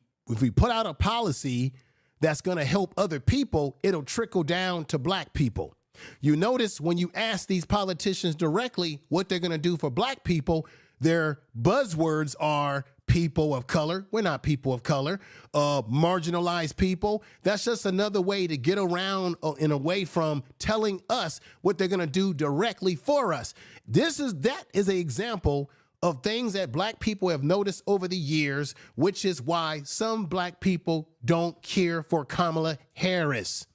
put out a policy that's going to help other people, it'll trickle down to Black people. You notice when you ask these politicians directly what they're going to do for Black people, their buzzwords are people of color. We're not people of color. Marginalized people. That's just another way to get around and away from telling us what they're going to do directly for us. That is an example of things that Black people have noticed over the years, which is why some Black people don't care for Kamala Harris.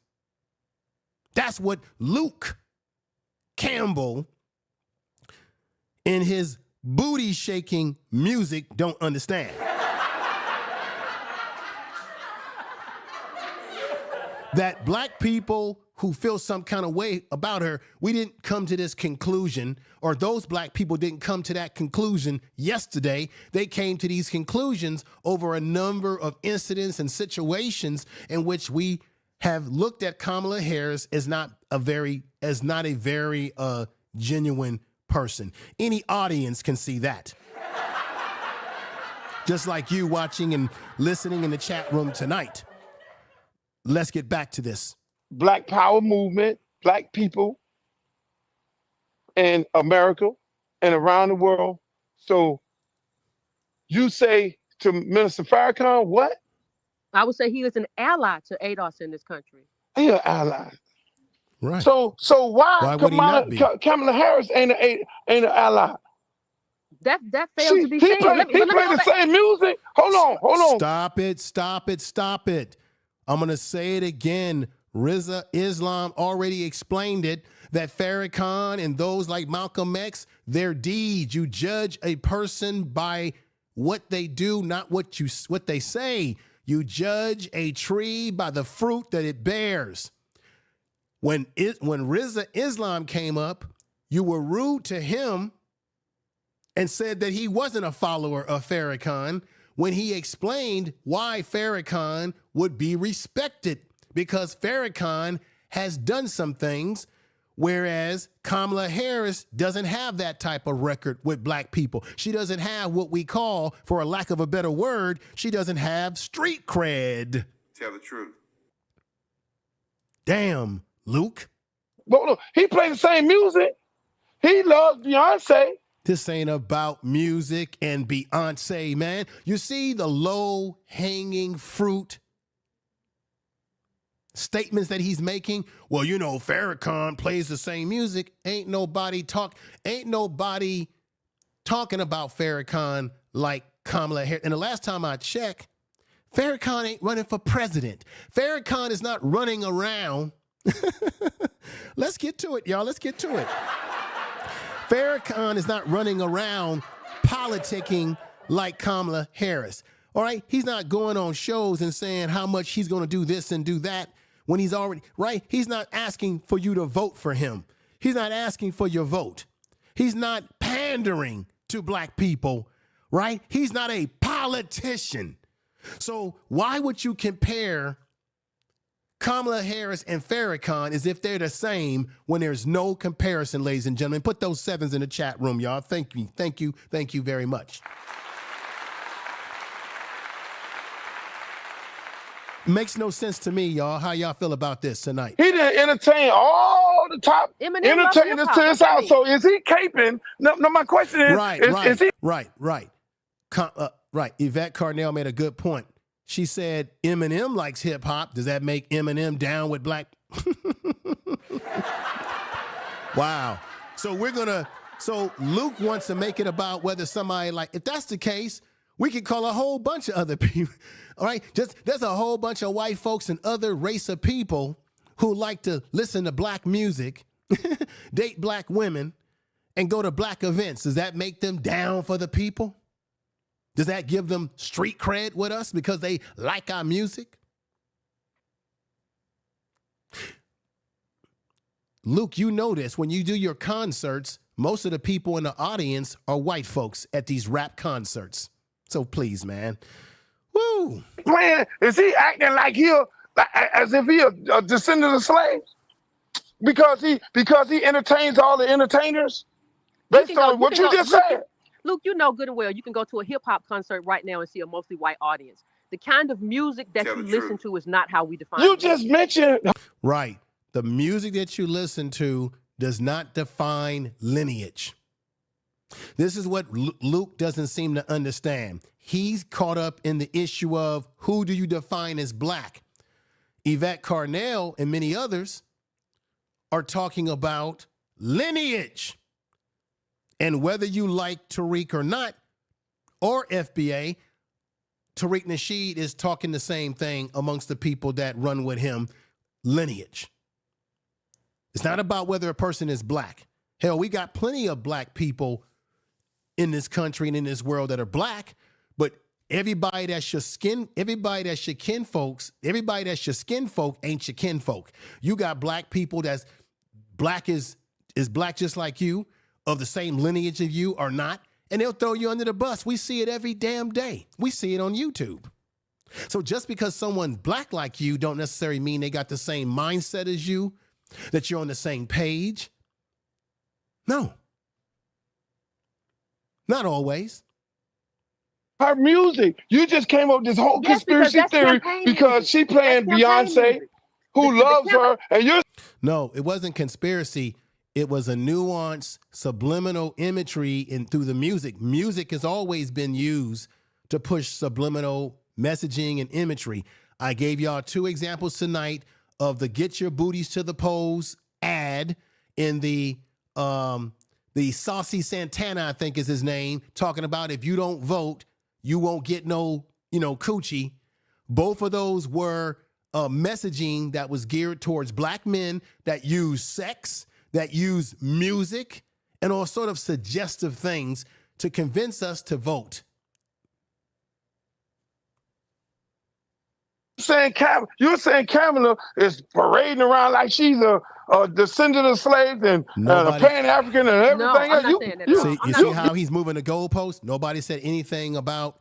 That's what Luke Campbell in his booty shaking music don't understand. That Black people who feel some kind of way about her, we didn't come to this conclusion, or those Black people didn't come to that conclusion yesterday. They came to these conclusions over a number of incidents and situations in which we have looked at Kamala Harris as not a very genuine person. Any audience can see that. Just like you watching and listening in the chat room tonight. Let's get back to this. Black Power movement, Black people in America and around the world. So you say to Minister Farrakhan, what? I would say he is an ally to ADOS in this country. He an ally. Right. So why would he not be? Kamala Harris ain't an ally? That failed to be seen. He played the same music. Hold on. Stop it. I'm going to say it again. Rizza Islam already explained it, that Farrakhan and those like Malcolm X, their deeds. You judge a person by what they do, not what they say. You judge a tree by the fruit that it bears. When Rizza Islam came up, you were rude to him and said that he wasn't a follower of Farrakhan when he explained why Farrakhan would be respected, because Farrakhan has done some things Whereas Kamala Harris doesn't have that type of record with black people. She doesn't have what we call, for a lack of a better word, she doesn't have street cred. Tell the truth. Damn, Luke. But look, he plays the same music. He loves Beyonce. This ain't about music and Beyonce, man. You see the low-hanging fruit statements that he's making? Well, you know, Farrakhan plays the same music. Ain't nobody talking about Farrakhan like Kamala Harris. And the last time I checked, Farrakhan ain't running for president. Farrakhan is not running around. Let's get to it, y'all. Let's get to it. Farrakhan is not running around politicking like Kamala Harris. All right? He's not going on shows and saying how much he's going to do this and do that when he's already, right? He's not asking for you to vote for him. He's not asking for your vote. He's not pandering to black people, right? He's not a politician. So why would you compare Kamala Harris and Farrakhan as if they're the same when there's no comparison, ladies and gentlemen? Put those sevens in the chat room, y'all. Thank you. Thank you. Thank you very much. Makes no sense to me, y'all. How y'all feel about this tonight? He didn't entertain all the top entertainers to his house. So is he caping? No, my question is, Right. Yvette Carnell made a good point. She said Eminem likes hip hop. Does that make Eminem down with black? Wow. So Luke wants to make it about whether somebody if that's the case, we could call a whole bunch of other people. All right. There's a whole bunch of white folks and other race of people who like to listen to black music, date black women, and go to black events. Does that make them down for the people? Does that give them street cred with us because they like our music? Luke, you know this. When you do your concerts, most of the people in the audience are white folks at these rap concerts. So please, man. Woo! Is he acting like as if he a descendant of slaves? Because he entertains all the entertainers? Based on what you just said. Luke, you know good and well, you can go to a hip-hop concert right now and see a mostly white audience. The kind of music that you listen to is not how we define it. You just mentioned. Right. The music that you listen to does not define lineage. This is what Luke doesn't seem to understand. He's caught up in the issue of who do you define as black? Yvette Carnell and many others are talking about lineage. And whether you like Tariq or not, or FBA, Tariq Nasheed is talking the same thing amongst the people that run with him, lineage. It's not about whether a person is black. Hell, we got plenty of black people in this country and in this world that are black, but everybody that's your skin, everybody that's your kinfolk ain't your kinfolk. You got black people that's black is black just like you, of the same lineage of you or not, and they'll throw you under the bus. We see it every damn day. We see it on YouTube. So just because someone's black like you don't necessarily mean they got the same mindset as you, that you're on the same page. No. Not always. Her music. You just came up with this whole conspiracy theory because she playing Beyonce, who loves her, and you're... No, it wasn't conspiracy. It was a nuanced, subliminal imagery through the music. Music has always been used to push subliminal messaging and imagery. I gave y'all 2 examples tonight of the Get Your Booties to the Polls ad in the Saucy Santana, I think is his name, talking about if you don't vote, you won't get no, coochie. Both of those were messaging that was geared towards black men that use sex, that use music, and all sort of suggestive things to convince us to vote. You're saying Kamala is parading around like she's a descendant of slaves and a Pan-African and everything. No, I'm not saying that. You see how he's moving the goalpost? Nobody said anything about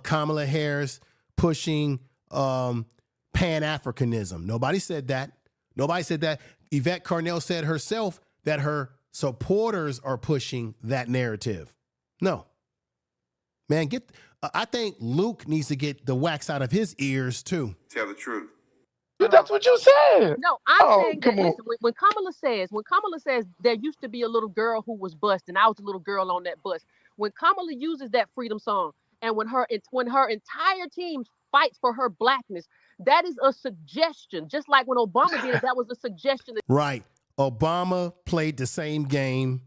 Kamala Harris pushing Pan-Africanism. Nobody said that. Nobody said that. Yvette Carnell said herself that her supporters are pushing that narrative. No. Man, I think Luke needs to get the wax out of his ears, too. Tell the truth. That's what you said. No, I'm saying that, listen, when Kamala says there used to be a little girl who was bused, and I was a little girl on that bus. When Kamala uses that freedom song, and when her entire team fights for her blackness, that is a suggestion. Just like when Obama did it, that was a suggestion. Right. Obama played the same game.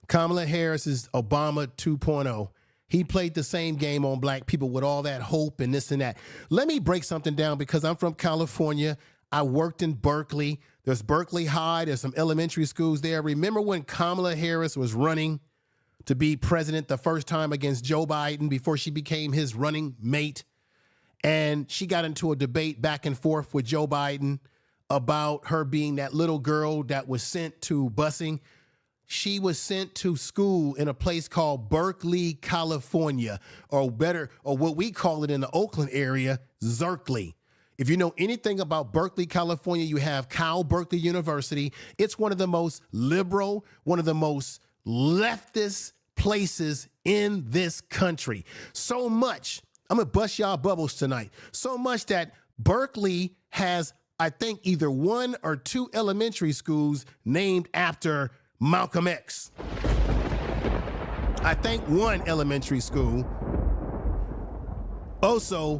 Kamala Harris is Obama 2.0. He played the same game on black people with all that hope and this and that. Let me break something down because I'm from California. I worked in Berkeley. There's Berkeley High. There's some elementary schools there. Remember when Kamala Harris was running to be president the first time against Joe Biden before she became his running mate? And she got into a debate back and forth with Joe Biden about her being that little girl that was sent to busing. She was sent to school in a place called Berkeley, California, or what we call it in the Oakland area, Zerkly. If you know anything about Berkeley, California, you have Cal Berkeley University. It's one of the most liberal, one of the most leftist places in this country. So much, I'm going to bust y'all bubbles tonight, so much that Berkeley has, I think, either one or two elementary schools named after Malcolm X. I think one elementary school. Also,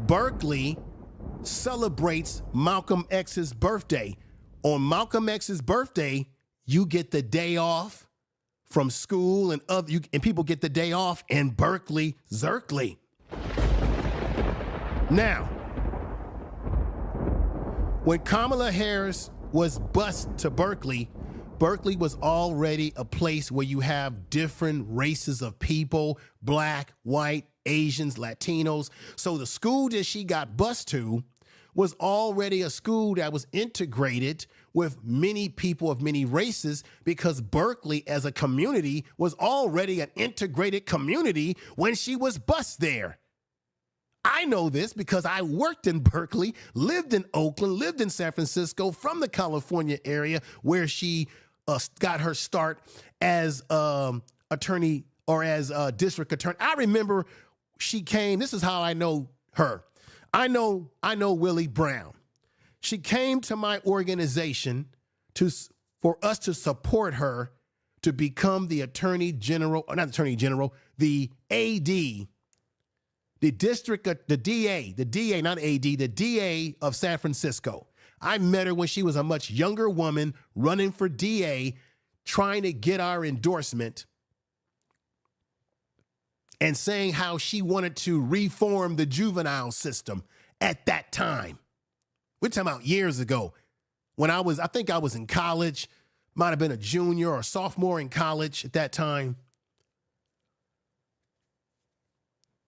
Berkeley celebrates Malcolm X's birthday. On Malcolm X's birthday, you get the day off from school and people get the day off in Berkeley, Zerkly. Now, when Kamala Harris was bused to Berkeley, Berkeley was already a place where you have different races of people, black, white, Asians, Latinos. So the school that she got bused to was already a school that was integrated with many people of many races because Berkeley as a community was already an integrated community when she was bused there. I know this because I worked in Berkeley, lived in Oakland, lived in San Francisco, from the California area where she got her start as attorney or as district attorney. I remember she came. This is how I know her. I know Willie Brown. She came to my organization for us to support her to become the attorney general, or not attorney general, the AD, the DA, not AD, the DA of San Francisco. I met her when she was a much younger woman running for DA, trying to get our endorsement and saying how she wanted to reform the juvenile system at that time. We're talking about years ago when I think I was in college, might have been a junior or sophomore in college at that time.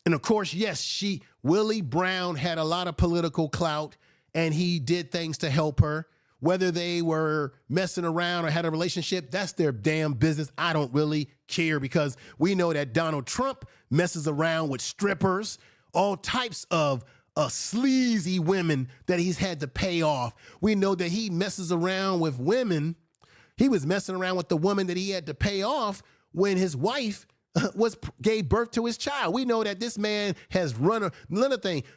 And of course, yes, Willie Brown had a lot of political clout and he did things to help her. Whether they were messing around or had a relationship, that's their damn business. I don't really care because we know that Donald Trump messes around with strippers, all types of sleazy women that he's had to pay off. We know that he messes around with women. He was messing around with the woman that he had to pay off when his wife gave birth to his child. We know that this man has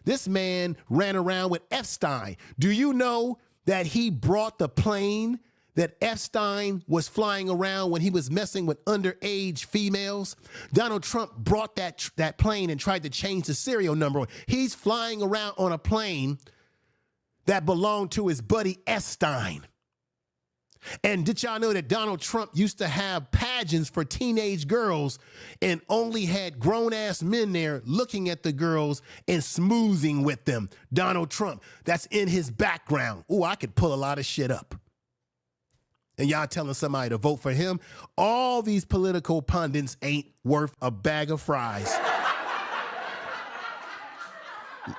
this man ran around with Epstein. Do you know that he brought the plane that Epstein was flying around when he was messing with underage females? Donald Trump brought that plane and tried to change the serial number. He's flying around on a plane that belonged to his buddy Epstein. And did y'all know that Donald Trump used to have pageants for teenage girls and only had grown-ass men there looking at the girls and smoozing with them? Donald Trump, that's in his background. Ooh, I could pull a lot of shit up. And y'all telling somebody to vote for him? All these political pundits ain't worth a bag of fries.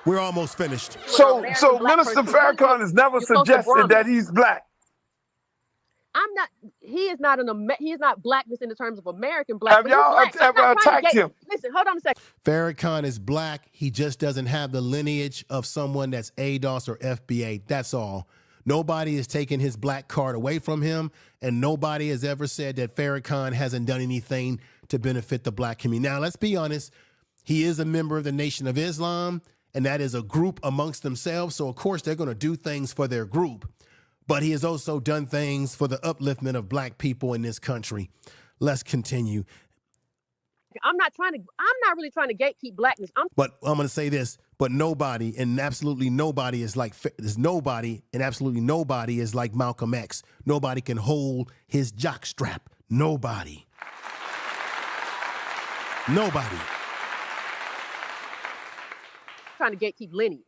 We're almost finished. So Minister Farrakhan has never suggested that he's black. He is not blackness in the terms of American black. Have y'all ever attacked him? Listen, hold on a second. Farrakhan is black. He just doesn't have the lineage of someone that's ADOS or FBA. That's all. Nobody has taken his black card away from him, and nobody has ever said that Farrakhan hasn't done anything to benefit the black community. Now, let's be honest. He is a member of the Nation of Islam, and that is a group amongst themselves. So, of course, they're going to do things for their group. But he has also done things for the upliftment of black people in this country. Let's continue. I'm not really trying to gatekeep blackness. But I'm going to say this, but nobody and absolutely nobody is like, Malcolm X. Nobody can hold his jockstrap. Nobody. Trying to gatekeep lineage.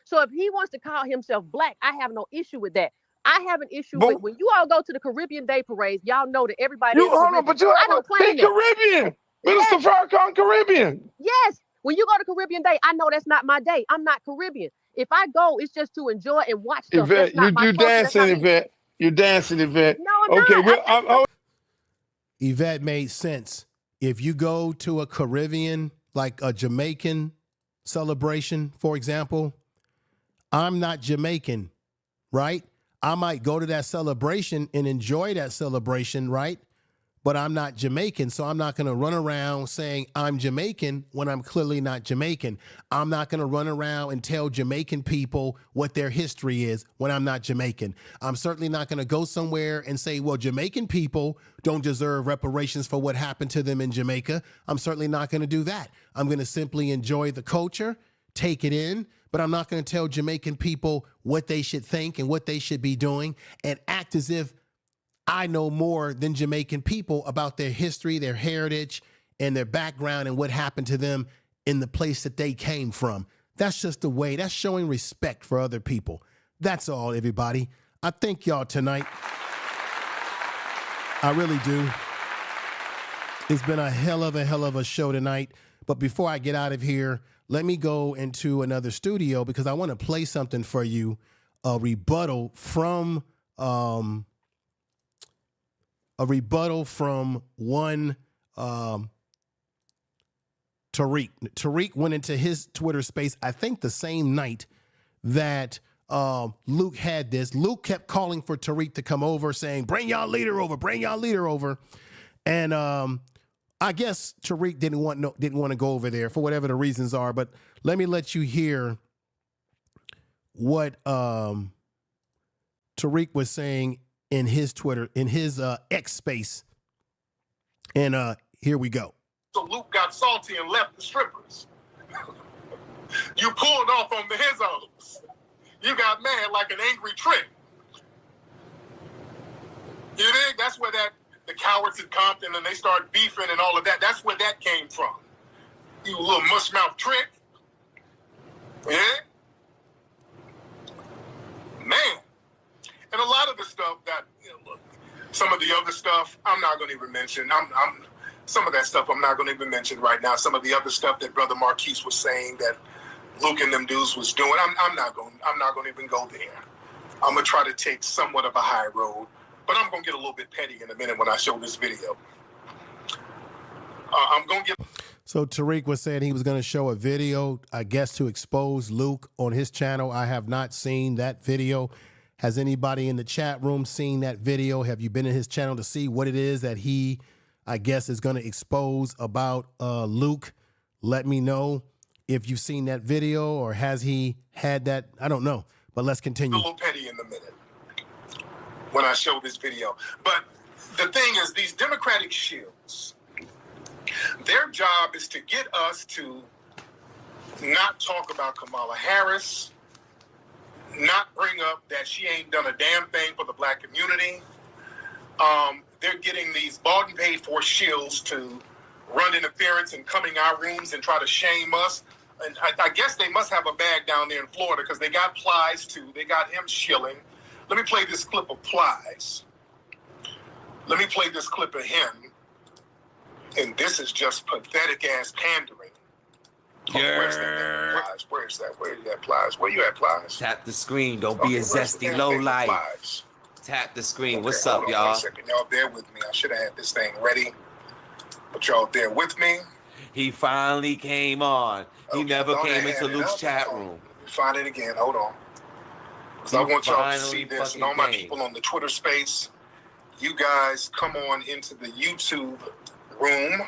So if he wants to call himself black, I have no issue with that. I have an issue with when you all go to the Caribbean Day parades, y'all know that everybody is Caribbean. But you I don't claim that. Caribbean. Minister Farrakhan Caribbean. Yes. When you go to Caribbean Day, I know that's not my day. I'm not Caribbean. If I go, it's just to enjoy and watch stuff. Yvette, you dancing, Yvette. You're dancing, Yvette. No, I'm not. Yvette made sense. If you go to a Caribbean, like a Jamaican celebration, for example, I'm not Jamaican, right? I might go to that celebration and enjoy that celebration, right? But I'm not Jamaican, so I'm not going to run around saying I'm Jamaican when I'm clearly not Jamaican. I'm not going to run around and tell Jamaican people what their history is when I'm not Jamaican. I'm certainly not going to go somewhere and say, well, Jamaican people don't deserve reparations for what happened to them in Jamaica. I'm certainly not going to do that. I'm going to simply enjoy the culture, take it in, but I'm not going to tell Jamaican people what they should think and what they should be doing and act as if I know more than Jamaican people about their history, their heritage, and their background and what happened to them in the place that they came from. That's just the way. That's showing respect for other people. That's all, everybody. I thank y'all tonight. I really do. It's been a hell of a show tonight. But before I get out of here, let me go into another studio because I want to play something for you, a rebuttal from one Tariq. Tariq went into his Twitter space, I think the same night that Luke had this. Luke kept calling for Tariq to come over, saying, bring y'all leader over. And I guess Tariq didn't want to go over there for whatever the reasons are. But let me let you hear what Tariq was saying in his Twitter, in his X space. And here we go. So Luke got salty and left the strippers. You pulled off on the Hizzos. You got mad like an angry trick. You think that's where the cowards at Compton and they start beefing and all of that. That's where that came from. You little mushmouth trick. Yeah? Man. And a lot of the stuff that, look, some of the other stuff, I'm not going to even mention. Some of that stuff I'm not going to even mention right now. Some of the other stuff that Brother Marquise was saying that Luke and them dudes was doing, I'm not going to even go there. I'm going to try to take somewhat of a high road, but I'm going to get a little bit petty in a minute when I show this video. I'm going to get... So Tariq was saying he was going to show a video, I guess, to expose Luke on his channel. I have not seen that video. Has anybody in the chat room seen that video? Have you been in his channel to see what it is that he, I guess, is going to expose about Luke? Let me know if you've seen that video or has he had that? I don't know, but let's continue. A little petty in a minute when I show this video. But the thing is, these Democratic shills, their job is to get us to not talk about Kamala Harris, not bring up that she ain't done a damn thing for the black community. They're getting these bought and paid for shills to run interference and come in our rooms and try to shame us. And I guess they must have a bag down there in Florida because they got Plies too. They got him shilling. Let me play this clip of Plies. Let me play this clip of him. And this is just pathetic ass pandering. Oh, where's that Plies? Where's that? Where's that Plies? Where you at, Plies? Tap the screen. Don't be a zesty low life. Tap the screen. Okay, what's up, y'all? Y'all bear with me. I should have had this thing ready. But y'all bear with me. He finally came on. He never came into Luke's chat room. Let me find it again. Hold on. because I want y'all to see this, and all my people on the Twitter space, you guys come on into the YouTube room.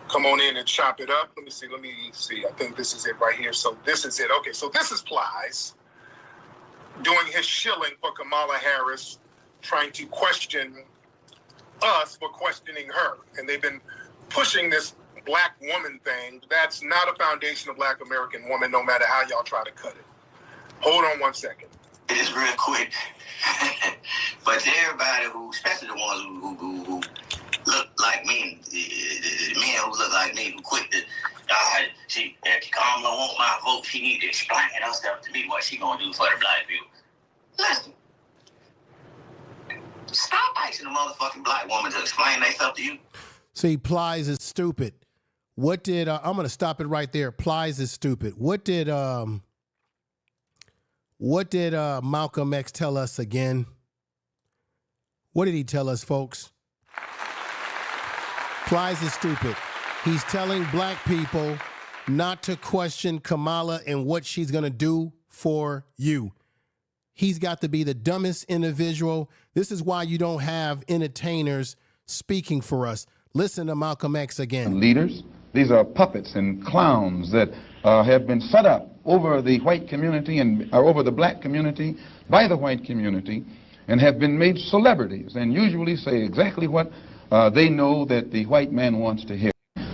Come on in and chop it up. Let me see. I think this is it right here. So this is it. Okay, so this is Plies doing his shilling for Kamala Harris, trying to question us for questioning her. And they've been pushing this black woman thing. That's not a foundation of black American woman, no matter how y'all try to cut it. Hold on one second. Just real quick. But to everybody who, especially the ones who look like me, the men who look like me, who quit the, if Kamala want my vote, she need to explain herself to me what she gonna do for the black people. Listen, stop asking a motherfucking black woman to explain herself to you. See, Plies is stupid. What did I'm going to stop it right there. Plies is stupid. What did Malcolm X tell us again? What did he tell us, folks? Plies is stupid. He's telling black people not to question Kamala and what she's going to do for you. He's got to be the dumbest individual. This is why you don't have entertainers speaking for us. Listen to Malcolm X again. Leaders, these are puppets and clowns that have been set up over the white community and over the black community by the white community and have been made celebrities and usually say exactly what they know that the white man wants to hear.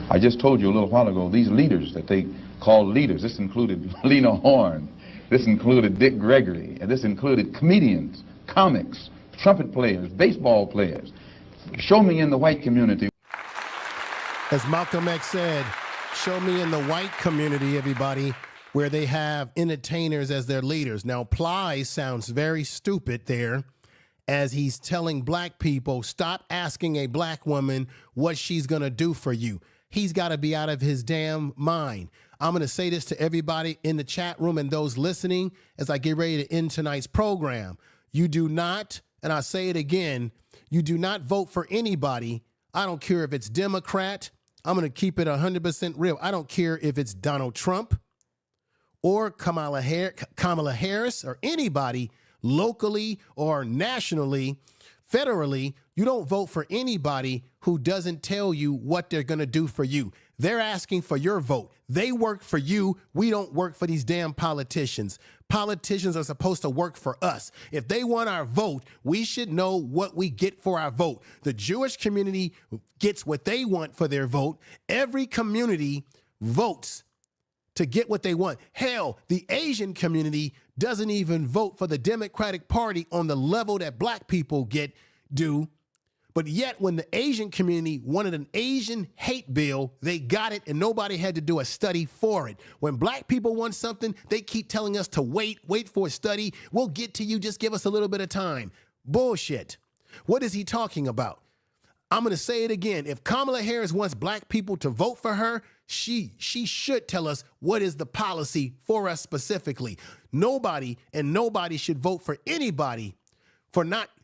I just told you a little while ago, these leaders that they call leaders, this included Lena Horne, this included Dick Gregory, and this included comedians, comics, trumpet players, baseball players. Show me in the white community. As Malcolm X said, show me in the white community, everybody, where they have entertainers as their leaders. Now, Plies sounds very stupid there as he's telling black people, stop asking a black woman what she's going to do for you. He's got to be out of his damn mind. I'm going to say this to everybody in the chat room and those listening as I get ready to end tonight's program. You do not, and I say it again, you do not vote for anybody. I don't care if it's Democrat. I'm going to keep it 100% real. I don't care if it's Donald Trump or Kamala Harris or anybody locally or nationally, federally. You don't vote for anybody who doesn't tell you what they're going to do for you. They're asking for your vote. They work for you. We don't work for these damn politicians. Politicians are supposed to work for us. If they want our vote, we should know what we get for our vote. The Jewish community gets what they want for their vote. Every community votes to get what they want. Hell, the Asian community doesn't even vote for the Democratic Party on the level that black people do. But yet when the Asian community wanted an Asian hate bill, they got it and nobody had to do a study for it. When black people want something, they keep telling us to wait for a study. We'll get to you, just give us a little bit of time. Bullshit. What is he talking about? I'm going to say it again. If Kamala Harris wants black people to vote for her, she should tell us what is the policy for us specifically. Nobody should vote for anybody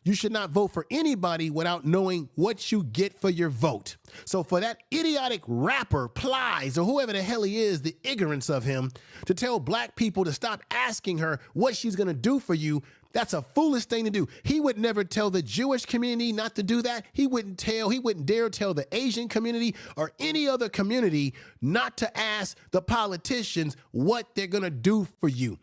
you should not vote for anybody without knowing what you get for your vote. So for that idiotic rapper, Plies, or whoever the hell he is, the ignorance of him, to tell black people to stop asking her what she's going to do for you, that's a foolish thing to do. He would never tell the Jewish community not to do that. He wouldn't dare tell the Asian community or any other community not to ask the politicians what they're going to do for you.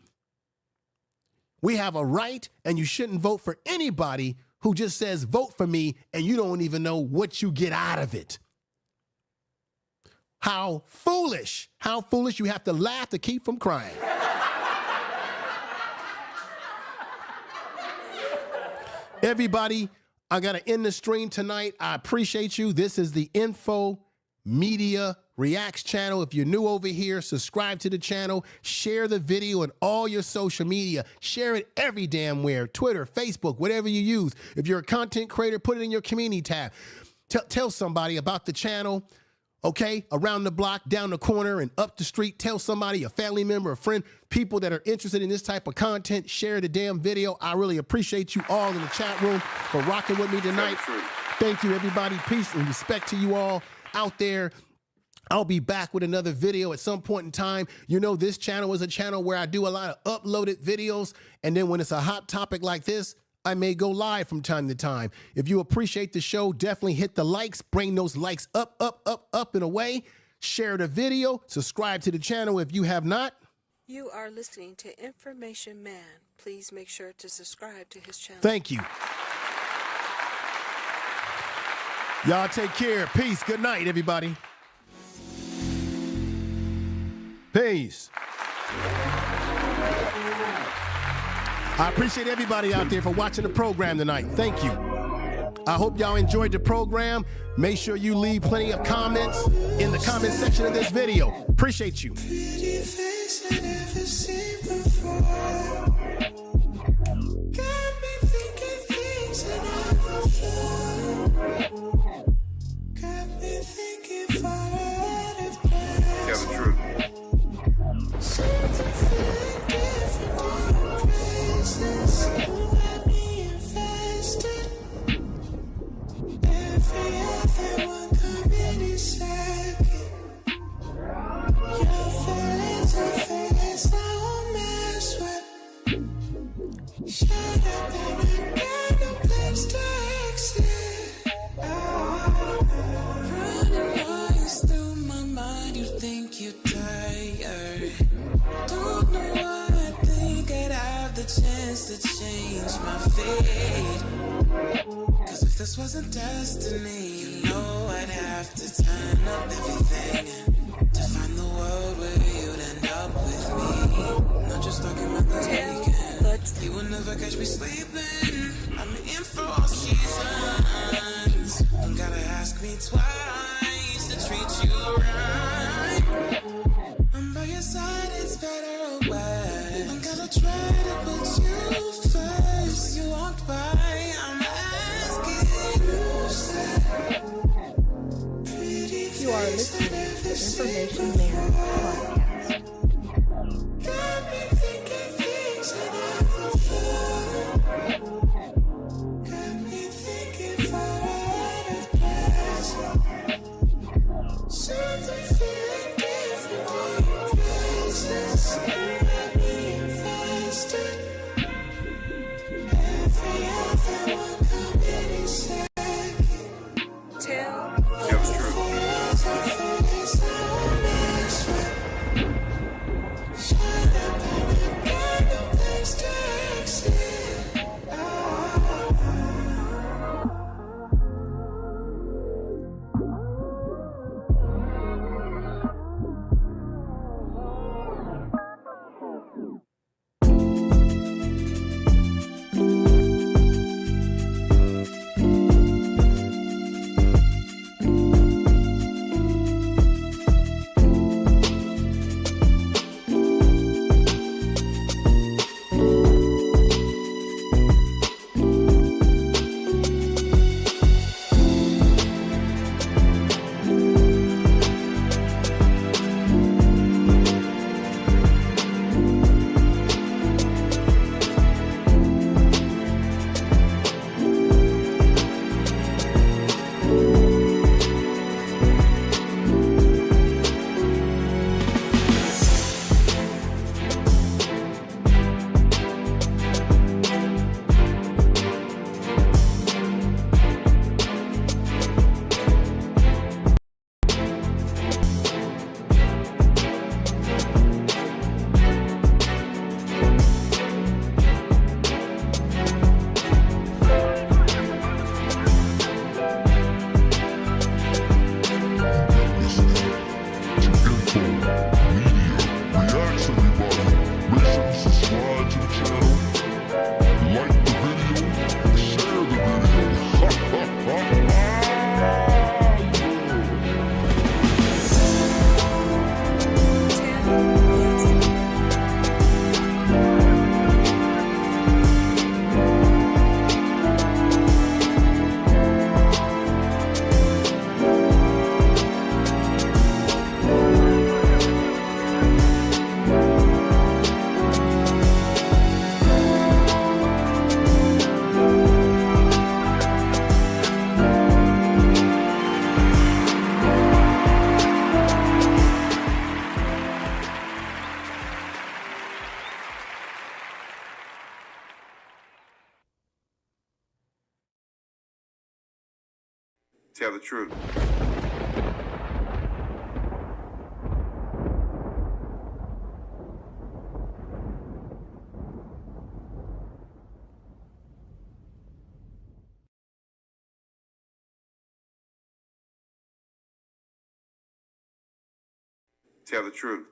We have a right, and you shouldn't vote for anybody who just says, vote for me, and you don't even know what you get out of it. How foolish. How foolish. You have to laugh to keep from crying. Everybody, I got to end the stream tonight. I appreciate you. This is the Info Media Reacts channel. If you're new over here, subscribe to the channel, share the video on all your social media, share it every damn where, Twitter, Facebook, whatever you use. If you're a content creator, put it in your community tab. Tell somebody about the channel, okay? Around the block, down the corner, and up the street. Tell somebody, a family member, a friend, people that are interested in this type of content, share the damn video. I really appreciate you all in the chat room for rocking with me tonight. Thank you, everybody. Peace and respect to you all out there. I'll be back with another video at some point in time. You know, this channel is a channel where I do a lot of uploaded videos. And then when it's a hot topic like this, I may go live from time to time. If you appreciate the show, definitely hit the likes. Bring those likes up, up, up, up and away. Share the video. Subscribe to the channel if you have not. You are listening to Information Man. Please make sure to subscribe to his channel. Thank you. Y'all take care. Peace. Good night, everybody. Peace. I appreciate everybody out there for watching the program tonight. Thank you. I hope y'all enjoyed the program. Make sure you leave plenty of comments in the comment section of this video. Appreciate you. Pretty face I never seen before. Got me thinking things I never thought. Got me thinking far out of place. Tell the truth. Something feeling different in your presence. You got me invested. Every other one coming in second. Your feelings are feelings I won't mess with. Shut up and I got no place to exit. Running lines through my mind, you think you're tired. Don't know why I think I'd have the chance to change my fate. Cause if this wasn't destiny, you know I'd have to turn up everything to find the world where you'd end up with me. Not just talking about the weekend. You will never catch me sleeping. I'm in for all seasons. Don't gotta ask me twice to treat you right. I'm by your side, it's better away. I'm gonna try to put you first. You walked by, I'm asking you, say, pretty You are listening to Information Man podcast. got me thinking things I never thought. Got me thinking far out of place. Something feeling different in your presence. You got me invested. Every other one coming in second. Tell Tell the truth. Feelings are feelings I won't mess with. Tell the truth. Tell the truth.